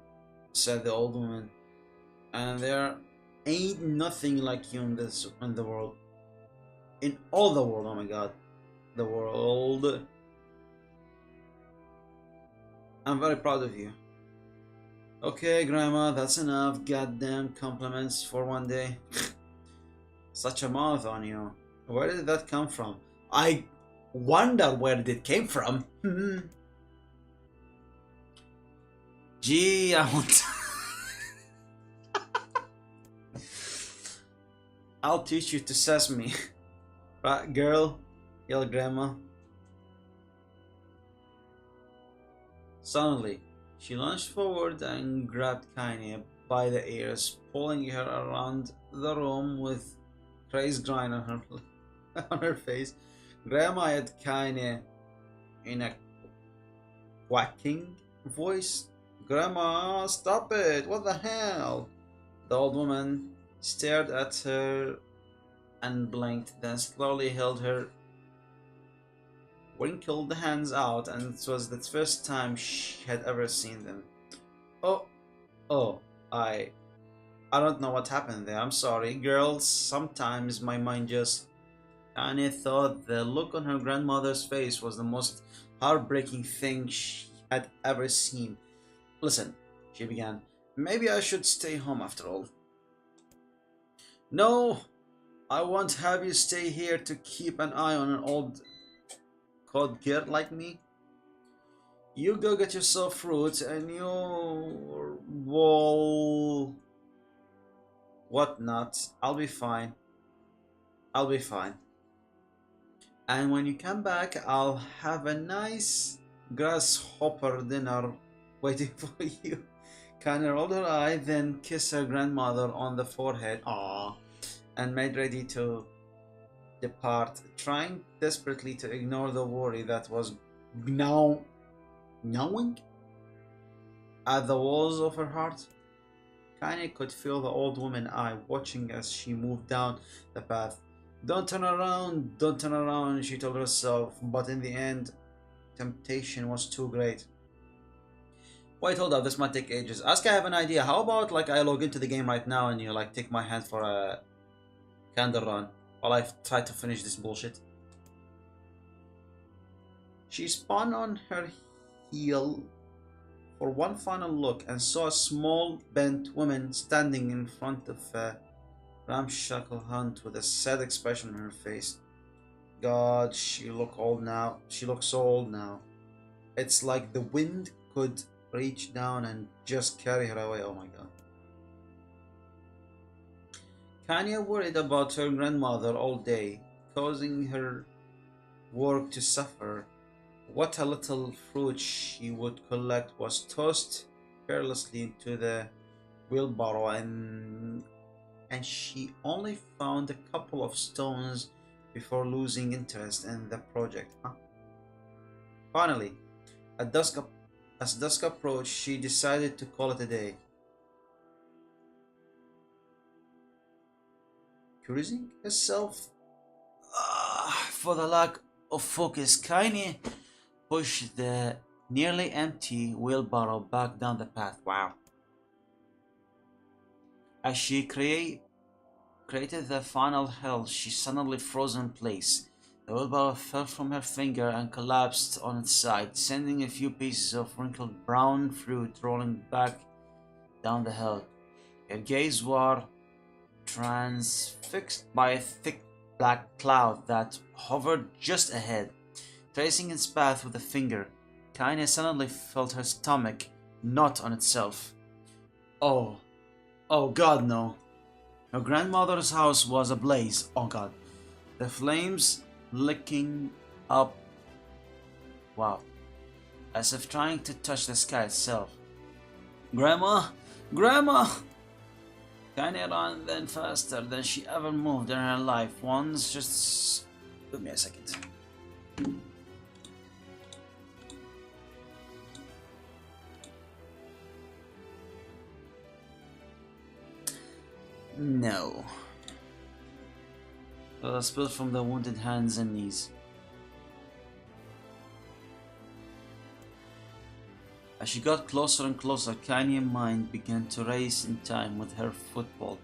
said the old woman, "and there ain't nothing like you in the world. In all the world, oh my god. The world. I'm very proud of you." "Okay, Grandma, that's enough goddamn compliments for one day." "Such a mouth on you. Where did that come from?" "I wonder where it came from." "Gee, I want I'll teach you to sass me." "Right, girl," yelled Grandma. Suddenly, she lunged forward and grabbed Kanye by the ears, pulling her around the room with crazed grin on her on her face. Grandma had Kanye in a quacking voice. "Grandma, stop it! What the hell?" The old woman stared at her and blinked, then slowly held her wrinkled hands out, and it was the first time she had ever seen them. "Oh, oh, I don't know what happened there. I'm sorry, girls. Sometimes my mind just..." Annie thought the look on her grandmother's face was the most heartbreaking thing she had ever seen. "Listen," she began, "maybe I should stay home after all." "No, I won't have you stay here to keep an eye on an old cold girl like me. You go get yourself fruit and your wall whatnot. I'll be fine. I'll be fine. And when you come back, I'll have a nice grasshopper dinner waiting for you." Connor rolled her eye, then kissed her grandmother on the forehead, aww, and made ready to depart, trying desperately to ignore the worry that was gnawing at the walls of her heart. Kanye could feel the old woman's eye watching as she moved down the path. Don't turn around, she told herself, but in the end, temptation was too great. "Wait, hold up, this might take ages. Ask, I have an idea. How about like I log into the game right now and you like take my hand for a candle run while I try to finish this bullshit?" She spun on her heel for one final look and saw a small, bent woman standing in front of a ramshackle hut with a sad expression on her face. God, she looked old now. She looks so old now. It's like the wind could reach down and just carry her away. Oh my god. Kanye worried about her grandmother all day, causing her work to suffer. What a little fruit she would collect was tossed carelessly into the wheelbarrow, and she only found a couple of stones before losing interest in the project. Finally, as dusk approached, she decided to call it a day. Cursing herself for the lack of focus, Kanye pushed the nearly empty wheelbarrow back down the path. Wow. As she created the final hill, she suddenly froze in place. The wheelbarrow fell from her finger and collapsed on its side, sending a few pieces of wrinkled brown fruit rolling back down the hill. Her gaze was transfixed by a thick black cloud that hovered just ahead. Tracing its path with a finger, Kanye suddenly felt her stomach knot on itself. Oh god, no. Her grandmother's house was ablaze. Oh god. The flames licking up, wow, as if trying to touch the sky itself. "Grandma, Grandma! Tiny ran then faster than she ever moved in her life once. Just give me a second. No. Spilled from the wounded hands and knees. As she got closer and closer, Kanye's mind began to race in time with her footfalls.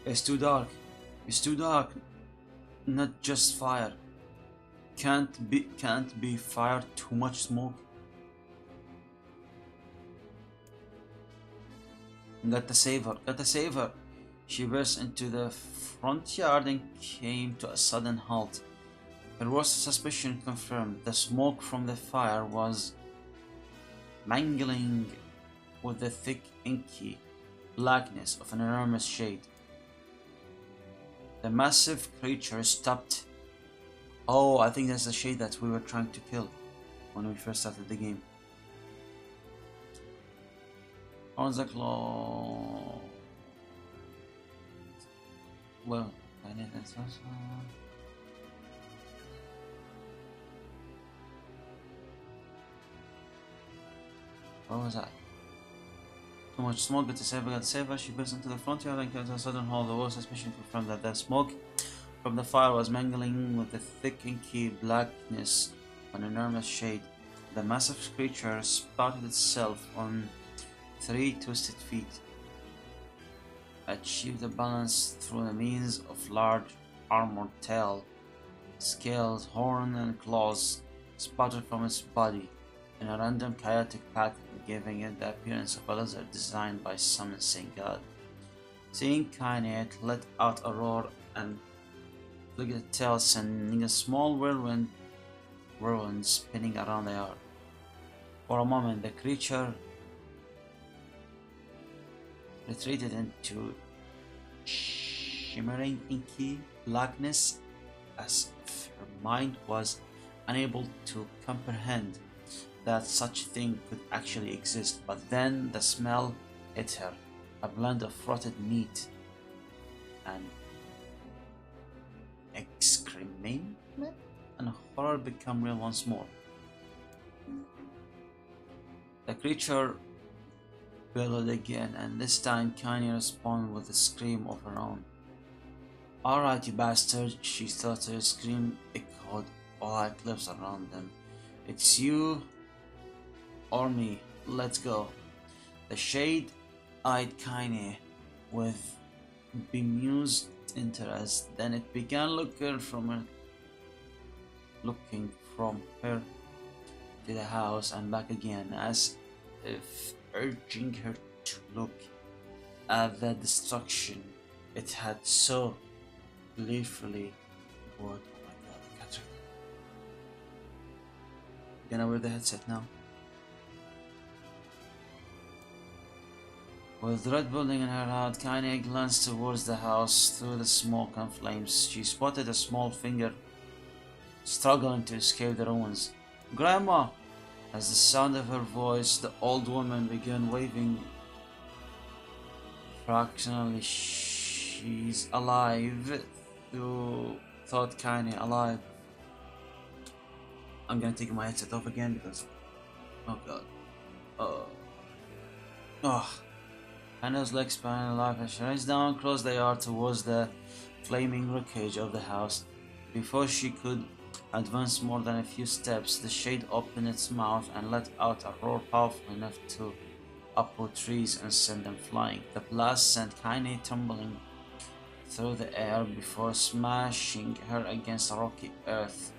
It's too dark. It's too dark. Not just fire. Can't be fire. Too much smoke. Got to save her. Got to save her. She burst into the front yard and came to a sudden halt. Her worst suspicion confirmed. The smoke from the fire was mingling with the thick, inky blackness of an enormous shade. The massive creature stopped. Oh, I think that's the shade that we were trying to kill when we first started the game. On the claw. Well, I need that also. What was that? Too much smoke, but to save her, she burst into the front yard and came to a sudden halt. The worst suspicion confirmed that the smoke from the fire was mingling with the thick inky blackness of an enormous shade. The massive creature sprouted itself on 3 twisted feet, achieved a balance through the means of large armored tail, scales, horn, and claws sputtered from its body in a random chaotic pattern, giving it the appearance of a lizard designed by some insane god. Seeing Kanye, it let out a roar and flicked its tail, sending a small whirlwind spinning around the yard. For a moment, the creature retreated into shimmering inky blackness as if her mind was unable to comprehend that such a thing could actually exist. But then the smell hit her, a blend of rotted meat and excrement, and horror became real once more. The creature bellowed again, and this time Kanye responded with a scream of her own. "Alright, you bastard," she thought. Her scream echoed all the cliffs around them. "It's you or me. Let's go." The shade-eyed Kanye with bemused interest. Then it began looking from her to the house and back again, as if urging her to look at the destruction it had so gleefully poured. Oh my god, I can't read. Gonna wear the headset now. With Red building in her heart, Kanye glanced towards the house through the smoke and flames. She spotted a small finger struggling to escape the ruins. "Grandma!" As the sound of her voice, the old woman began waving fractionally. "She's alive," thought Kanye. "Alive." I'm gonna take my headset off again because, oh god. Kanye's legs span alive as she raced down across the yard towards the flaming wreckage of the house. Before she could advance more than a few steps, the shade opened its mouth and let out a roar powerful enough to uproot trees and send them flying. The blast sent Kanye tumbling through the air before smashing her against a rocky earth.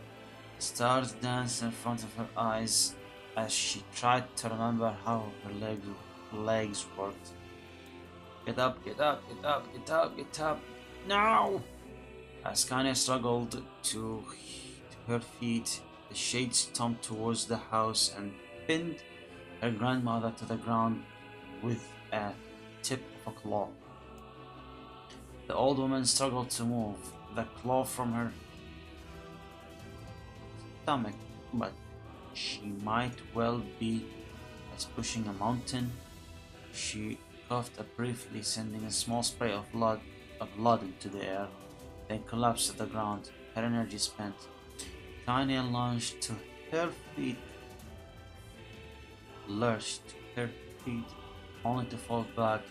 Stars danced in front of her eyes as she tried to remember how her legs worked. "Get up, get up, get up, get up, get up, now!" As Kanye struggled to her feet, the shade stomped towards the house and pinned her grandmother to the ground with a tip of a claw. The old woman struggled to move the claw from her stomach, but she might well be was pushing a mountain. She coughed briefly, sending a small spray of blood into the air, then collapsed to the ground, her energy spent. Tiny lunged to her feet, lurched to her feet, only to fall back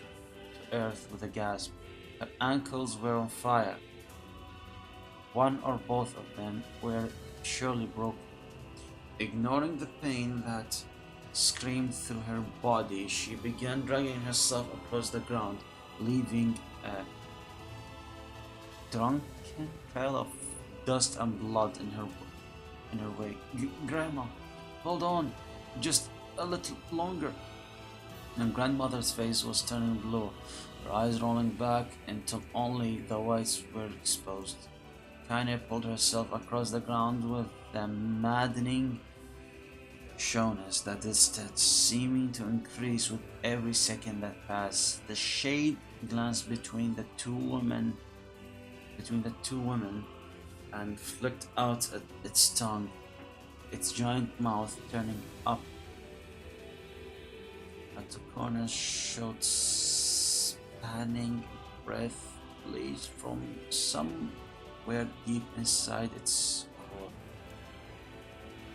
to earth with a gasp. Her ankles were on fire. One or both of them were surely broken. Ignoring the pain that screamed through her body, she began dragging herself across the ground, leaving a drunken trail of dust and blood in her way. Grandma, hold on, just a little longer. And grandmother's face was turning blue, her eyes rolling back until only the whites were exposed. Kaine pulled herself across the ground with a maddening sureness that distance seeming to increase with every second that passed. The shade glanced between the two women and flicked out at its tongue, its giant mouth turning up at the corners showed spanning breath released from somewhere deep inside its core.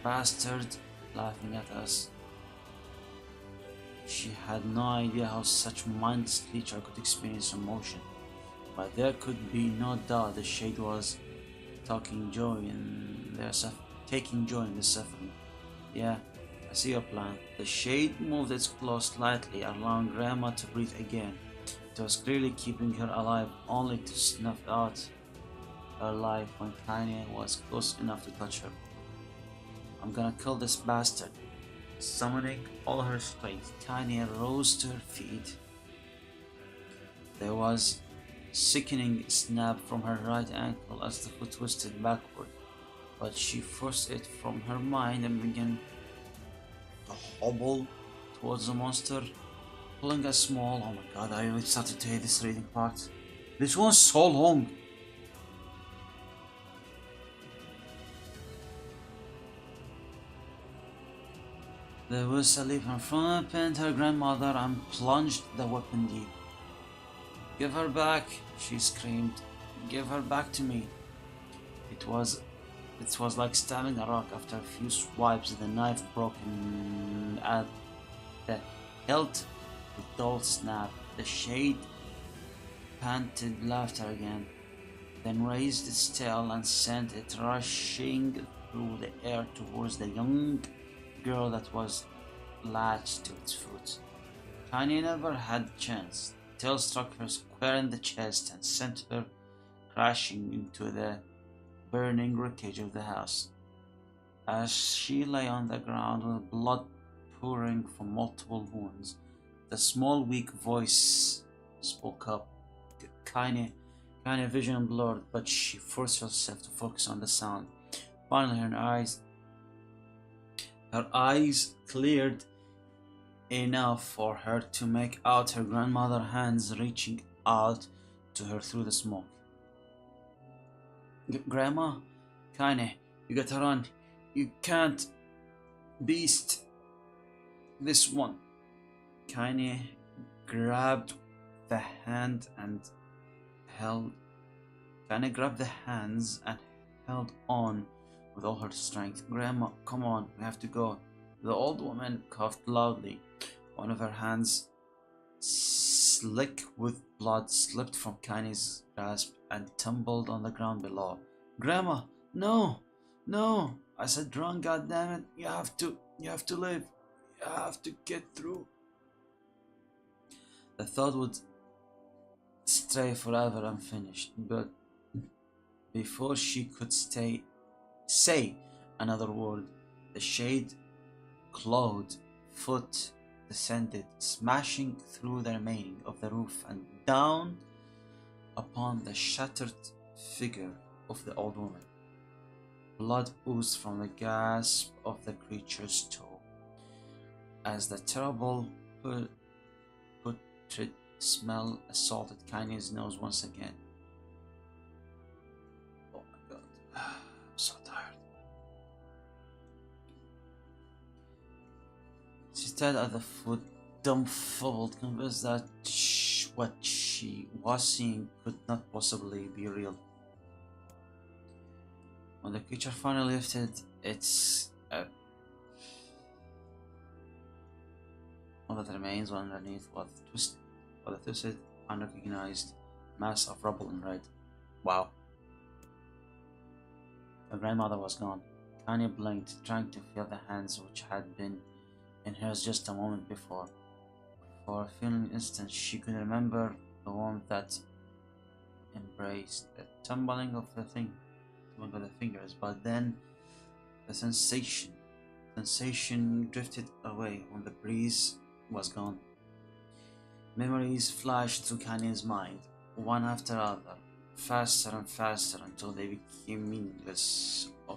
Bastard, laughing at us. She had no idea how such mindless creature could experience emotion, but there could be no doubt the shade was taking joy in the suffering. Yeah, I see your plan. The shade moved its claws slightly, allowing Grandma to breathe again. It was clearly keeping her alive, only to snuff out her life when Kaine was close enough to touch her. I'm gonna kill this bastard. Summoning all her strength, Kaine rose to her feet. There was a sickening snap from her right ankle as the foot twisted backward, but she forced it from her mind and began to hobble towards the monster, pulling a small... Oh my god, I really started to hate this reading part. This one's so long. The whistle leaped in front, pinned her grandmother, and plunged the weapon deep. Give her back, she screamed. Give her back to me. It was like stabbing a rock. After a few swipes, the knife broke at the hilt with dull snap. The shade panted laughter again, then raised its tail and sent it rushing through the air towards the young girl that was latched to its foot. Tiny never had a chance. The tail struck her square in the chest and sent her crashing into the burning wreckage of the house. As she lay on the ground with blood pouring from multiple wounds, the small weak voice spoke up. Kaine vision blurred, but she forced herself to focus on the sound. Finally, her eyes cleared enough for her to make out her grandmother's hands reaching out to her through the smoke. Grandma, Kaine, you gotta run. You can't beast this one. Kaine grabbed the hand and held. Kaine grabbed the hands and held on with all her strength. Grandma, come on, we have to go. The old woman coughed loudly. One of her hands, slick with blood, slipped from Kaine's grasp and tumbled on the ground below. Grandma, no, no! I said run, goddammit! You have to live. You have to get through. The thought would stray forever unfinished, but before she could say another word, the shade clawed foot descended, smashing through the remaining of the roof and down upon the shattered figure of the old woman. Blood oozed from the gasp of the creature's toe as the terrible putrid smell assaulted Kaine's nose once again. Oh my god, I'm so tired. She stared at the foot, dumbfounded, convinced that what she was seeing could not possibly be real. When the creature finally lifted its all that remains underneath was a twisted, unrecognized mass of rubble and red. Wow. Her grandmother was gone. Kanye blinked, trying to feel the hands which had been in hers just a moment before. For a feeling instant, she could remember the warmth that embraced the tumbling of the fingers, but then the sensation drifted away when the breeze was gone. Memories flashed through Kanye's mind, one after other, faster and faster until they became meaningless. A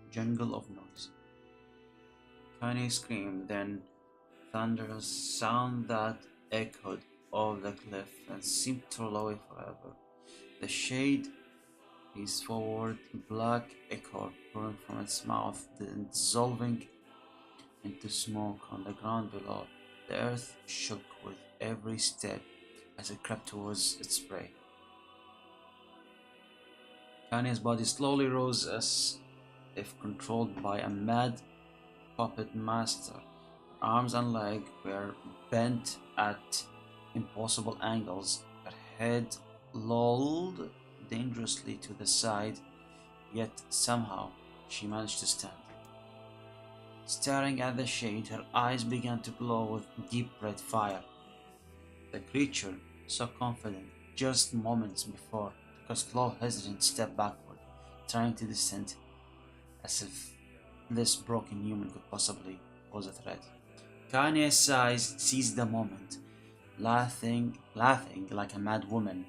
jungle of noise. Kanye screamed, then thunderous sound that echoed off the cliff and seemed to roll away forever. The shade eased forward, black ichor pouring from its mouth, then dissolving into smoke on the ground below. The earth shook with every step as it crept towards its prey. Kanye's body slowly rose as if controlled by a mad puppet master. Her arms and legs were bent at impossible angles, her head lolled dangerously to the side, yet somehow she managed to stand. Staring at the shade, her eyes began to glow with deep red fire. The creature, so confident just moments before, took a slow, hesitant step backward, trying to descend, as if this broken human could possibly pose a threat. Kanye's eyes seized the moment. Laughing like a mad woman,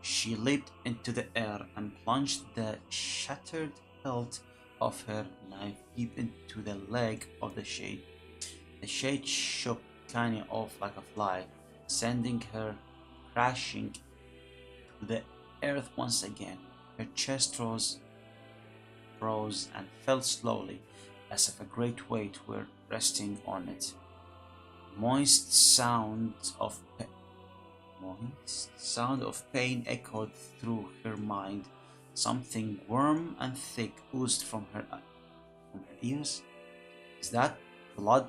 she leaped into the air and plunged the shattered hilt of her knife deep into the leg of the shade. The shade shook Kanye off like a fly, sending her crashing to the earth once again. Her chest rose and fell slowly, as if a great weight were resting on it. Moist sound of pain echoed through her mind. Something warm and thick oozed from her ears. Is that blood?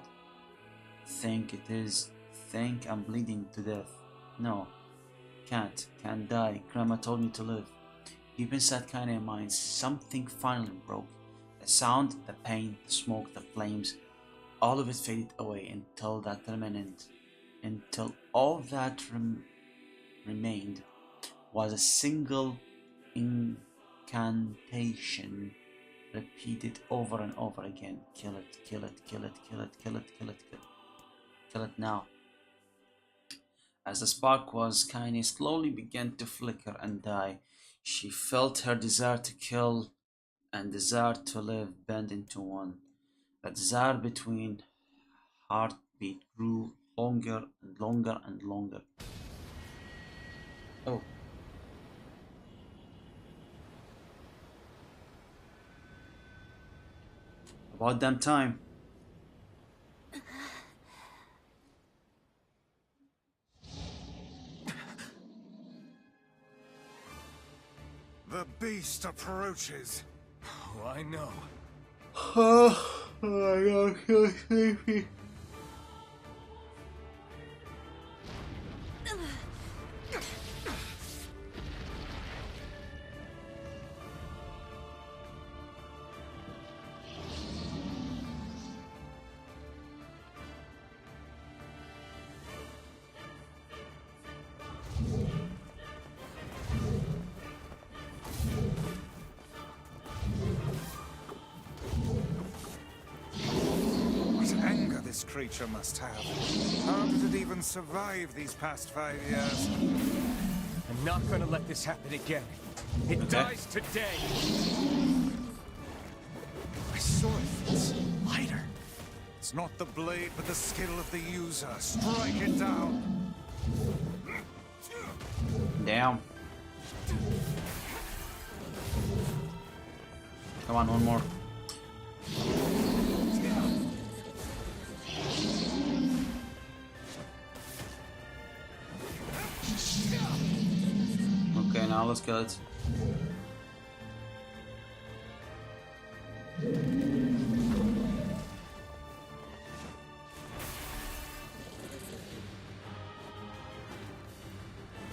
Think it is. Think I'm bleeding to death. No, can't die. Grandma told me to live. Deep inside Kanye's mind, something finally broke. The sound, the pain, the smoke, the flames, all of it faded away until all that remained was a single incantation repeated over and over again. Kill it, kill it, kill it, kill it, kill it, kill it, kill it. Kill it now. As the spark was, Kanye slowly began to flicker and die. She felt her desire to kill and desire to live bend into one. The desire between heartbeat grew longer and longer and longer. Oh. About damn time. The beast approaches. Oh, I know. Oh my god, so sleepy. This creature must have. How did it even survive these past 5 years? I'm not gonna let this happen again. It dies today. My sword feels lighter. It's not the blade, but the skill of the user. Strike it down. Damn. Come on, one more. let's kill it.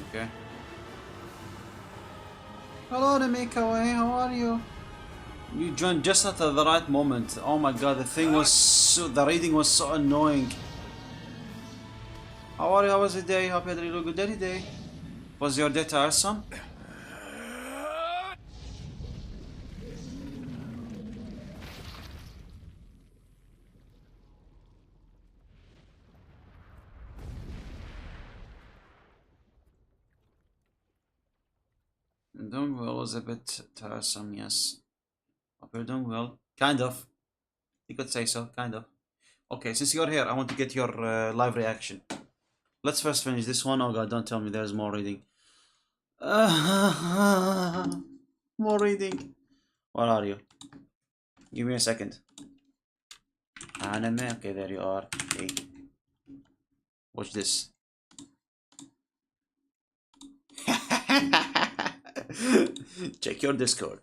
Okay. Hello, Namikawa. How are you? You joined just at the right moment. Oh my god, the thing was so, the reading was so annoying. How are you? How was your day? Hope you had a really good day today. Was your day tiresome? Doing well was a bit tiresome, yes. Hope you're doing well. Kind of. You could say so, kind of. Okay, since you're here, I want to get your live reaction. Let's first finish this one. Oh god, don't tell me there's more reading. More reading. Where are you? Give me a second. Anime. Okay, there you are. Okay. Watch this. Check your Discord.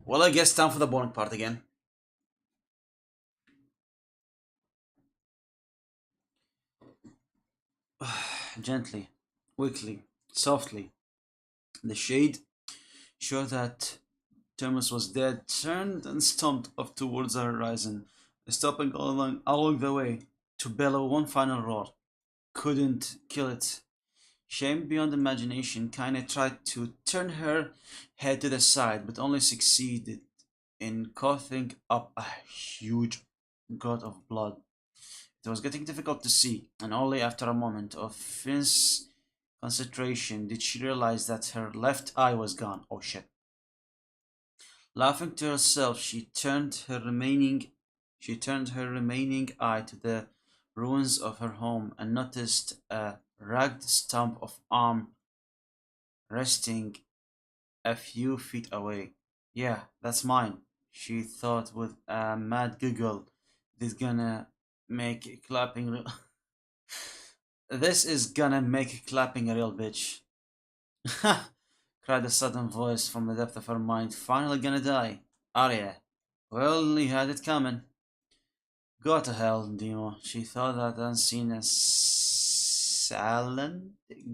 Well, I guess time for the boring part again. Gently, quickly, softly. The shade showed that Thomas was dead, turned and stomped off towards the horizon, stopping along the way to bellow one final roar. Couldn't kill it. Shamed beyond imagination, Kaine tried to turn her head to the side, but only succeeded in coughing up a huge glut of blood. It was getting difficult to see, and only after a moment of fierce concentration did she realize that her left eye was gone. Oh shit. Laughing to herself, she turned her remaining eye to the ruins of her home and noticed a ragged stump of arm resting a few feet away. Yeah, that's mine, she thought with a mad giggle. This gonna make clapping real. This is gonna make clapping a real bitch. Ha! Cried a sudden voice from the depth of her mind. Finally gonna die. Arya. Well, you had it coming. Go to hell, Demo. She thought that unseen assailant.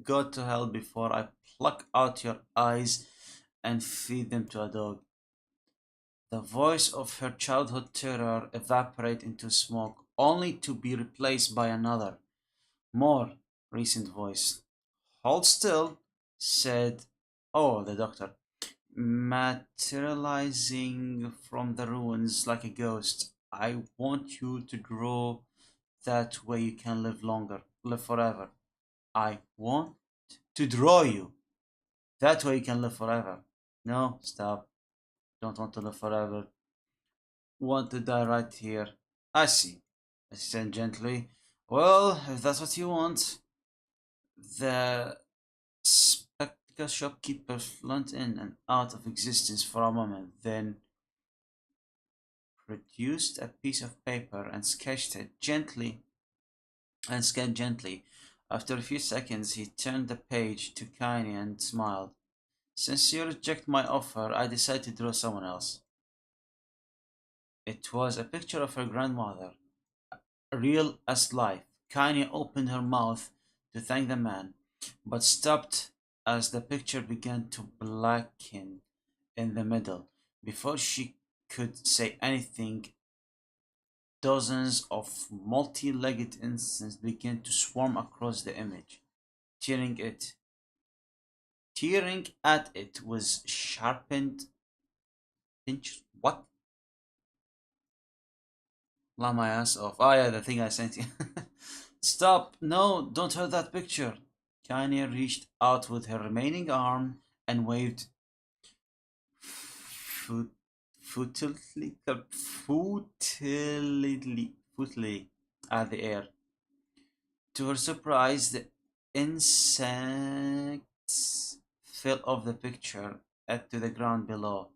Go to hell before I pluck out your eyes and feed them to a dog. The voice of her childhood terror evaporated into smoke, only to be replaced by another, more recent voice. Hold still, said, oh, the doctor, materializing from the ruins like a ghost. I want you to grow that way you can live longer, live forever. I want to draw you. That way you can live forever. No, stop. Don't want to live forever. Want to die right here. I see. I said gently. Well, if that's what you want. The spectacle shopkeeper flung in and out of existence for a moment, then produced a piece of paper and sketched gently. After a few seconds, he turned the page to Kaine and smiled. Since you reject my offer, I decided to draw someone else. It was a picture of her grandmother, real as life. Kaine opened her mouth to thank the man, but stopped as the picture began to blacken in the middle. Before she could say anything, dozens of multi-legged insects began to swarm across the image, tearing at it with sharpened pinchers. What? La my ass off. Oh yeah, the thing I sent you. Stop! No, don't hurt that picture. Kanye reached out with her remaining arm and waved futilely at the air. To her surprise, the insects fell off the picture to the ground below,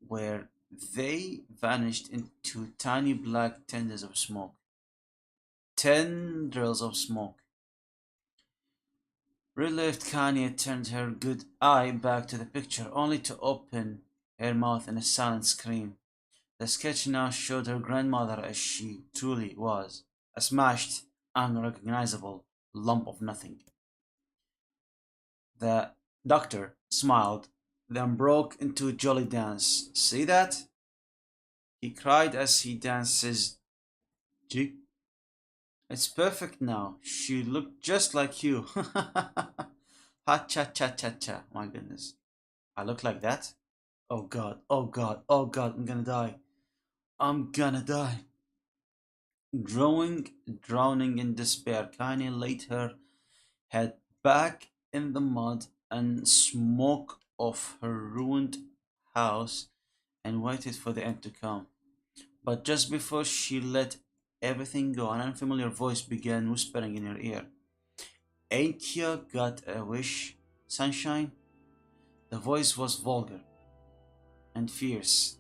where they vanished into tiny black tenders of smoke. tendrils of smoke. Relieved, Kanye turned her good eye back to the picture, only to open her mouth in a silent scream. The sketch now showed her grandmother as she truly was, a smashed, unrecognizable lump of nothing. The doctor smiled, then broke into a jolly dance. See that? He cried as he danced his jig. It's perfect now. She looked just like you. Ha cha cha cha cha. My goodness. I look like that? Oh god, oh god, oh god, I'm gonna die. I'm gonna die. Drowning in despair, Kanye laid her head back in the mud and smoke of her ruined house and waited for the end to come. But just before she let everything go, an unfamiliar voice began whispering in her ear. Ain't you got a wish, sunshine? The voice was vulgar and fierce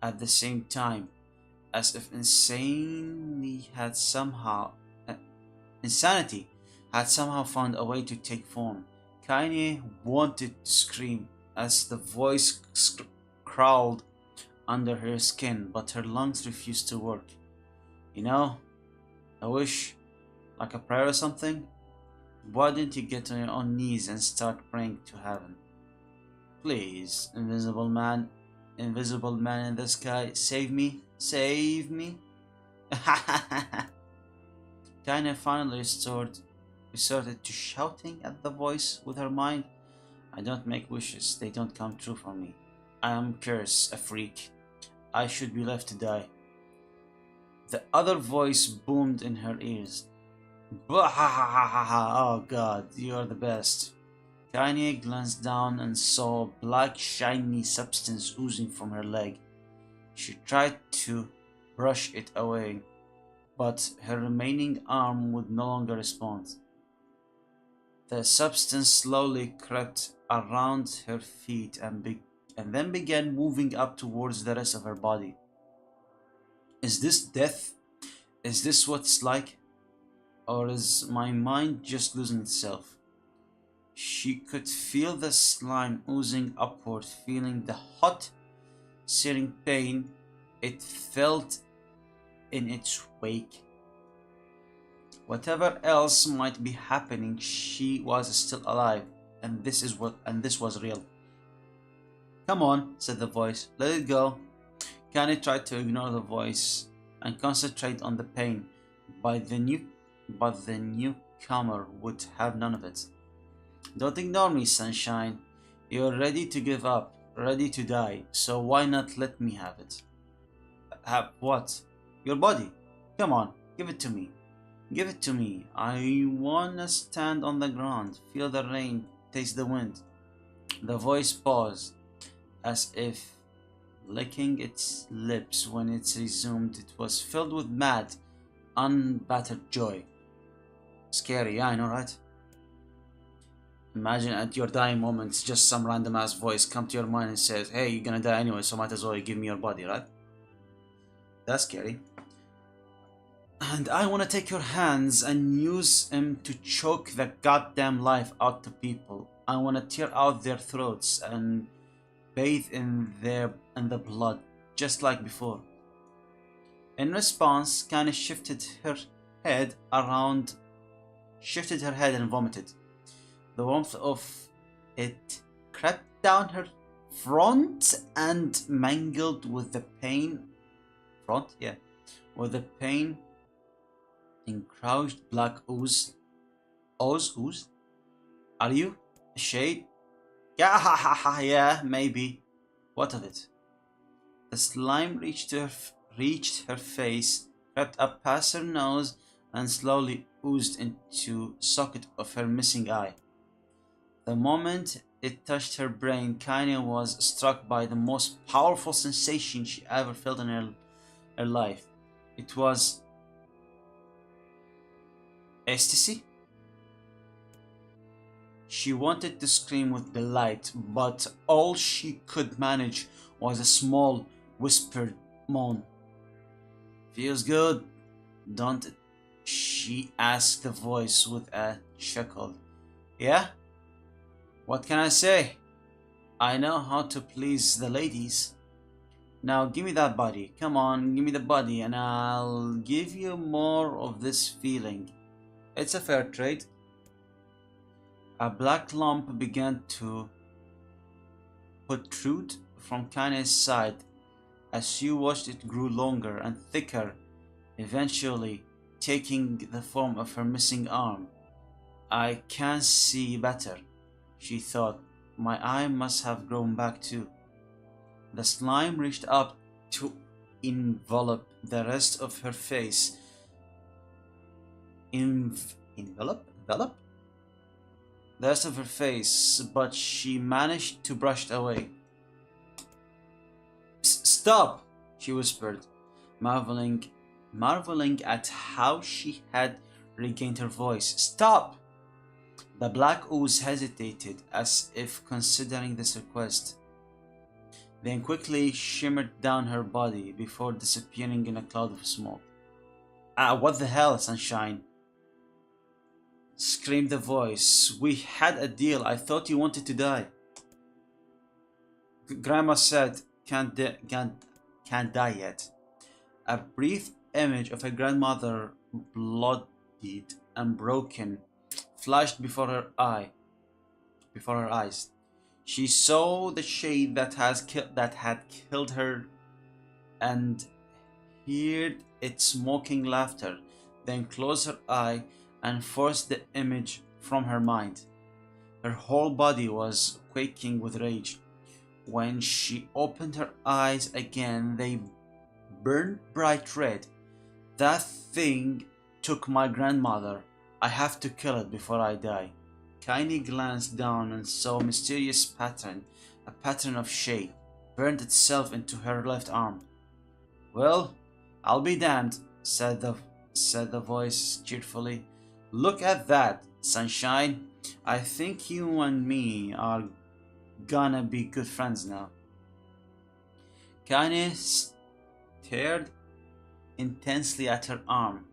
at the same time, as if insanity had somehow found a way to take form. Kanye wanted to scream as the voice crawled under her skin, but her lungs refused to work. You know, a wish, like a prayer or something? Why didn't you get on your own knees and start praying to heaven? Please, invisible man in the sky, save me, save me. Dinah finally resorted to shouting at the voice with her mind. I don't make wishes, they don't come true for me. I am cursed, a freak. I should be left to die. The other voice boomed in her ears. Oh god, you are the best. Kanye glanced down and saw a black shiny substance oozing from her leg. She tried to brush it away, but her remaining arm would no longer respond. The substance slowly crept around her feet and then began moving up towards the rest of her body. Is this death? Is this what it's like? Or is my mind just losing itself? She could feel the slime oozing upward, feeling the hot, searing pain it felt in its wake. Whatever else might be happening, she was still alive, and this was real. Come on, said the voice. Let it go. Kanye tried to ignore the voice and concentrate on the pain, but the newcomer would have none of it. Don't ignore me, sunshine. You're ready to give up, ready to die, so why not let me have it? Have what? Your body. Come on, give it to me. Give it to me. I wanna stand on the ground, feel the rain, taste the wind. The voice paused, as if licking its lips. When it resumed, it was filled with mad, unbattered joy. Scary, yeah, I know, right? Imagine at your dying moments, just some random ass voice come to your mind and says, hey, you're gonna die anyway, so might as well give me your body, right? That's scary. And I wanna take your hands and use them to choke the goddamn life out of people. I wanna tear out their throats and bathe in the blood, just like before. In response, Kanye shifted her head and vomited. The warmth of it crept down her front and mingled with the pain. With the pain encroached black ooze. Ooze? Are you? A shade? Yeah, maybe. What of it? The slime reached her face, crept up past her nose, and slowly oozed into the socket of her missing eye. The moment it touched her brain, Kanye was struck by the most powerful sensation she ever felt in her life. It was ecstasy. She wanted to scream with delight, but all she could manage was a small, whispered moan. Feels good, don't it? she asked the voice with a chuckle. Yeah? What can I say? I know how to please the ladies. Now give me that body. Come on, give me the body and I'll give you more of this feeling. It's a fair trade. A black lump began to protrude from Kane's side as she watched it grow longer and thicker, eventually taking the form of her missing arm. I can see better, she thought. My eye must have grown back too. The slime reached up to envelop the rest of her face. Envelop? The rest of her face, but she managed to brush it away. Stop! She whispered, marveling at how she had regained her voice. Stop! The black ooze hesitated, as if considering this request, then quickly shimmered down her body before disappearing in a cloud of smoke. Ah, what the hell, Sunshine? Screamed the voice. We had a deal. I thought you wanted to die. Grandma said, can't die yet. A brief image of her grandmother, bloodied and broken, flashed before her eyes. She saw the shade that had killed her and heard its mocking laughter, then closed her eye and forced the image from her mind. Her whole body was quaking with rage. When she opened her eyes again, they burned bright red. That thing took my grandmother. I have to kill it before I die. Kaine glanced down and saw a mysterious pattern, a pattern of shade, burned itself into her left arm. Well, I'll be damned, said the voice cheerfully. Look at that, Sunshine. I think you and me are gonna be good friends now. Kaine stared intensely at her arm.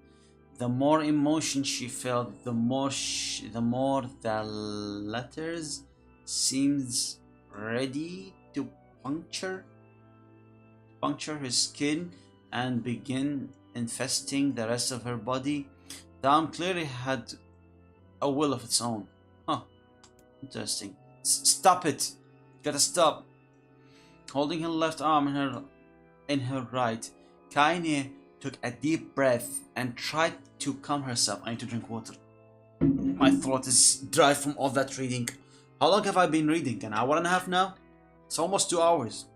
The more emotion she felt, the more the letters seemed ready to puncture her skin and begin infesting the rest of her body. The arm clearly had a will of its own. Huh. Interesting. Stop it! Gotta stop. Holding her left arm in her right, Kaine took a deep breath and tried to calm herself. I need to drink water. My throat is dry from all that reading. How long have I been reading? An hour and a half now? It's almost 2 hours.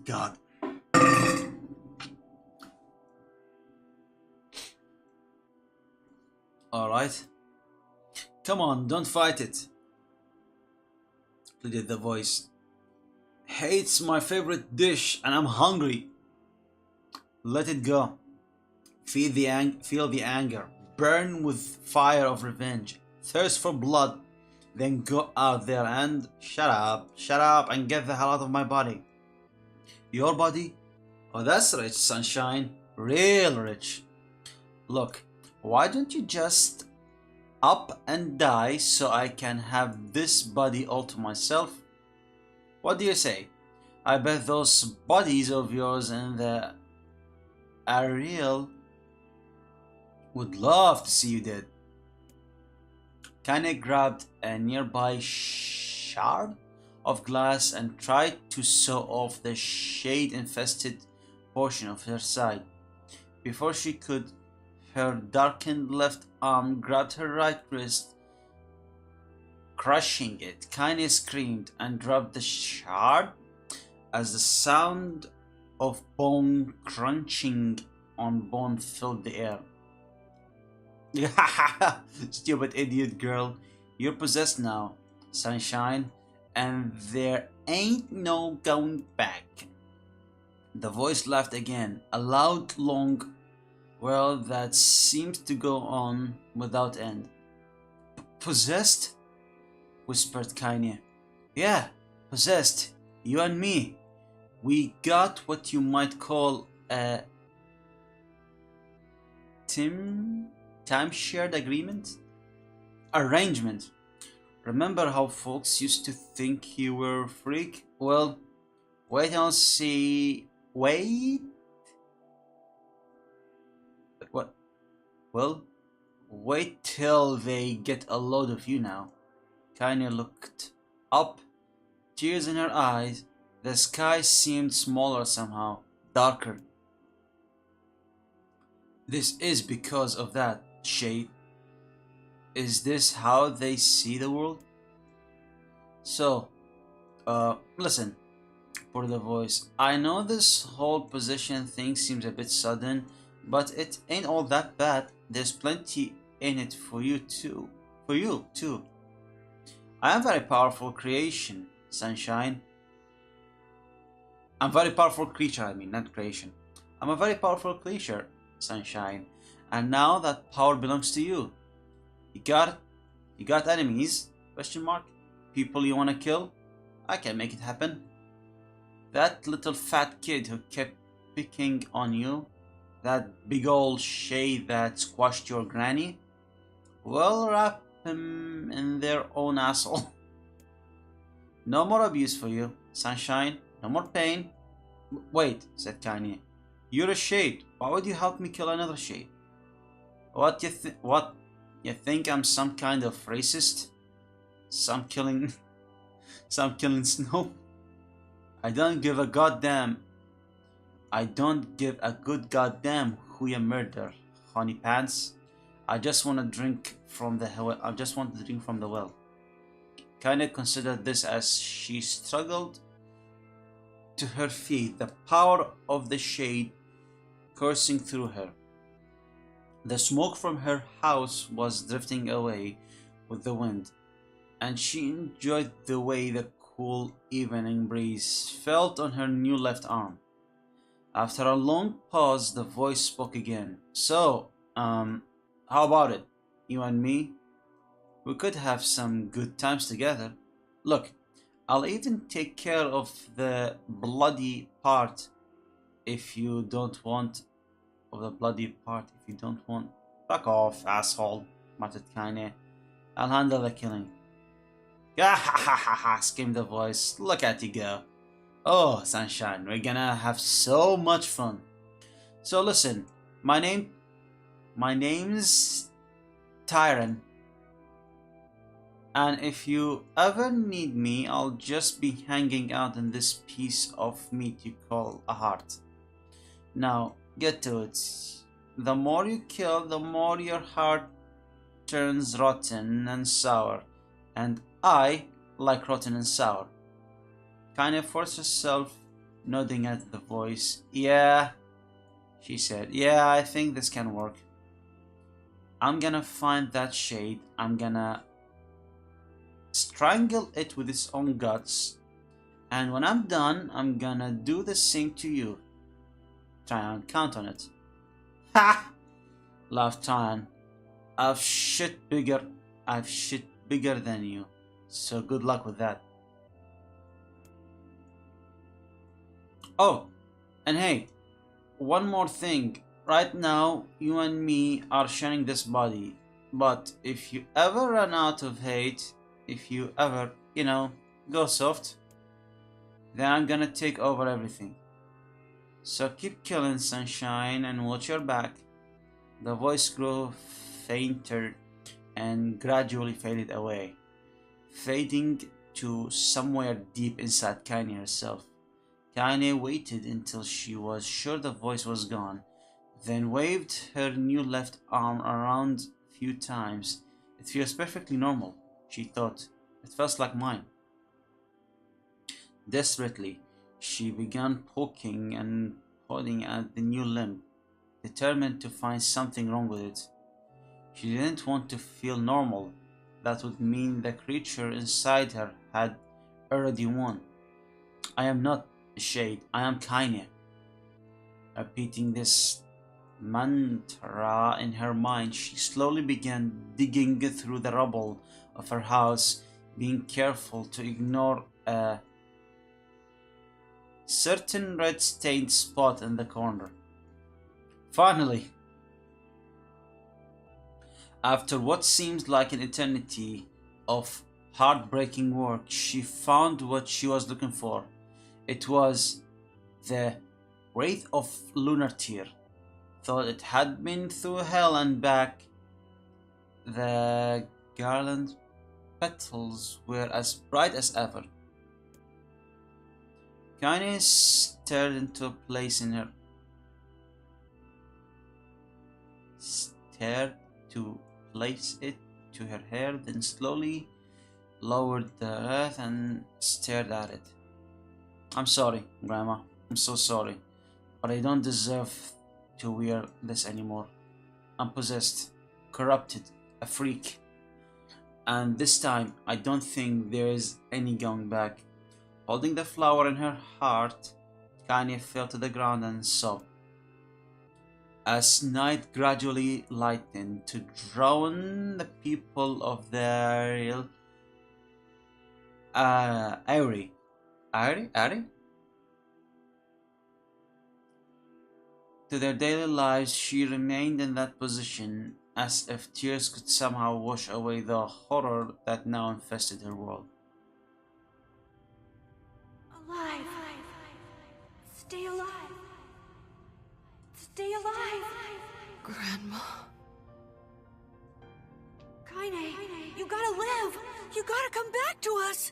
God. Alright. Come on, don't fight it, pleaded the voice. Hey, it's my favorite dish and I'm hungry. Let it go. Feel the anger. Burn with fire of revenge. Thirst for blood. Then go out there and shut up and get the hell out of my body. Your body? Oh, that's rich, Sunshine. Real rich. Look, why don't you just up and die so I can have this body all to myself? What do you say? I bet those bodies of yours in the Ariel would love to see you dead. Kaine grabbed a nearby shard of glass and tried to saw off the shade-infested portion of her side. Before she could, her darkened left arm grabbed her right wrist, crushing it. Kaine screamed and dropped the shard as the sound of bone crunching on bone filled the air. Stupid idiot girl, you're possessed now, Sunshine, and there ain't no going back. The voice laughed again, a loud, long wail that seemed to go on without end. Possessed? Whispered Kaine. Yeah, possessed. You and me. We got what you might call a time-shared agreement? Arrangement. Remember how folks used to think you were a freak? Well, wait and see. Wait? What? Well, wait till they get a load of you now. Kinda looked up, tears in her eyes. The sky seemed smaller somehow, darker. This is because of that shade. Is this how they see the world? So, listen, for the voice. I know this whole position thing seems a bit sudden, but it ain't all that bad. There's plenty in it for you too. I am very powerful creation, sunshine. I'm very powerful creature, I mean, not creation. I'm a very powerful creature, sunshine. And now that power belongs to you. You got enemies? Question mark. People you wanna kill? I can make it happen. That little fat kid who kept picking on you, that big old shade that squashed your granny, well, wrap him in their own asshole. No more abuse for you, sunshine. No more pain. Wait, said Kanye. You're a shade. Why would you help me kill another shade? What? You think I'm some kind of racist? Some killing snow? I don't give a good goddamn who you murder, honey pants. I just want to drink from the well. Kinda considered this as she struggled to her feet, the power of the shade coursing through her. The smoke from her house was drifting away with the wind, and she enjoyed the way the cool evening breeze felt on her new left arm. After a long pause, the voice spoke again. So, how about it? You and me? We could have some good times together. Look, I'll even take care of the bloody part if you don't want. Fuck off, asshole, muttered Kanye. I'll handle the killing. Ha ha ha ha, screamed the voice. Look at you go. Oh, sunshine, we're gonna have so much fun. So listen, my name's Tyron. And if you ever need me, I'll just be hanging out in this piece of meat you call a heart. Now, get to it. The more you kill, the more your heart turns rotten and sour. And I like rotten and sour. Kind of forced herself, nodding at the voice. Yeah, she said. Yeah, I think this can work. I'm gonna find that shade. I'm gonna strangle it with its own guts. And when I'm done, I'm gonna do the same to you. Tryon, count on it. Ha! Laughed Tryon. I've shit bigger than you. So good luck with that. Oh, and hey, one more thing. Right now, you and me are sharing this body. But if you ever run out of hate, if you ever, go soft, then I'm gonna take over everything. So keep killing, sunshine, and watch your back. The voice grew fainter and gradually faded away, fading to somewhere deep inside Kanye herself. Kanye waited until she was sure the voice was gone, then waved her new left arm around a few times. It feels perfectly normal, she thought. It felt like mine. Desperately, she began poking and prodding at the new limb, determined to find something wrong with it. She didn't want to feel normal. That would mean the creature inside her had already won. I am not a shade, I am Kanye. Repeating this mantra in her mind, she slowly began digging through the rubble of her house, being careful to ignore a certain red-stained spot in the corner. Finally, after what seemed like an eternity of heartbreaking work, she found what she was looking for. It was the Wraith of Lunar Tear. Thought it had been through hell and back. The garland petals were as bright as ever. Kanye stared into a place in her. Stared to place it to her hair, then slowly lowered the wreath and stared at it. I'm sorry, Grandma. I'm so sorry. But I don't deserve to wear this anymore. I'm possessed, corrupted, a freak. And this time, I don't think there is any going back. Holding the flower in her heart, Kanye fell to the ground and sobbed. As night gradually lightened to drown the people of the real Ari to their daily lives, she remained in that position, as if tears could somehow wash away the horror that now infested her world. Alive. Stay alive. Stay alive. Grandma. Kaine, you gotta live. You gotta come back to us.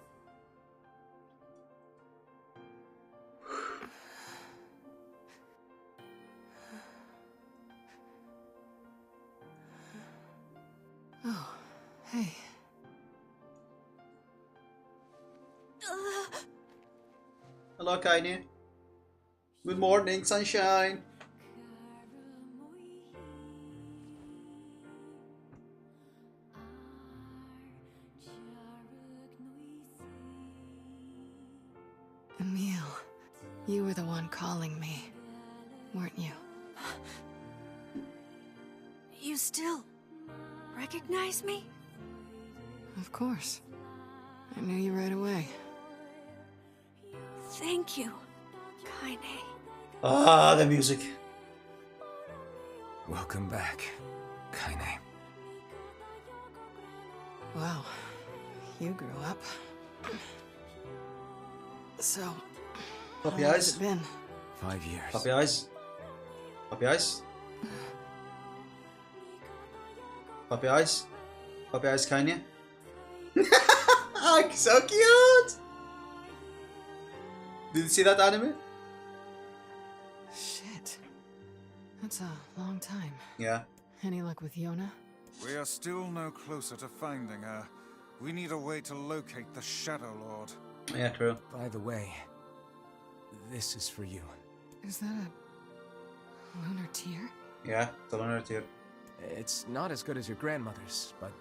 Oh, hey. Hello, Kanye. Good morning, sunshine. Emil, you were the one calling me, weren't you? You still recognize me? Of course. I knew you right away. Thank you, Kaine. Ah, the music. Welcome back, Kaine. Wow, you grew up. So, Puppy how eyes. has it been? 5 years. Puppy eyes. Puppy eyes. Puppy eyes. Puppy eyes, Kanye. Oh, so cute. Did you see that anime? Shit. That's a long time. Yeah. Any luck with Yona? We are still no closer to finding her. We need a way to locate the Shadow Lord. Yeah, true. By the way, this is for you. Is that a lunar tear? Yeah, the lunar tear. It's not as good as your grandmother's, but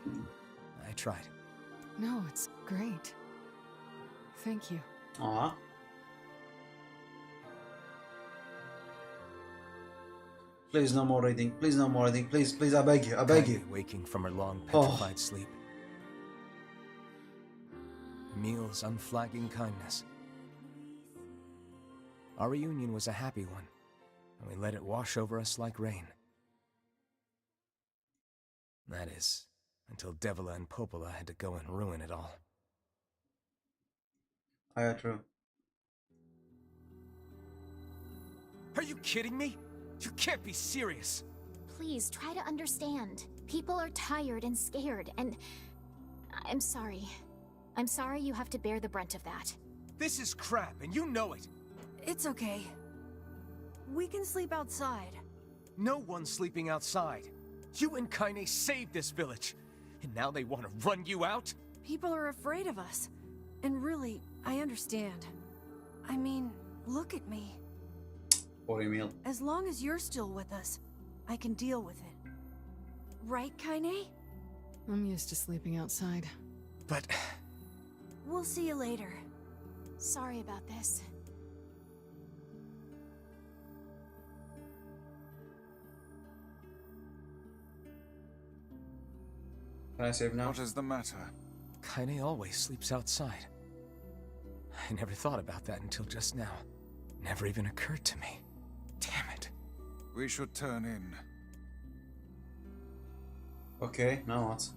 I tried. No, it's great. Thank you. Aw. Please, no more reading. Please, no more reading. Please, please, I beg you. I beg you. Kaine waking from her long, petrified sleep. Emil's unflagging kindness. Our reunion was a happy one, and we let it wash over us like rain. That is, until Devila and Popola had to go and ruin it all. Yeah, true. Are you kidding me? You can't be serious! Please try to understand. People are tired and scared, and I'm sorry. I'm sorry you have to bear the brunt of that. This is crap, and you know it! It's okay. We can sleep outside. No one's sleeping outside. You and Kaine saved this village, and now they want to run you out? People are afraid of us. And really, I understand. I mean, look at me. Poor Emil. As long as you're still with us, I can deal with it. Right, Kaine? I'm used to sleeping outside. But We'll see you later. Sorry about this. Can I save now? What is the matter? Kaine always sleeps outside. I never thought about that until just now. Never even occurred to me. Damn it. We should turn in. Okay, now what?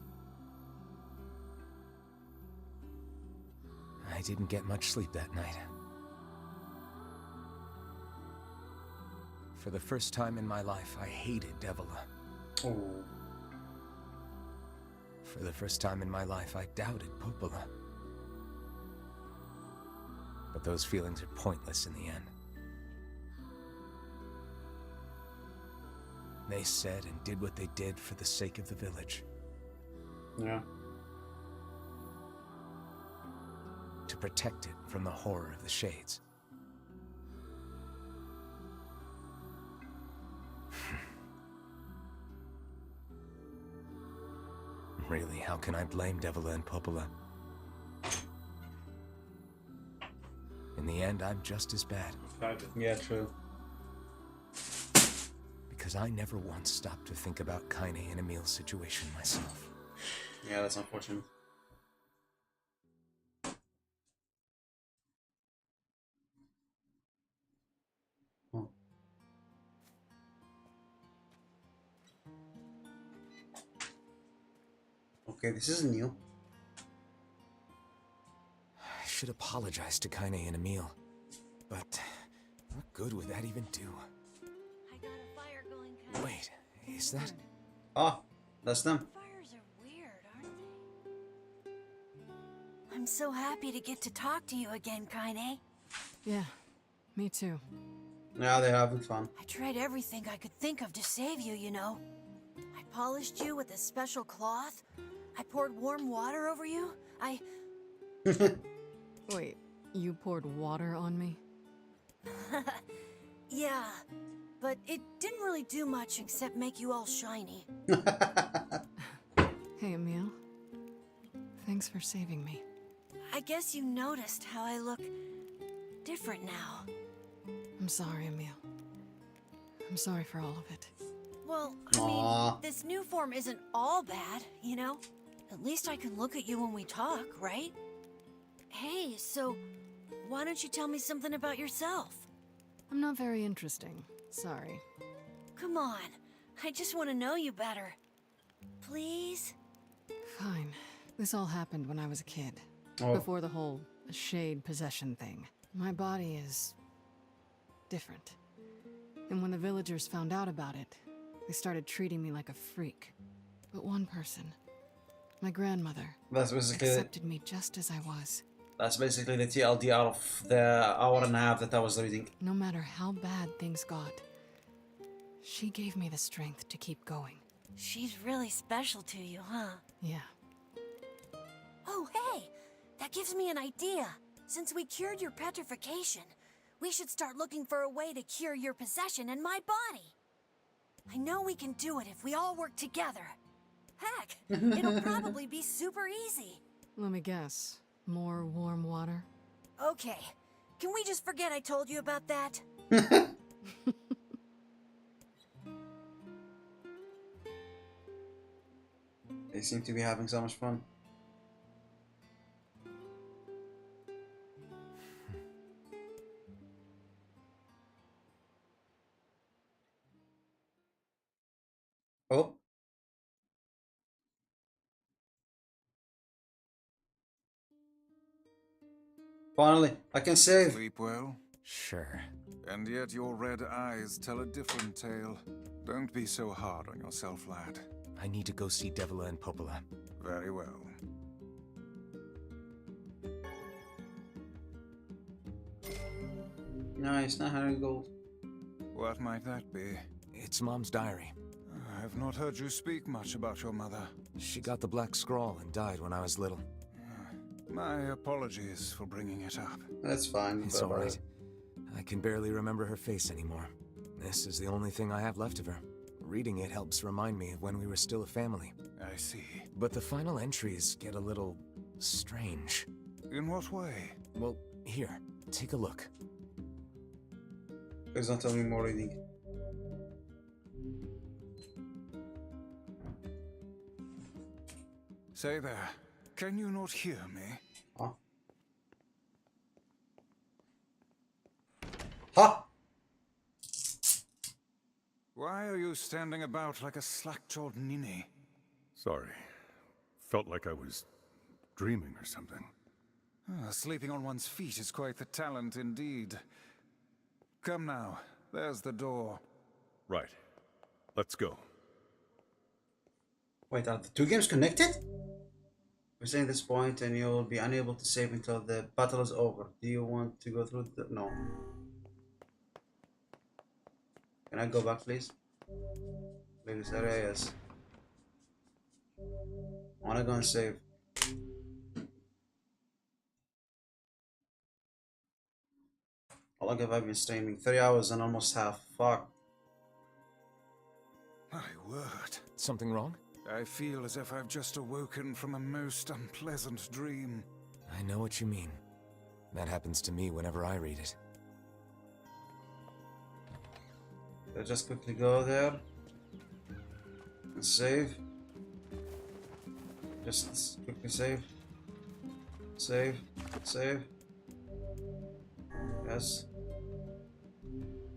I didn't get much sleep that night. For the first time in my life, I hated Devila. Oh. For the first time in my life, I doubted Popola. But those feelings are pointless in the end. They said and did what they did for the sake of the village. Yeah. To protect it from the horror of the Shades. Really, how can I blame Devila and Popola? In the end, I'm just as bad. Yeah, true. Because I never once stopped to think about Kaine and Emil's situation myself. Yeah, that's unfortunate. Oh. Okay, this is new. I should apologize to Kaine and Emil, but what good would that even do? I got a fire going, Kai. Wait, is that? Ah, that's them. Fires are weird, aren't they? I'm so happy to get to talk to you again, Kaine. Yeah, me too. Yeah, they're having fun. I tried everything I could think of to save you, you know. I polished you with a special cloth. I poured warm water over you. Wait, you poured water on me? Yeah, but it didn't really do much except make you all shiny. Hey, Emil. Thanks for saving me. I guess you noticed how I look different now. I'm sorry, Emil. I'm sorry for all of it. Well, I mean, this new form isn't all bad, you know? At least I can look at you when we talk, right? Hey, so why don't you tell me something about yourself? I'm not very interesting. Sorry. Come on, I just want to know you better. Please? Fine. This all happened when I was a kid. Oh. Before the whole shade possession thing. My body is different. And when the villagers found out about it, they started treating me like a freak. But one person, my grandmother, That's basically accepted me just as I was. that's basically the TLDR of the hour and a half that I was reading. No matter how bad things got, she gave me the strength to keep going. She's really special to you, huh? Yeah. Oh, hey! That gives me an idea. Since we cured your petrification, we should start looking for a way to cure your possession in my body. I know we can do it if we all work together. Heck, it'll probably be super easy. Let me guess. More warm water? Okay, can we just forget I told you about that? They seem to be having so much fun. Oh. Finally, I can save. Sleep well? Sure. And yet your red eyes tell a different tale. Don't be so hard on yourself, lad. I need to go see Devila and Popola. Very well. Nice, 900 gold. What might that be? It's Mom's diary. I have not heard you speak much about your mother. She got the black scrawl and died when I was little. My apologies for bringing it up. That's fine. It's alright. I can barely remember her face anymore. This is the only thing I have left of her. Reading it helps remind me of when we were still a family. I see. But the final entries get a little strange. In what way? Well, here, take a look. Please don't tell me more reading. Say there, can you not hear me? Huh? Ha you standing about like a slack-jawed ninny? Sorry. Felt like I was dreaming or something. Sleeping on one's feet is quite the talent indeed. Come now, there's the door. Right. Let's go. Wait, are the two games connected? We're saying this point and you'll be unable to save until the battle is over. Do you want to go through the... No. Can I go back, please? Leave this area, yes. I wanna go and save. How long have I been streaming? 3 hours and almost half. Fuck. My word. Something wrong? I feel as if I've just awoken from a most unpleasant dream. I know what you mean. That happens to me whenever I read it. I'll just quickly go there and save. Just quickly save. Save. Save. Yes.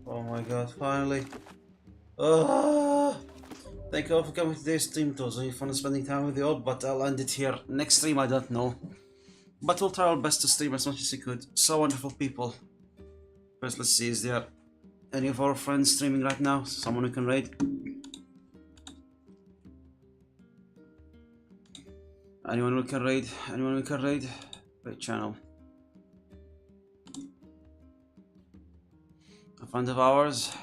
Oh my god, finally. Thank you all for coming to today's stream. It was really fun spending time with you all, but I'll end it here. Next stream, I don't know. But we'll try our best to stream as much as we could. So wonderful people. First, let's see, is there any of our friends streaming right now? Someone who can raid? Anyone who can raid? Anyone who can raid? Great channel. A friend of ours.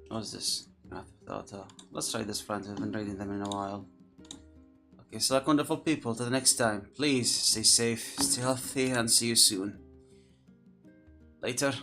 What's this? Grand Theft Auto. Let's try this friend. I've been raiding them in a while. Okay, so like wonderful people, till the next time. Please stay safe, stay healthy, and see you soon. Later.